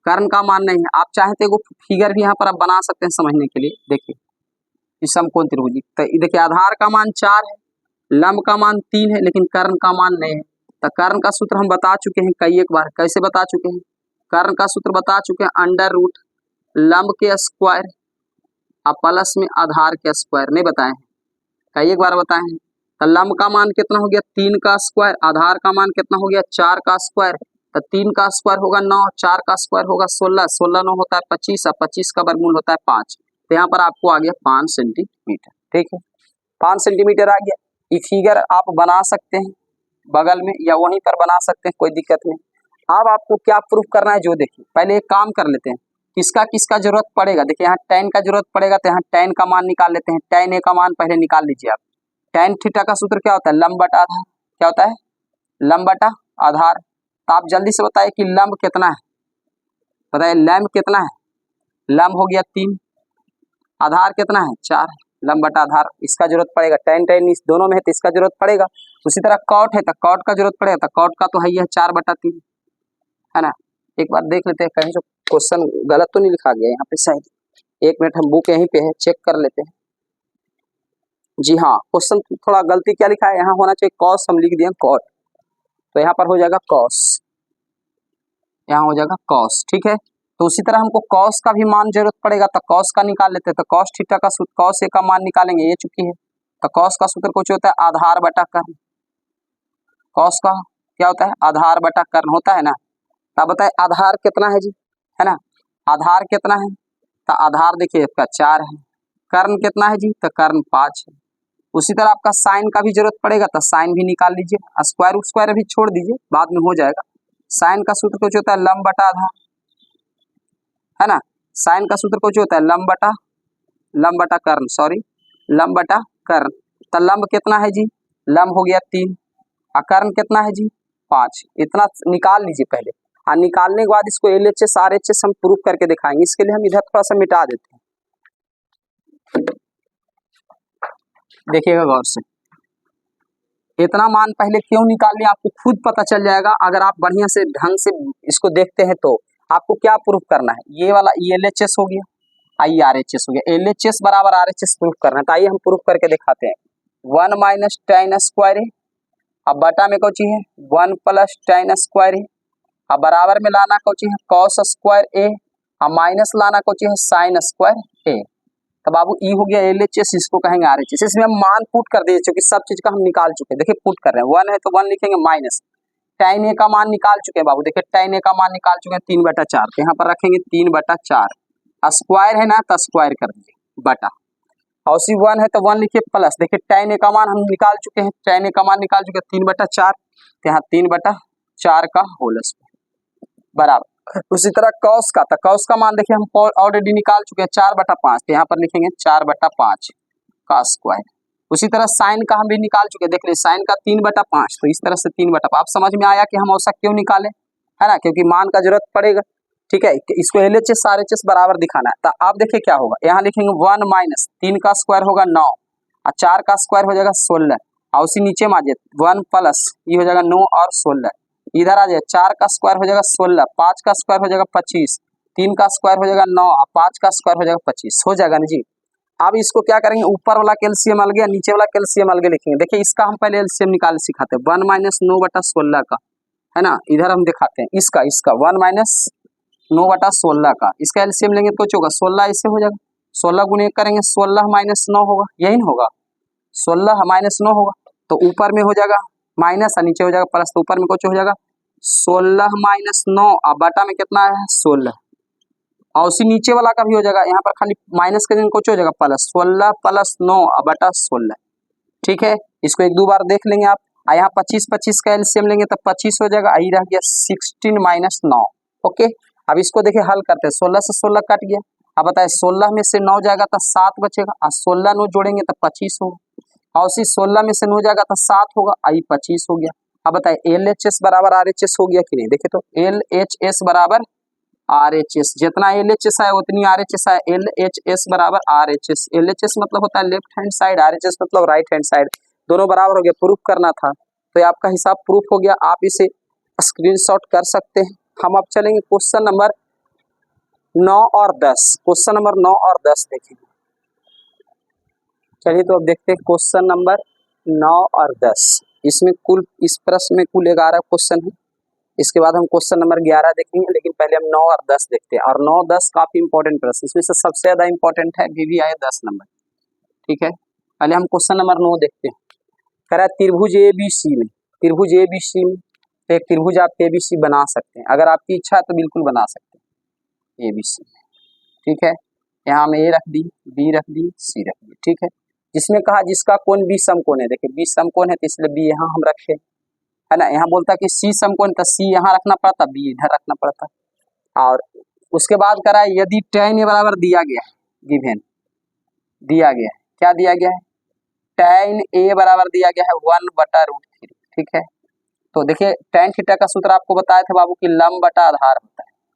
कर्ण का मान नहीं है। आप चाहे तो फिगर भी यहाँ पर आप बना सकते हैं समझने के लिए, देखिए इस समकोण त्रिभुज, तो देखिए आधार का मान 4 है, लंब का मान 3 है, लेकिन कर्ण का मान नहीं है। तो कर्ण का सूत्र हम बता चुके हैं कई एक बार, कैसे बता चुके हैं, कर्ण का सूत्र बता चुके हैं, अंडर रूट लंब के स्क्वायर और प्लस में आधार के स्क्वायर, नहीं बताए हैं, कई एक बार बताए हैं। तो लंब का मान कितना हो गया 3 का स्क्वायर, आधार का मान कितना हो गया 4 का स्क्वायर, तो 3 का स्क्वायर होगा 9, 4 का स्क्वायर होगा 16, 16 9 होता है 25, और 25 का वर्गमूल होता है 5, तो यहाँ पर आपको आ गया 5 सेंटीमीटर, ठीक है, 5 सेंटीमीटर आ गया। ये फिगर आप बना सकते हैं बगल में या वहीं पर बना सकते हैं, कोई दिक्कत नहीं। अब आपको क्या प्रूफ करना है, जो देखिए पहले एक काम कर लेते हैं, किसका किसका जरूरत पड़ेगा, देखिए यहाँ tan का जरूरत पड़ेगा, तो यहाँ tan का मान निकाल लेते हैं, tan A का मान पहले निकाल लीजिए आप। tan थीटा का सूत्र क्या होता है, लंब बटा आधार, क्या होता है लंब बटा आधार। तो आप जल्दी से बताइए कि लंब कितना है, बताइए लंब कितना है। लंब हो गया 3, आधार कितना है 4, लंब बटा आधार। इसका जरूरत पड़ेगा, tan tan इस दोनों में है तो इसका जरूरत पड़ेगा। उसी तरह कॉट है तो कॉट का जरूरत पड़ेगा, तो कॉट का तो है ही है 4/3, है ना। एक बार देख लेते हैं कहीं जो क्वेश्चन गलत तो नहीं लिखा गया यहाँ पे शायद। एक मिनट, हम बुक यहीं पे है, चेक कर लेते हैं। जी हाँ, क्वेश्चन थोड़ा गलती क्या लिखा है, यहाँ होना चाहिए कॉस, हम लिख दिए कॉट, तो यहाँ पर हो जाएगा कॉस, यहाँ हो जाएगा कॉस, ठीक है। तो उसी तरह हमको कॉस का भी मान जरूरत पड़ेगा, तो कॉस का निकाल लेते हैं। तो कॉस थीटा का सूत्र, कॉस ए का मान निकालेंगे, ये चुकी है। तो कॉस का सूत्र कुछ होता है आधार बटा कर्ण। कॉस का क्या होता है, आधार बटा कर्ण होता है ना। तो बताए आधार कितना है जी, है ना, आधार कितना है। तो आधार देखिए इसका 4 है। कर्ण कितना है जी, तो कर्ण 5 है। उसी तरह आपका साइन का भी जरूरत पड़ेगा, तो साइन भी निकाल लीजिए। स्क्वायर स्क्वायर अभी छोड़ दीजिए, बाद में हो जाएगा। साइन का सूत्र कुछ होता है लंब बटा आधार, है ना। साइन का सूत्र कुछ होता है लंब बटा कर्ण, सॉरी लंब बटा कर्ण। तो लंब कितना है जी, लंब हो गया 3, और कर्ण कितना है जी 5। इतना निकाल लीजिए पहले, और निकालने के बाद इसको LHS RHS हम प्रूफ करके दिखाएंगे। इसके लिए हम इधर थोड़ा सा मिटा देते हैं, देखिएगा गौर से। इतना मान पहले क्यों निकालने आपको खुद पता चल जाएगा, अगर आप बढ़िया से ढंग से इसको देखते हैं। तो आपको क्या प्रूफ करना है, ये वाला LHS हो गया, RHS हो गया, LHS बराबर RHS प्रूफ करना है। तो आइए हम प्रूफ करके दिखाते हैं। 1 माइनस tan स्क्वायर है, अब बटा में कौची है 1 प्लस tan स्क्वायर है, अब बराबर में लाना कौची है cos स्क्वायर ए, अब माइनस लाना कौची है sin स्क्वायर ए। तो बाबू ई हो गया LHS, इसको कहेंगे RHS। इसमें हम मान पुट कर दिए, क्योंकि सब चीज का हम निकाल चुके हैं। देखिए पुट कर रहे हैं, 1 है तो 1 लिखेंगे, माइनस tan ए का मान निकाल चुके हैं बाबू। देखिए tan ए का मान निकाल चुके हैं 3/4, तो यहाँ पर रखेंगे 3/4। स्क्वायर है ना, तो स्क्वायर कर दीजिए बटा, और उसी 1 है तो 1 लिखिए प्लस। देखिए tan ए का मान हम निकाल चुके हैं, tan ए का मान निकाल चुके हैं 3/4, तो यहाँ 3/4 का होल स्क्वायर बराबर। उसी तरह cos का, तो cos का मान देखिए हम ऑलरेडी निकाल चुके हैं 4/5, तो यहाँ पर लिखेंगे 4/5 का स्क्वायर। उसी तरह साइन का हम भी निकाल चुके हैं, देख रहे साइन का 3/5, तो इस तरह से 3/5। आप समझ में आया कि हम औसत क्यों निकाले, है ना, क्योंकि मान का जरूरत पड़ेगा, ठीक है। इसको LHS RHS बराबर दिखाना है। तो आप देखिए क्या होगा, यहाँ लिखेंगे 1 माइनस 3 का स्क्वायर होगा 9, और 4 का स्क्वायर हो जाएगा 16, और उसी नीचे में आ जाए 1 प्लस ये हो जाएगा 9 और 16, इधर आ जाए 4 का स्क्वायर हो जाएगा 16, 5 का स्क्वायर हो जाएगा 25, 3 का स्क्वायर हो जाएगा 9, और 5 का स्क्वायर हो जाएगा 25, हो जाएगा ना जी। अब इसको क्या करेंगे, ऊपर वाला कैल्शियम अलग, नीचे वाला कैल्शियम अलग लिखेंगे। देखिए इसका हम पहले एलसीएम निकाल सिखाते हैं, 1 माइनस 9/16 का, है ना। इधर हम दिखाते हैं इसका 1 माइनस 9/16 का, इसका एलसीएम लेंगे तो होगा 16, इससे हो जाएगा 16 गुणे 1 करेंगे 16 माइनस 9 होगा, यही ना होगा 16 माइनस 9 होगा। तो ऊपर में हो जाएगा माइनस और नीचे हो जाएगा प्लस, तो ऊपर में कुछ हो जाएगा 16 माइनस 9, और बटा में कितना है 16, और उसी नीचे वाला का भी हो जाएगा, यहाँ पर खाली माइनस के दिन कुछ हो जाएगा प्लस, 16 प्लस 9 बटा 16, ठीक है। इसको 1-2 बार देख लेंगे आप। यहाँ 25 का एलसीएम लेंगे तो 25 हो जाएगा, आई रह गया 16 माइनस 9, ओके। अब इसको देखिए हल करते हैं, 16 से 16 कट गया, अब बताए 16 में से 9 जाएगा तो 7 बचेगा, और 16 9 जोड़ेंगे तो 25 होगा, और उसी 16 में से 9 जाएगा तो 7 होगा, आई 25 हो गया। अब बताए LHS बराबर RHS हो गया कि नहीं, देखिए तो LHS बराबर RHS, जितना LHS है उतनी RHS है, LHS बराबर RHS। LHS मतलब होता है लेफ्ट हैंड साइड, RHS मतलब राइट हैंड साइड, दोनों बराबर हो गया, प्रूफ करना था। तो ये आपका हिसाब प्रूफ हो गया, आप इसे स्क्रीनशॉट कर सकते हैं। हम अब चलेंगे क्वेश्चन नंबर 9 और 10, क्वेश्चन नंबर 9 और 10 देखेंगे। चलिए तो अब देखते हैं क्वेश्चन नंबर 9 और 10। इसमें कुल, इस प्रश्न में कुल 11 क्वेश्चन है, इसके बाद हम क्वेश्चन नंबर 11 देखेंगे, लेकिन पहले हम 9 और 10 देखते हैं। और 9-10 काफी इंपॉर्टेंट प्रश्न, इसमें से सबसे ज्यादा इंपॉर्टेंट है VVI 10 नंबर, ठीक है। पहले हम क्वेश्चन नंबर 9 देखते हैं। कह रहा है त्रिभुज ABC में, त्रिभुज ABC में तो एक त्रिभुज आप ABC बना सकते हैं, अगर आपकी इच्छा है तो बिल्कुल बना सकते हैं ABC, ठीक है। यहाँ हम A रख दी, B रख दी, C रख दी, ठीक है। जिसमें कहा जिसका कोण B समकोण है, देखिए B समकोण है तो इसलिए B यहाँ हम रखे, है ना। यहाँ बोलता कि C समकोण, तो C यहाँ रखना पड़ता, B इधर रखना पड़ता। और उसके बाद करा यदि tan A बराबर दिया गया है, गिवन दिया गया है, क्या दिया गया है, tan A बराबर दिया गया है 1/√3, ठीक है। तो देखिए tan थीटा का सूत्र आपको बताया था बाबू कि लंब बटा आधार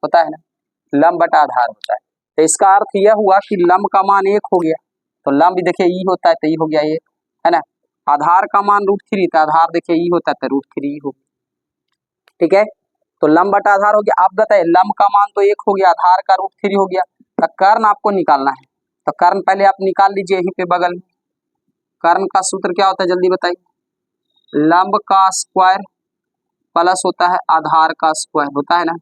होता है ना, लंब बटा आधार होता है। तो इसका अर्थ यह हुआ कि लंब का मान 1 हो गया, तो लंब देखिए ई होता है तो ई हो गया 1, है ना। आधार का मान √3, तो आधार देखिए ई होता है तो √3 हो, ठीक है। तो लंब बटा आधार हो गया। आप बताइए लंब का मान तो 1 हो गया, आधार का √3 हो गया, तो कर्ण आपको निकालना है। तो कर्ण पहले आप निकाल लीजिए यहीं पे बगल में। कर्ण का सूत्र क्या होता है जल्दी बताइए, लंब का स्क्वायर प्लस होता है आधार का स्क्वायर, होता है ना।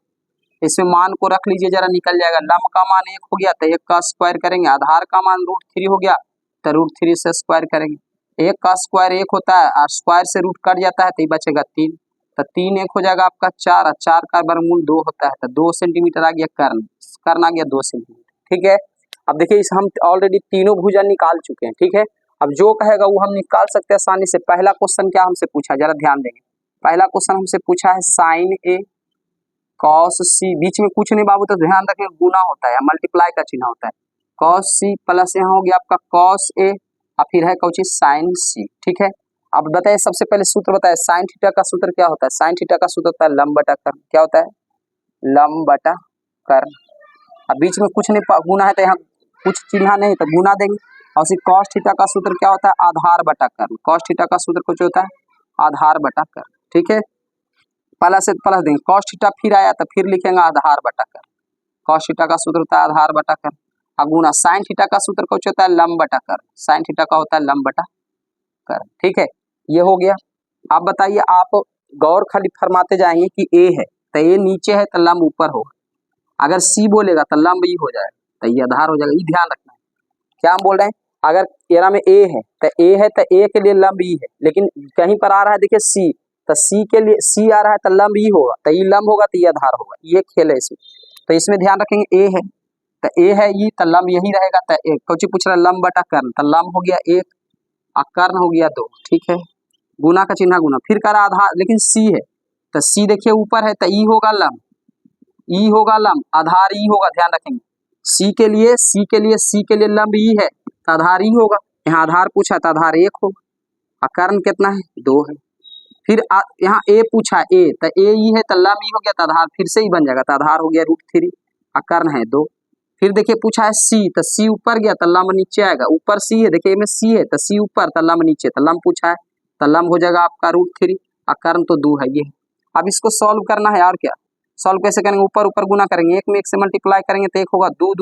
इसमें मान को रख लीजिए जरा, निकल जाएगा। लंब का मान 1 हो गया तो 1 का स्क्वायर करेंगे, आधार का मान √3 हो गया तो √3 से स्क्वायर करेंगे। 1 का स्क्वायर 1 होता है और स्क्वायर से रूट कट जाता है तो ये बचेगा 3, तो 3 1 हो जाएगा आपका 4, और 4 का वर्गमूल 2 होता है, तो 2 सेंटीमीटर आ गया कर्ण, कर्ण आ गया 2 सेंटीमीटर, ठीक है। अब देखिए इस हम ऑलरेडी तीनों भुजा निकाल चुके हैं, ठीक है। अब जो कहेगा वो हम निकाल सकते हैं आसानी से। पहला क्वेश्चन क्या हमसे पूछा, जरा ध्यान देंगे। पहला क्वेश्चन हमसे पूछा है साइन ए कॉस सी, बीच में कुछ नहीं बाबू, तो ध्यान रखें गुना होता है, मल्टीप्लाई का चिन्ह होता है। कॉस सी प्लस यहाँ हो गया आपका कॉस ए और फिर है कौची साइन सी, ठीक है। अब बताइए सबसे पहले सूत्र बताए, साइन थीटा का सूत्र क्या होता है। साइन थीटा का सूत्र होता है लंब बटा कर्ण, क्या होता है, लंब बटा कर्ण। अब बीच में कुछ नहीं गुना है तो यहाँ कुछ चिन्ह नहीं तो गुना देंगे। और फिर कॉस थीटा का सूत्र क्या होता है, आधार बटा कर्ण। कॉस थीटा का सूत्र कुछ होता है आधार बटा कर्ण, ठीक है। प्लस से प्लस देंगे, कॉस थीटा फिर आया तो फिर लिखेंगे आधार बटा कर्ण। कॉस थीटा का सूत्र होता है आधार बटा कर्ण। अब गुना साइन थीटा का सूत्र कुछ होता है लंब बटा कर्ण। साइन थीटा का होता है लंब बटा कर्ण, ठीक है। ये हो गया। आप बताइए, आप गौर खाली फरमाते जाएंगे कि ए है तो ए नीचे है तो लंब ऊपर होगा, अगर सी बोलेगा तो लंब ई हो जाएगा, तो ये आधार हो जाएगा। ये ध्यान रखना है क्या हम बोल रहे हैं। अगर एरा में ए है तो ए के लिए लंब ई है, लेकिन कहीं पर आ रहा है देखिए सी, तो सी के लिए सी आ रहा है तो लंब ई होगा, तो ये लंब होगा तो ये आधार होगा। ये खेल है इसमें, तो इसमें ध्यान रखेंगे ए है तो ए है ई तो लंब यही रहेगा। तो एक कौची पूछ रहा है लंब बटा कर्ण, तो लंब हो गया 1 और कर्ण हो गया 2, ठीक है। गुना का चिन्ह गुना, फिर कर आधार, लेकिन सी है तो सी देखिए ऊपर है तो ई होगा लंब, ई होगा लंब, आधार ई होगा, ध्यान रखेंगे। सी के लिए लंब ई है तो आधार ई होगा। यहाँ आधार पूछा तो आधार 1 होगा और कर्ण कितना है 2 है। फिर यहाँ ए पूछा ए तो ए ई है तो लंब ई हो गया तो आधार फिर से ही बन जाएगा, तो आधार हो गया √3 और कर्ण है 2। फिर देखिए पूछा है सी तो सी ऊपर गया तो लंब नीचे आएगा, ऊपर सी है देखिए में सी है तो सी ऊपर तो लंब नीचे, तो लंब पूछा है तो लंब हो जाएगा आपका √3 और कर्ण तो 2 है, ये। अब इसको सॉल्व करना है, और क्या सॉल्व कैसे करेंगे, ऊपर ऊपर गुना करेंगे, 1 में 1 से मल्टीप्लाई करेंगे तो 1 होगा, 2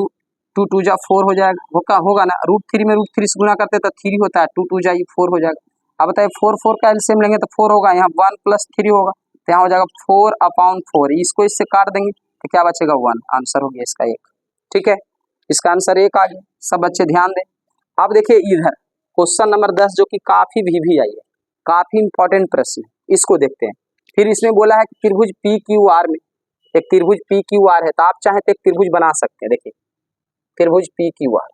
2 2 जा 4 हो जाएगा, होगा ना। √3 में √3 से गुना करते तो 3 होता है, 2 2 जा 4 हो जाएगा। अब बताइए 4 4 का एलसीएम लेंगे तो 4 होगा, यहाँ 1 + 3 होगा तो यहाँ हो जाएगा 4/4। इसको इससे काट देंगे तो क्या बचेगा 1, आंसर हो गया इसका 1, ठीक है। इसका आंसर 1 आ गया। सब बच्चे ध्यान दें। अब देखिए इधर क्वेश्चन नंबर 10 जो कि काफी भी आई है, काफी इंपॉर्टेंट प्रश्न, इसको देखते हैं। फिर इसमें बोला है कि त्रिभुज PQR में, एक त्रिभुज PQR है तो आप चाहे तो एक त्रिभुज बना सकते हैं। देखिए त्रिभुज PQR,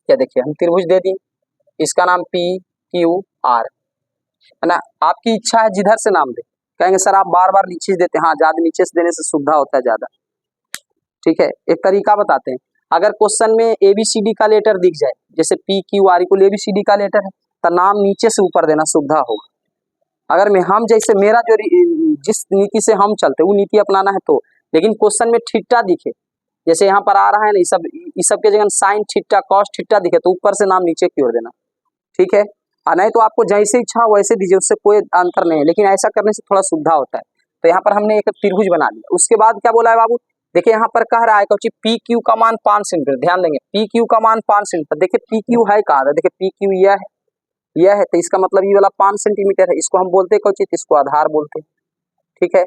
क्या देखिए हम त्रिभुज दे दिए, इसका नाम PQR है ना। आपकी इच्छा है जिधर से नाम दे, कहेंगे सर आप बार बार नीचे से देते हैं, हाँ ज्यादा नीचे से देने से सुविधा होता है ज्यादा, ठीक है। एक तरीका बताते हैं, अगर क्वेश्चन में ABCD का लेटर दिख जाए, जैसे PQR को ABCD का लेटर है तो नाम नीचे से ऊपर देना सुविधा होगा। अगर मैं हम जैसे मेरा जो जिस नीति से हम चलते वो नीति अपनाना है तो, लेकिन क्वेश्चन में थीटा दिखे, जैसे यहाँ पर आ रहा है ना, इस सब के जगह साइन थीटा कॉस थीटा दिखे तो ऊपर से नाम नीचे की ओर देना, ठीक है। और नहीं तो आपको जैसे इच्छा वैसे दीजिए, उससे कोई अंतर नहीं है, लेकिन ऐसा करने से थोड़ा सुविधा होता है। तो यहाँ पर हमने एक त्रिभुज बना लिया। उसके बाद क्या बोला है बाबू, देखिए यहाँ पर कह रहा है कि PQ का मान 5 सेंटीमीटर, ध्यान देंगे PQ का मान 5 सेंटीमीटर। देखिए PQ है कहाँ, देखिए PQ यह है तो इसका मतलब ये वाला 5 सेंटीमीटर है, इसको हम बोलते हैं कौची, इसको आधार बोलते हैं, ठीक है।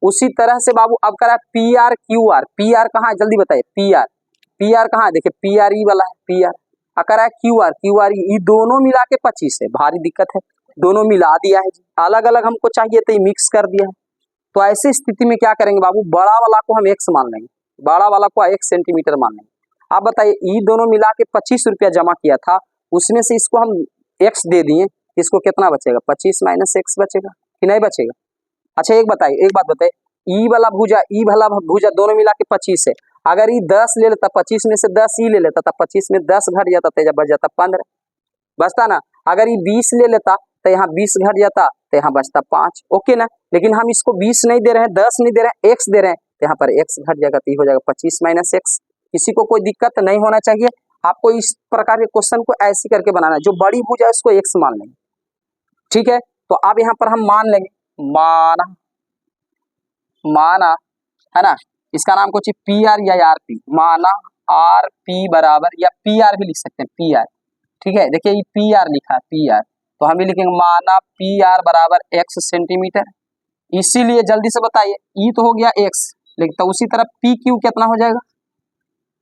उसी तरह से बाबू अब करा PR QR, PR कहाँ है जल्दी बताइए, PR कहाँ है, देखिए PR ई वाला है PR, अकर है QR ये दोनों मिला के 25 है, भारी दिक्कत है, दोनों मिला दिया है, अलग अलग हमको चाहिए तो ये मिक्स कर दिया है। तो ऐसी स्थिति में क्या करेंगे बाबू, बड़ा वाला को हम x मान लेंगे, बड़ा वाला को 1 सेंटीमीटर मान लेंगे। आप बताइए ये दोनों मिला के 25 रुपया जमा किया था, उसमें से इसको हम x दे दिए, इसको कितना बचेगा, 25 - x बचेगा कि नहीं बचेगा। अच्छा एक बात बताइए, ई वाला भुजा दोनों मिला के 25 है, अगर ये 10 ले लेता 25 में से 10 ई ले लेता तो 25 में 10 घट जाता तो बच जाता 15, बचता ना। अगर ये 20 ले लेता तो यहाँ 20 घट जाता तो यहाँ बचता 5, ओके ना। लेकिन हम इसको 20 नहीं दे रहे हैं, 10 नहीं दे रहे हैं, x दे रहे हैं, तो यहाँ पर x घट जाएगा तो ये हो जाएगा 25 माइनस x। किसी को कोई दिक्कत नहीं होना चाहिए। आपको इस प्रकार के क्वेश्चन को ऐसे करके बनाना है, जो बड़ी भुजा है उसको x मान लेंगे, ठीक है। तो अब यहाँ पर हम मान लेंगे, माना है ना, इसका नाम कुछ पी आर या आर पी, माना आर पी बराबर, या पी आर भी लिख सकते हैं, पी आर, ठीक है। देखिए ये पी आर लिखा है, पी आर, तो हम भी लिखेंगे माना पी आर बराबर x सेंटीमीटर। इसीलिए जल्दी से बताइए, ई तो हो गया x, लेकिन तो उसी तरह पी क्यू कितना हो जाएगा,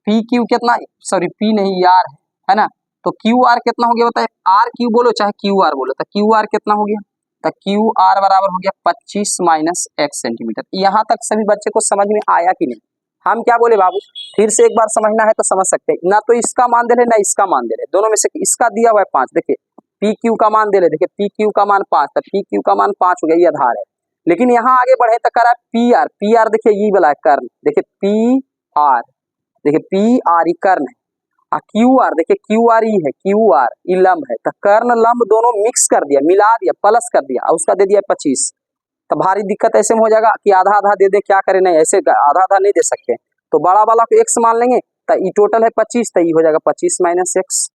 पी क्यू कितना, सॉरी पी नहीं आर है ना, तो क्यू आर कितना हो गया बताइए, आर क्यू बोलो चाहे क्यू आर बोलो, तो क्यू आर कितना हो गया, तो क्यू आर बराबर हो गया 25 माइनस x सेंटीमीटर। यहाँ तक सभी बच्चे को समझ में आया कि नहीं? हम क्या बोले बाबू, फिर से एक बार समझना है तो समझ सकते हैं, ना तो इसका मान दे रहे ना इसका मान दे रहे, दोनों में से इसका दिया हुआ है 5, देखिए पी क्यू का मान दे रहे, देखिए पी क्यू का मान 5, तो पी क्यू का मान 5 हो गया, ये आधार है। लेकिन यहाँ आगे बढ़े तो करा पी आर, पी आर देखिए ये वाला है कर्ण, देखिए पी आर, देखिए पी आर ई कर्ण है, और क्यू आर देखिए क्यू आर ई है, क्यू आर ई लंब है, तो कर्ण लंब दोनों मिक्स कर दिया, मिला दिया, प्लस कर दिया, और उसका दे दिया 25। तो भारी दिक्कत ऐसे में हो जाएगा कि आधा आधा दे दे, क्या करें, नहीं ऐसे आधा आधा नहीं दे सकते, तो बड़ा वाला को x मान लेंगे, तो ये टोटल है 25, तो ये हो जाएगा 25 माइनस x,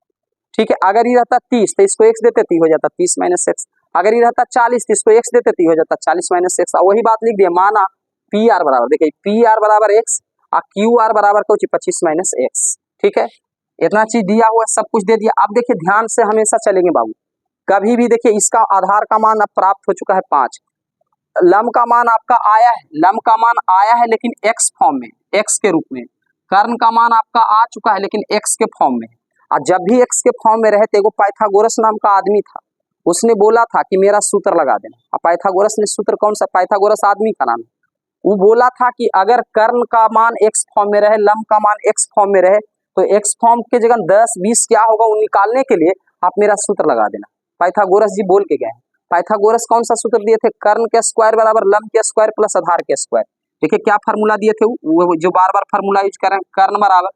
ठीक है। अगर ये रहता 30 तो इसको x देते तो ये हो जाता 30 माइनस x, अगर ये रहता 40 तो इसको x देते तो ये हो जाता 40 माइनस x। वही बात लिख दिया, माना पी आर बराबर, देखिए पी आर बराबर x और क्यू आर बराबर कुछ 25 माइनस x, ठीक है। इतना चीज दिया हुआ सब कुछ दे दिया। अब देखिए ध्यान से हमेशा चलेंगे बाबू, कभी भी देखिए इसका आधार का मान अब प्राप्त हो चुका है 5, लंब का मान आपका आया है, लंब का मान आया है लेकिन x फॉर्म में, x के रूप में, कर्ण का मान आपका आ चुका है लेकिन x के फॉर्म में। और जब भी x के फॉर्म में रहे तो एगो पाइथागोरस नाम का आदमी था, उसने बोला था कि मेरा सूत्र लगा देना। और पाइथागोरस ने सूत्र कौन सा, पाइथागोरस आदमी का नाम है, वो बोला था कि अगर कर्ण का मान x फॉर्म में रहे, लंब का मान x फॉर्म में रहे, तो x फॉर्म के जगह 10 20 क्या होगा वो निकालने के लिए आप मेरा सूत्र लगा देना। पाइथागोरस जी बोल के गए। पाइथागोरस कौन सा सूत्र दिए थे, कर्ण के स्क्वायर बराबर लंब के स्क्वायर प्लस आधार के स्क्वायर। देखिए क्या फार्मूला दिए थे, वो जो बार बार फार्मूला यूज करें, कर्ण बराबर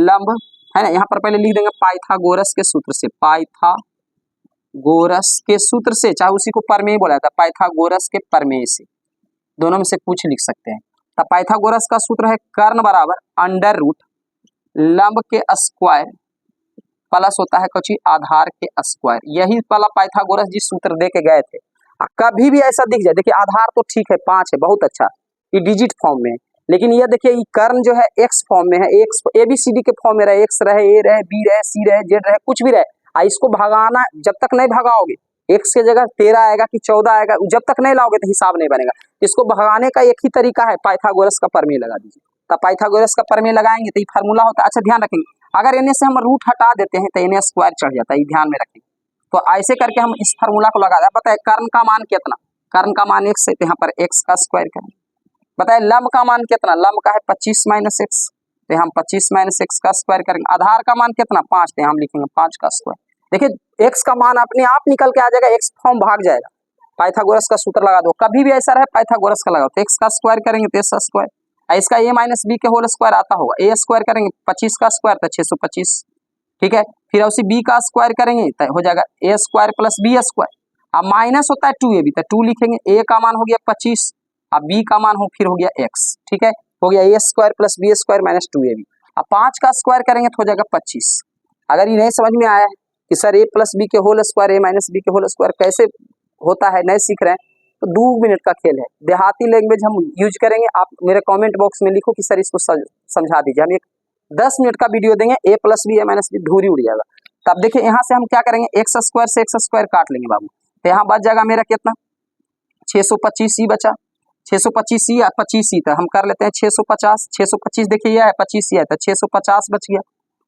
लंब है ना, यहाँ पर पहले लिख देंगे पाइथागोरस के सूत्र से, पाइथागोरस के सूत्र से, चाहे उसी को प्रमेय बोला था, पाइथागोरस के प्रमेय से, दोनों में से कुछ लिख सकते हैं। तो पाइथागोरस का सूत्र है कर्ण बराबर अंडर रूट लंब के स्क्वायर प्लस होता है कुछ आधार के स्क्वायर। यही वाला पाइथागोरस जी सूत्र दे के गए थे। कभी भी ऐसा दिख जाए, देखिए आधार तो ठीक है 5 है, बहुत अच्छा, ये डिजिट फॉर्म में है, लेकिन ये देखिए ये कर्ण जो है x फॉर्म में है, x ABCD के फॉर्म में रहे, x रहे, a रहे, b रहे, c रहे, z रहे, कुछ भी रहे, इसको भगाना, जब तक नहीं भगाओगे, x के जगह 13 आएगा कि 14 आएगा, जब तक नहीं लाओगे तो हिसाब नहीं बनेगा। इसको भगाने का एक ही तरीका है, पाइथागोरस का प्रमेय लगा दीजिए। तब पाइथागोरस का प्रमेय लगाएंगे तो ये फार्मूला होता है। अच्छा ध्यान रखेंगे, अगर इन्हें से हम रूट हटा देते हैं तो इन्हें स्क्वायर चढ़ जाता है, ये ध्यान में रखेंगे। तो ऐसे करके हम इस फार्मूला को लगा दें। बताए कर्ण का मान कितना, कर्ण का मान x है, तो यहाँ पर x का स्क्वायर करें। बताए लंब का मान कितना, लंब का है 25 माइनस x, तो हम 25 माइनस x का स्क्वायर करेंगे। आधार का मान कितना 5, तो हम लिखेंगे 5 का स्क्वायर। देखिए x का मान अपने आप निकल के आ जाएगा, x फॉर्म भाग जाएगा। पाइथागोरस का सूत्र लगा दो, कभी भी ऐसा रहे पाइथागोरस का लगाओ, तो x का स्क्वायर करेंगे तो x का स्क्वायर, इसका a माइनस बी के होल स्क्वायर आता होगा, a स्क्वायर करेंगे 25 का स्क्वायर तो 625, ठीक है। फिर उसी b का स्क्वायर करेंगे तो हो जाएगा a square plus B square. अब माइनस होता है 2ab, तो 2 लिखेंगे, a का मान हो गया 25, अब b का मान फिर हो गया x, ठीक है, हो गया a square plus B square minus 2ab। अब 5 का स्क्वायर करेंगे तो हो जाएगा 25। अगर ये नहीं समझ में आया है कि सर a प्लस बी के whole square, a minus B के होल स्क्वायर कैसे होता है, नहीं सीख रहे हैं, तो 2 मिनट का खेल है, देहाती लैंग्वेज हम यूज करेंगे। आप मेरे कमेंट बॉक्स में लिखो कि सर इसको समझा दीजिए, हम एक 10 मिनट का वीडियो देंगे, a plus B a minus B धूरी उड़ जाएगा। तब देखिए यहाँ से हम क्या करेंगे, x स्क्वायर से x स्क्वायर काट लेंगे बाबू, तो यहाँ बच जाएगा मेरा कितना 625 ही बचा, 625 ही 25 ही था, हम कर लेते हैं 650, 625 देखिए ये है 25 ही है, तो 650 बच गया।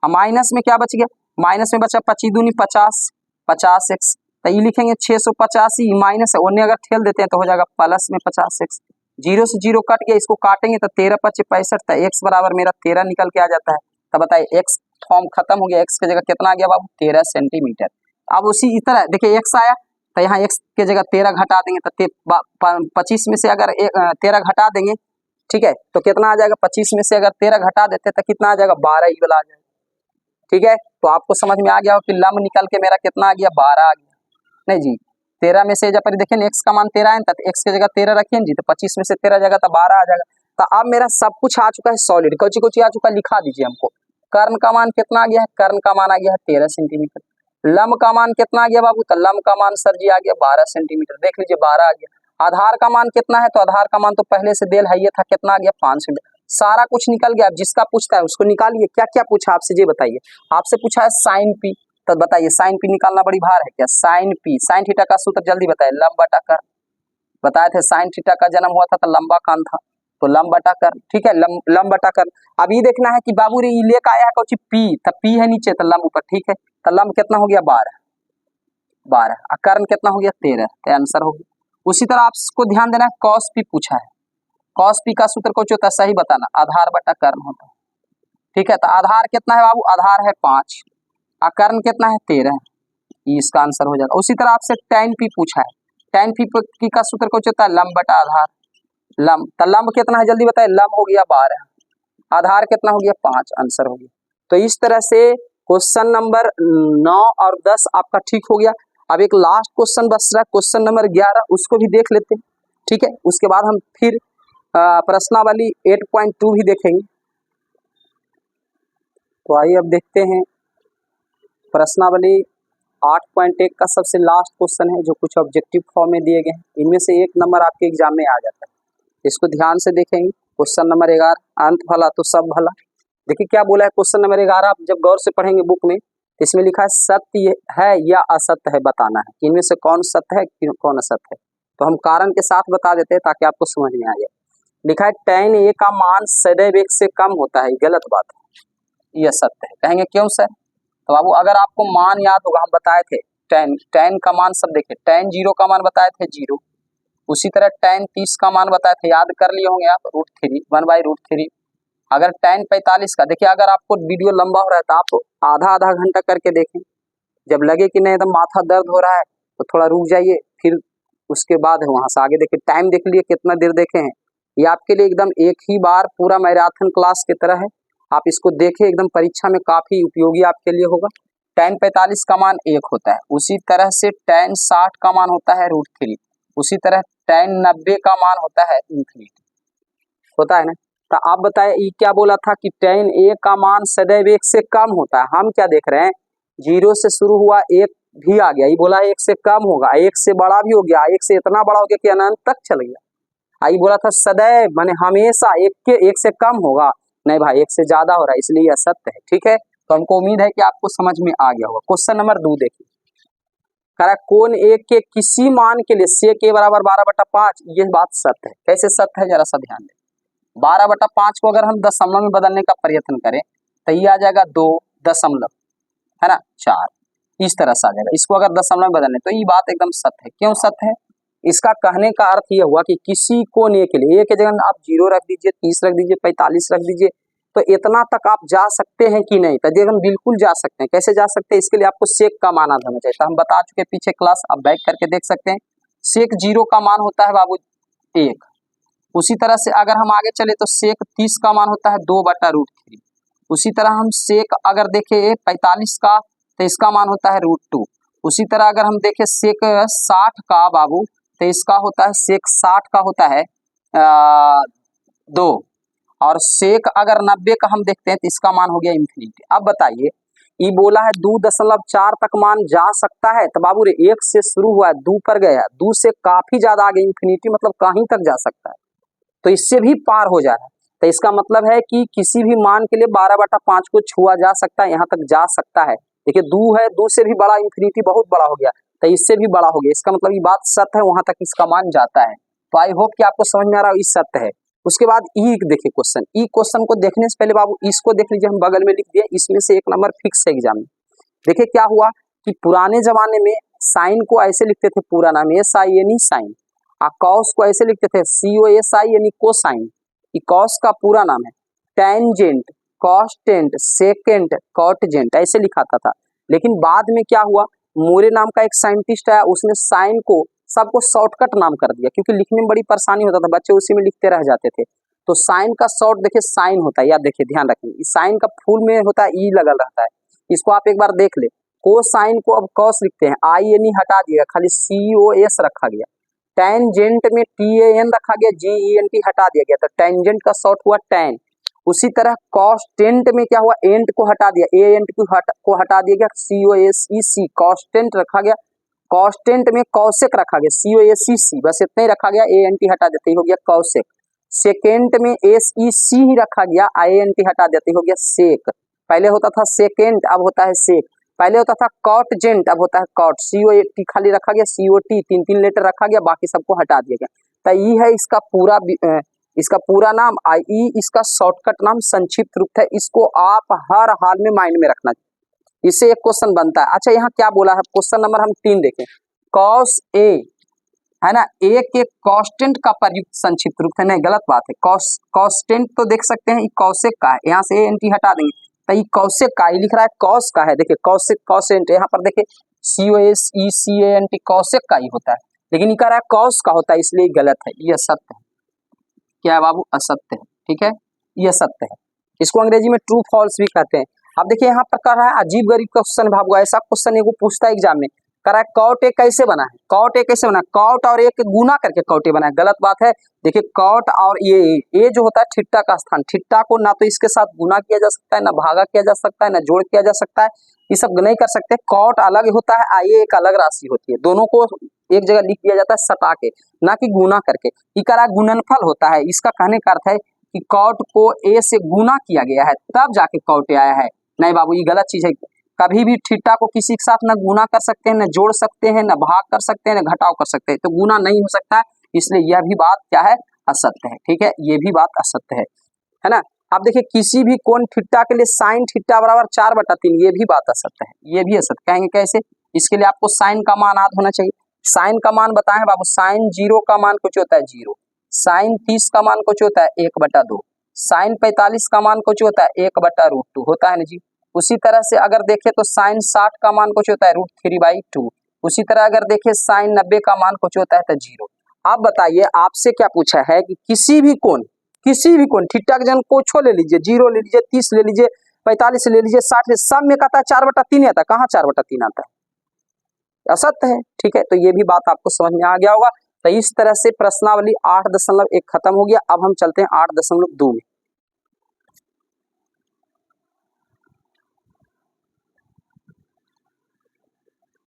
अब माइनस में क्या बच गया, माइनस में बचा 25 दूनी 50, 50x, तो ये लिखेंगे 685 माइनस है, उन्हें अगर ठेल देते हैं तो हो जाएगा प्लस में 50x, 0 से 0 कट गया, इसको काटेंगे तो 13 × 5 = 65, तो x बराबर मेरा 13 निकल के आ जाता है। तब बताइए x फॉर्म खत्म हो गया, x की जगह कितना आ गया बाबू 13 सेंटीमीटर। अब उसी तरह देखिए x आया तो यहाँ x की जगह 13 घटा देंगे, तो 25 में से अगर 13 घटा देंगे, ठीक है, तो कितना आ जाएगा, 25 में से अगर 13 घटा देते तो कितना आ जाएगा 12 ही वाला आ जाएगा, ठीक है। तो आपको समझ में आ गया हो कि लंब निकल के मेरा कितना आ गया 12 आ गया, नहीं जी 13 में से जब देखें x का मान 13 है तो x की जगह 13 रखिए जी, तो 25 में से 13 जगह तो 12 आ जाएगा। तो अब मेरा सब कुछ आ चुका है सॉलिड, कुछ कुछ आ चुका है, लिखा दीजिए हमको। कर्ण का मान कितना आ गया है? कर्ण का मान आ गया है 13 सेंटीमीटर। लंब का मान कितना आ गया बाबू? तो लंब का मान सर जी आ गया 12 सेंटीमीटर, देख लीजिए 12 आ गया। आधार का मान कितना है? तो आधार का मान तो पहले से देल है, ये था कितना आ गया? 5 सेंटीमीटर। सारा कुछ निकल गया। अब जिसका पूछता है उसको निकालिए। क्या क्या पूछा आपसे ये बताइए। आपसे पूछा है साइन पी, तो बताइए साइन पी निकालना बड़ी भार है क्या? साइन पी, साइन थीटा का सूत्र जल्दी बताइए। लंब बटा कर्ण, बताए थे साइन थीटा का जन्म हुआ था तो लंबा कान था, तो लंब बटा कर्ण, ठीक है, लंब बटा कर्ण। अब ये देखना है कि बाबू रे लेकर आया है कुछ पी, तो पी है नीचे तो लंब ऊपर, ठीक है। तो लंब कितना हो गया? 12 और कर्ण कितना हो गया? 13, तो आंसर हो गया। उसी तरह आपको ध्यान देना है कॉस पी पूछा है। कॉस पी का सूत्र कुछ होता है, सही बताना, आधार बटा कर्ण होता है, ठीक है। तो आधार कितना है बाबू? आधार है 5 और कर्ण कितना है? 13, ये इसका आंसर हो जाएगा। उसी तरह आपसे tan पी पूछा है। tan पी का सूत्र कुछ होता है, लंब बटा आधार। लंब, तो लंब कितना है जल्दी बताइए। लंब हो गया 12, आधार कितना हो गया? 5, आंसर हो गया। तो इस तरह से क्वेश्चन नंबर 9 और 10 आपका ठीक हो गया। अब एक लास्ट क्वेश्चन बच रहा है, क्वेश्चन नंबर 11, उसको भी देख लेते हैं, ठीक है। उसके बाद हम फिर प्रश्नावली 8.2 भी देखेंगे। तो आइए अब देखते हैं प्रश्नावली 8.1 का सबसे लास्ट क्वेश्चन है, जो कुछ ऑब्जेक्टिव फॉर्म में दिए गए हैं। इनमें से एक नंबर आपके एग्जाम में आ जाता है, इसको ध्यान से देखेंगे। क्वेश्चन नंबर 11, अंत भला तो सब भला। देखिए क्या बोला है क्वेश्चन नंबर 11, आप जब गौर से पढ़ेंगे बुक में, इसमें लिखा है सत्य है या असत्य है बताना है, इनमें से कौन सत्य है कौन असत्य है। तो हम कारण के साथ बता देते हैं ताकि आपको समझ में आ जाए। लिखा है tan a का मान सदैव 1 से कम होता है, गलत बात है, ये सत्य है। कहेंगे क्यों सर? तो बाबू अगर आपको मान याद होगा, हम बताए थे tan का मान सब देखे, tan 0 का मान बताए थे 0, उसी तरह tan 30 का मान बताए थे, याद कर लिए होंगे आप, √3 1/√3। अगर tan 45 का देखिए, अगर आपको वीडियो लंबा हो रहा है तो आप आधा आधा घंटा करके देखें, जब लगे कि नहीं एकदम माथा दर्द हो रहा है तो थोड़ा रुक जाइए, फिर उसके बाद है वहां से आगे देखिए। टाइम देख लिए कितना देर देखे हैं, ये आपके लिए एकदम एक ही बार पूरा मैराथन क्लास की तरह है। आप इसको देखें, एकदम परीक्षा में काफी उपयोगी आपके लिए होगा। tan 45 का मान 1 होता है, उसी तरह से tan 60 का मान होता है √3, उसी तरह tan 90 का मान होता है ∞, होता है ना। तो आप बताए ये क्या बोला था कि tan a का मान सदैव 1 से कम होता है। हम क्या देख रहे हैं, 0 से शुरू हुआ 1 भी आ गया, ये बोला 1 से कम होगा, 1 से बड़ा भी हो गया, 1 से इतना बड़ा हो गया कि अनंत तक चल गया। आई बोला था सदैव माने हमेशा 1 से कम होगा, नहीं भाई 1 से ज्यादा हो रहा है, इसलिए यह सत्य है, ठीक है। तो हमको उम्मीद है कि आपको समझ में आ गया होगा। क्वेश्चन नंबर 2 देखिए, कह रहा कोण एक के किसी मान के लिए sec a बराबर 12/5, ये बात सत्य है। कैसे सत्य है जरा सा ध्यान दें। 12/5 को अगर हम दशमलव में बदलने का प्रयत्न करें तो ये आ जाएगा 2 दशमलव, है ना, 4, इस तरह से आ जाएगा। इसको अगर दशमलव में बदलने तो ये बात एकदम सत्य है। क्यों सत्य है? इसका कहने का अर्थ यह हुआ कि किसी कोण ए के लिए, ए के जगह आप 0 रख दीजिए, 30 रख दीजिए, 45 रख दीजिए, तो इतना तक आप जा सकते हैं कि नहीं? तो हम बिल्कुल जा सकते हैं। कैसे जा सकते हैं? इसके लिए आपको सेक का मान आना चाहिए। तो हम बता चुके पीछे क्लास, आप बैक करके देख सकते हैं। सेक 0 का मान होता है बाबू 1। उसी तरह से अगर हम आगे चले तो सेक 30 का मान होता है 2/√3। उसी तरह हम सेक अगर देखें 45 का तो इसका मान होता है √2। उसी तरह अगर हम देखें सेक 60 का बाबू, तो इसका होता है सेक 60 का होता है 2। और सेक अगर 90 का हम देखते हैं तो इसका मान हो गया ∞। अब बताइए, ये बोला है 2.4 तक मान जा सकता है, तो बाबू रे 1 से शुरू हुआ है 2 पर गया, 2 से काफी ज्यादा आगे ∞, मतलब कहीं तक जा सकता है, तो इससे भी पार हो जा रहा है। तो इसका मतलब है कि किसी भी मान के लिए 12/5 को छुआ जा सकता है, यहाँ तक जा सकता है। देखिए 2 है, 2 से भी बड़ा ∞, बहुत बड़ा हो गया, तो इससे भी बड़ा हो गया। इसका मतलब ये बात सत्य है, वहां तक इसका मान जाता है। तो आई होप कि आपको समझ में आ रहा है, इस सत्य है। उसके बाद ई देखिए क्वेश्चन, ई क्वेश्चन को देखने से पहले बाबू इसको देख लीजिए, हम बगल में लिख दिया, इसमें से एक नंबर फिक्स है एग्जाम में। देखिए क्या हुआ कि पुराने जमाने में साइन को ऐसे लिखते थे, पूरा नाम SIN साइन, और कॉस को ऐसे लिखते थे COSI यानी कोसाइन। कॉस का पूरा नाम है टेंजेंट, कॉस्टेंट, सेकेंट, कॉटजेंट, ऐसे लिखाता था। लेकिन बाद में क्या हुआ, मोरे नाम का एक साइंटिस्ट आया, उसने साइन को सबको शॉर्टकट नाम कर दिया, क्योंकि लिखने में बड़ी परेशानी होता था, बच्चे उसी में लिखते रह जाते थे। तो साइन का शॉर्ट देखिए साइन होता है, याद देखिए, ध्यान रखें, साइन का फुल में होता है ई लगल रहता है। इसको आप एक बार देख ले, कोसाइन को अब कॉस लिखते हैं, आई एन ई हटा दिया, खाली सी ओ एस रखा गया। टेंजेंट में टी ए एन रखा गया, जी ई एन टी हटा दिया गया, तो टेंजेंट का शॉर्ट हुआ टेन। उसी तरह कॉस्टेंट में क्या हुआ, एंट को हटा दिया, ए एंट को हटा दिया गया, सी ओ एस ई सी, कॉस्टेंट रखा गया। कॉस्टेंट में कौशिक रखा गया, सी ओ एस ई सी, बस इतना ही रखा गया, ए एन टी हटा देते ही हो गया कौशिक। सेकेंड में एस ई सी ही रखा गया, आई एन टी हटा देते हो गया सेक। पहले होता था सेकेंड, अब होता है सेक। पहले होता था कॉटजेंट, अब होता है कॉट, सी ओ टी खाली रखा गया, सी ओ टी तीन तीन लेटर रखा गया, बाकी सबको हटा दिया गया। तो ये है इसका पूरा नाम, आई इसका शॉर्टकट नाम, संक्षिप्त रूप है। इसको आप हर हाल में माइंड में रखना, इससे एक क्वेश्चन बनता है। अच्छा यहाँ क्या बोला है, क्वेश्चन नंबर हम 3 देखें, कॉस ए है ना, ए के कॉन्स्टेंट का प्रयुक्त संक्षिप्त रूप है, नहीं गलत बात है, कॉन्स्टेंट तो देख सकते हैं, कौशिक का है, यहाँ से ए एन टी हटा देंगे, तो ये कौशिक का, ये लिख रहा है कॉस का है, देखिए कौशिक कॉसेंट, यहाँ पर देखिए सी O S E C A N T, Kaushik का ही होता है, लेकिन ये कह रहा है कॉस का होता है, इसलिए गलत है, ये असत्य है। क्या है बाबू, असत्य है, ठीक है, ये असत्य है। इसको अंग्रेजी में ट्रू फॉल्स भी कहते हैं। अब देखिए यहाँ पर कर रहा है अजीब गरीब क्वेश्चन भागो, ऐसा क्वेश्चन एगो पूछता है एग्जाम में, कर रहा है कॉट ए कैसे बना है, कॉट ए कैसे बना, कॉट और ए के गुना करके कॉट ए बना है, गलत बात है। देखिए कॉट और ये जो होता है ठिट्टा का स्थान, ठिट्टा को ना तो इसके साथ गुना किया जा सकता है, ना भागा किया जा सकता है, ना जोड़ किया जा सकता है, ये सब नहीं कर सकते। कॉट अलग होता है, आई एक अलग राशि होती है, दोनों को एक जगह लिख दिया जाता है सटा के, ना कि गुना करके। ये कह रहा है गुणनफल होता है, इसका कहने का अर्थ है कि कॉट को ए से गुना किया गया है तब जाके कॉट ए आया है। नहीं बाबू, ये गलत चीज है। कभी भी थीटा को किसी के साथ न गुना कर सकते हैं, न जोड़ सकते हैं, न भाग कर सकते हैं, न घटाव कर सकते हैं, तो गुना नहीं हो सकता है, इसलिए यह भी बात क्या है, असत्य है। ठीक है, ये भी बात असत्य है ना। अब देखिए किसी भी कोण थीटा के लिए साइन थीटा बराबर 4/3, ये भी बात असत्य है, ये भी असत्य। कहेंगे कैसे, इसके लिए आपको साइन का मान याद होना चाहिए। साइन का मान बताएं बाबू, साइन 0 का मान कुछ होता है 0, साइन 30 का मान कुछ होता है 1/2, साइन 45 का मान कुछ होता है 1/√2 होता है ना जी। उसी तरह से अगर देखें तो साइन 60 का मान कुछ होता है √3/2। उसी तरह अगर देखें साइन 90 का मान कुछ होता है तो 0। आप बताइए, आपसे क्या पूछा है कि किसी भी कोण थीटा के जन को छो ले लीजिए, 0 ले लीजिए, 30 ले लीजिए, 45 ले लीजिए, 60 ले, सब में कहता है 4/3 आता है, कहाँ 4/3 आता है, असत्य है। ठीक है, तो ये भी बात आपको समझ में आ गया होगा। तो इस तरह से प्रश्नावली 8.1 खत्म हो गया। अब हम चलते हैं 8.2 में।